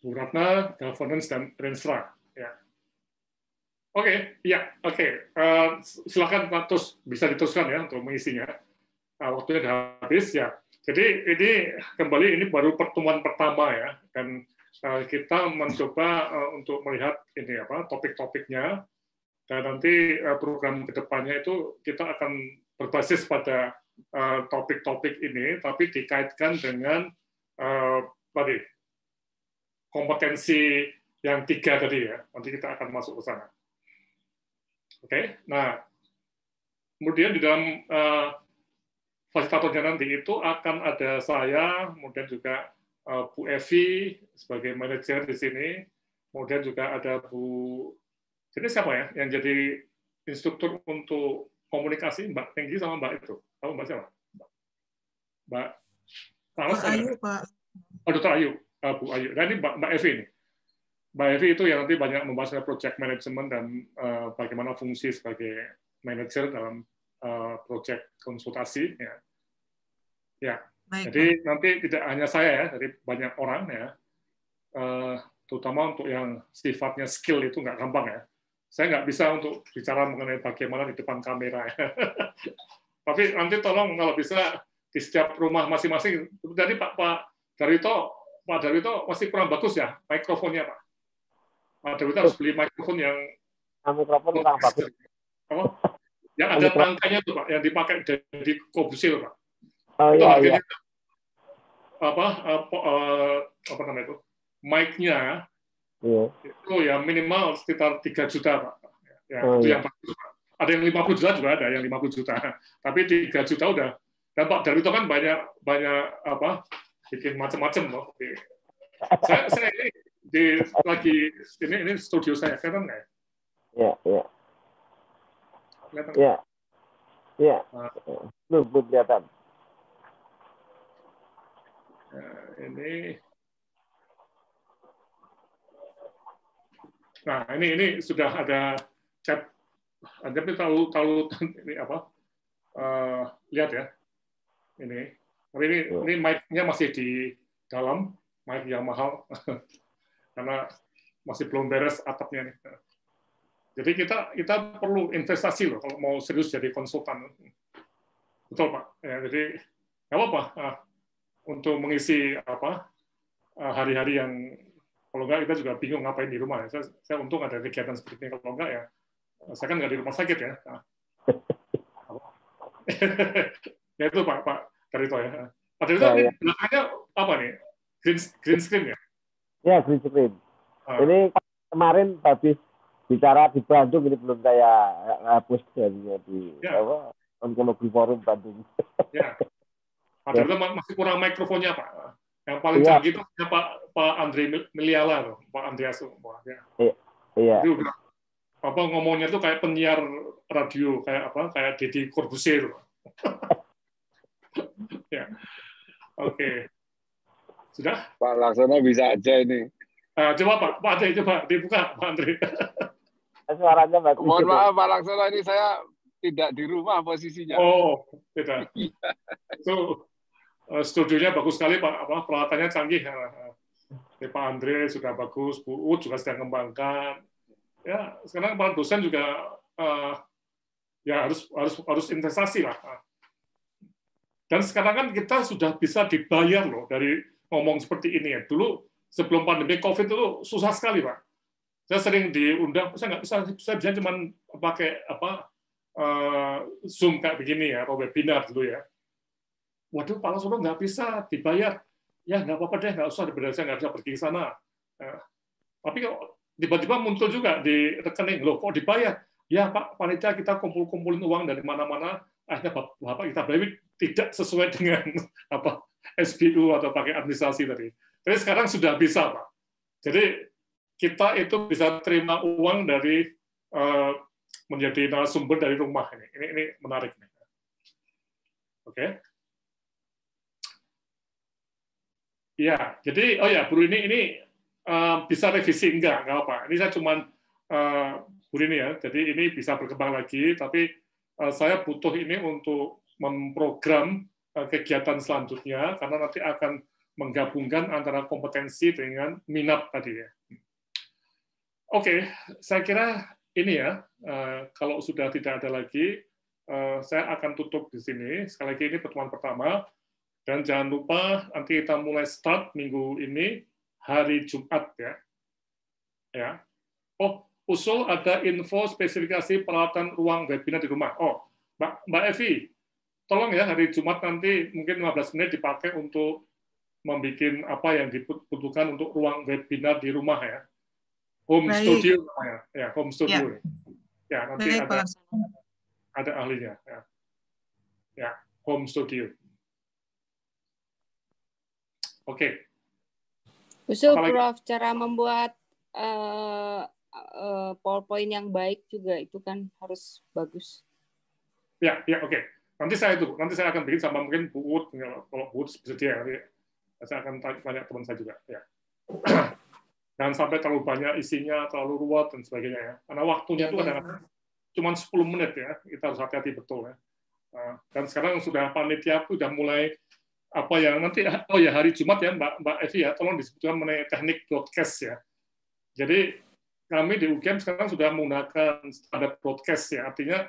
Bu Ratna, governance dan Renstra. Ya. Oke, ya, oke. Silakan Pak Tus, bisa diteruskan ya untuk mengisinya. Waktunya sudah habis ya. Jadi ini kembali ini baru pertemuan pertama ya, dan kita mencoba untuk melihat ini apa topik-topiknya, dan nanti program kedepannya itu kita akan berbasis pada topik-topik ini, tapi dikaitkan dengan tadi kompetensi yang 3 tadi ya. Nanti kita akan masuk ke sana. Oke, nah kemudian di dalam fasilitatornya nanti itu akan ada saya, kemudian juga Bu Evi sebagai manajer di sini, kemudian juga ada Bu, jadi siapa ya yang jadi instruktur untuk komunikasi, Mbak Tenggi sama Mbak itu, tahu Mbak siapa? Mbak Ayu, Pak. Oh, Dr. Ayu, Bu Ayu. Dan ini Mbak Evi nih. Mbak Evi itu yang nanti banyak membahas project management dan bagaimana fungsi sebagai manajer dalam project konsultasi. Ya. Baik, jadi nanti tidak hanya saya ya, dari banyak orang ya, terutama untuk yang sifatnya skill itu nggak gampang ya. Saya nggak bisa untuk bicara mengenai bagaimana di depan kamera ya. Tapi nanti tolong kalau bisa di setiap rumah masing-masing. Jadi Pak Darito masih kurang bagus ya mikrofonnya Pak. Pak Darito harus beli mikrofon yang mikrofon kurang bagus. Yang ada tangkanya tuh Pak, yang dipakai dari Kobusil Pak. Oh itu iya, iya. Apa namanya itu? Mic-nya itu ya minimal sekitar 3 juta Pak. Ya, itu yang bagus Pak. Ada yang 50 juta juga ada, yang 50 juta. Tapi 3 juta udah. Dan Pak Darwito kan banyak bikin macam-macam loh. Saya ini studio saya kan nggak ya? Iya, iya. Kelihatan? Ya, ya, Nah, belum kelihatan. Ini, nah ini sudah ada chat. Anda tahu ini apa? Lihat ya, ini. Tapi ini mic-nya masih di dalam, mic yang mahal karena masih belum beres atapnya nih. Jadi kita perlu investasi loh kalau mau serius jadi konsultan. Betul Pak. Ya, jadi nggak apa-apa untuk mengisi apa hari-hari yang kalau nggak kita juga bingung ngapain di rumah. Saya untung ada kegiatan seperti ini. Kalau nggak ya saya kan nggak di rumah sakit ya. Ya itu Pak Darito ya. Pak Darito ini belakangnya apa nih? Green screen ya? Ya, green screen. Ini kemarin habis bicara di Bandung, ini belum saya hapus di Onkologi Forum Bandung. Ya. Pak Darito masih kurang mikrofonnya Pak. Yang paling canggih itu Pak Andre Miliala, Pak Andreas. Iya. Itu udah apa ngomongnya tuh kayak penyiar radio, kayak Deddy Corbuzier. Ya. Oke. Sudah? Pak Laksono bisa aja ini. Coba Pak Andre, coba dibuka Pak Andre. Suaranya bagus. Mohon maaf Pak Laksono, ini saya tidak di rumah posisinya. Oh, tidak. So, studionya bagus sekali Pak, peralatannya canggih. Pak Andre sudah bagus, Bu Ut juga sedang kembangkan. Ya, sekarang para dosen juga ya harus investasi lah. Dan sekarang kan kita sudah bisa dibayar loh dari ngomong seperti ini ya. Dulu sebelum pandemi COVID itu susah sekali Pak. Saya sering diundang, saya nggak bisa cuma pakai Zoom kayak begini ya, atau webinar dulu ya. Waduh, Pak Laksono nggak bisa dibayar. Ya nggak apa-apa deh, nggak usah, saya nggak bisa pergi ke sana. Tapi tiba-tiba muncul juga di rekening, loh kok dibayar? Ya Pak, panitia kita kumpulin uang dari mana-mana, akhirnya Bapak kita bayar tidak sesuai dengan SBU atau pakai administrasi tadi. Tapi sekarang sudah bisa Pak. Jadi kita itu bisa terima uang dari menjadi narasumber dari rumah ini. Ini menarik nih. Oke. Ya, jadi Bu ini bisa revisi enggak apa. Ini saya cuman Bu Rini ya. Jadi ini bisa berkembang lagi, tapi saya butuh ini untuk memprogram kegiatan selanjutnya karena nanti akan menggabungkan antara kompetensi dengan minat tadi ya. Oke, saya kira ini ya. Kalau sudah tidak ada lagi, saya akan tutup di sini. Sekali lagi ini pertemuan pertama. Dan jangan lupa nanti kita mulai start minggu ini hari Jumat ya. Oh, usul ada info spesifikasi peralatan ruang webinar di rumah. Oh, Mbak Evi, tolong ya hari Jumat nanti mungkin 15 menit dipakai untuk membuat apa yang dibutuhkan untuk ruang webinar di rumah ya. Home studio namanya. Ya, home studio. Ya, nanti ada ahlinya ya. Ya, home studio. Oke. Usul Prof, cara membuat PowerPoint yang baik juga itu kan harus bagus. Ya, oke. Nanti saya akan bikin sama mungkin Bu Ut, kalau Bu Ut bersedia nanti saya akan tanya teman saya juga. Ya. Jangan sampai terlalu banyak isinya, terlalu ruwet dan sebagainya ya. Karena waktunya itu kadang-kadang cuma 10 menit ya. Kita harus hati-hati betul ya. Dan sekarang sudah panitia sudah mulai apa yang nanti hari Jumat ya Mbak Evi ya, tolong disebutkan mengenai teknik broadcast ya. Jadi kami di UGM sekarang sudah menggunakan standar broadcast ya, artinya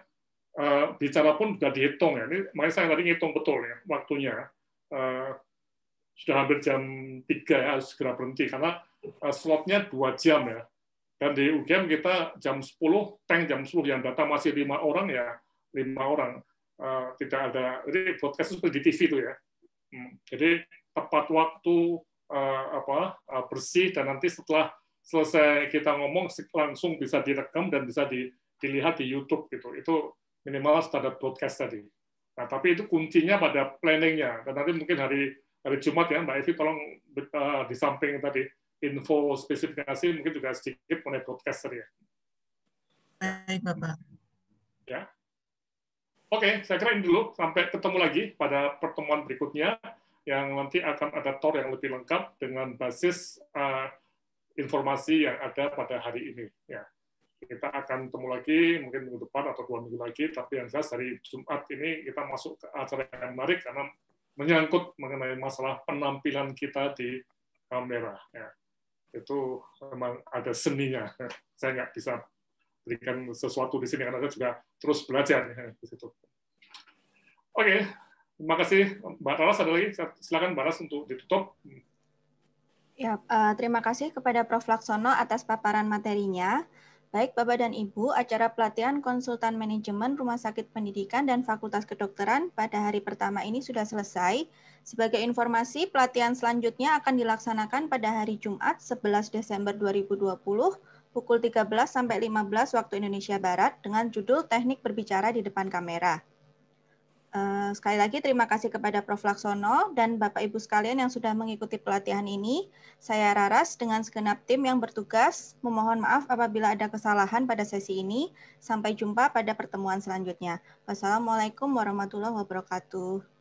bicara pun sudah dihitung ya. Ini makanya saya tadi ngitung betul ya waktunya. Sudah hampir jam 3 ya, harus segera berhenti karena slotnya 2 jam ya. Dan di UGM kita jam 10, tank jam 10 yang datang masih 5 orang ya, 5 orang. Tidak ada, jadi broadcast itu di TV itu ya. Jadi tepat waktu bersih dan nanti setelah selesai kita ngomong langsung bisa direkam dan bisa dilihat di YouTube gitu. Itu minimal standar broadcast tadi. Nah, tapi itu kuncinya pada planningnya. Dan nanti mungkin hari Jumat ya Mbak Evi tolong di samping tadi info spesifikasi mungkin juga sedikit mengenai broadcast tadi ya. Baik Bapak. Ya. Oke, saya kira ini dulu. Sampai ketemu lagi pada pertemuan berikutnya yang nanti akan ada tour yang lebih lengkap dengan basis informasi yang ada pada hari ini. Ya, kita akan ketemu lagi mungkin minggu depan atau 2 minggu lagi. Tapi yang jelas dari Jumat ini kita masuk ke acara yang menarik karena menyangkut mengenai masalah penampilan kita di kamera. Ya, itu memang ada seninya. Saya nggak bisa berikan sesuatu di sini karena saya juga terus belajar di situ. Oke, terima kasih Mbak Raras. Ada lagi? Silakan Mbak Raras untuk ditutup. Ya, terima kasih kepada Prof. Laksono atas paparan materinya. Baik Bapak dan Ibu, acara pelatihan konsultan manajemen Rumah Sakit Pendidikan dan Fakultas Kedokteran pada hari pertama ini sudah selesai. Sebagai informasi, pelatihan selanjutnya akan dilaksanakan pada hari Jumat 11 Desember 2020 pukul 13 sampai 15 waktu Indonesia Barat dengan judul Teknik Berbicara di Depan Kamera. Sekali lagi terima kasih kepada Prof. Laksono dan Bapak Ibu sekalian yang sudah mengikuti pelatihan ini. Saya Raras dengan segenap tim yang bertugas memohon maaf apabila ada kesalahan pada sesi ini. Sampai jumpa pada pertemuan selanjutnya. Wassalamualaikum warahmatullahi wabarakatuh.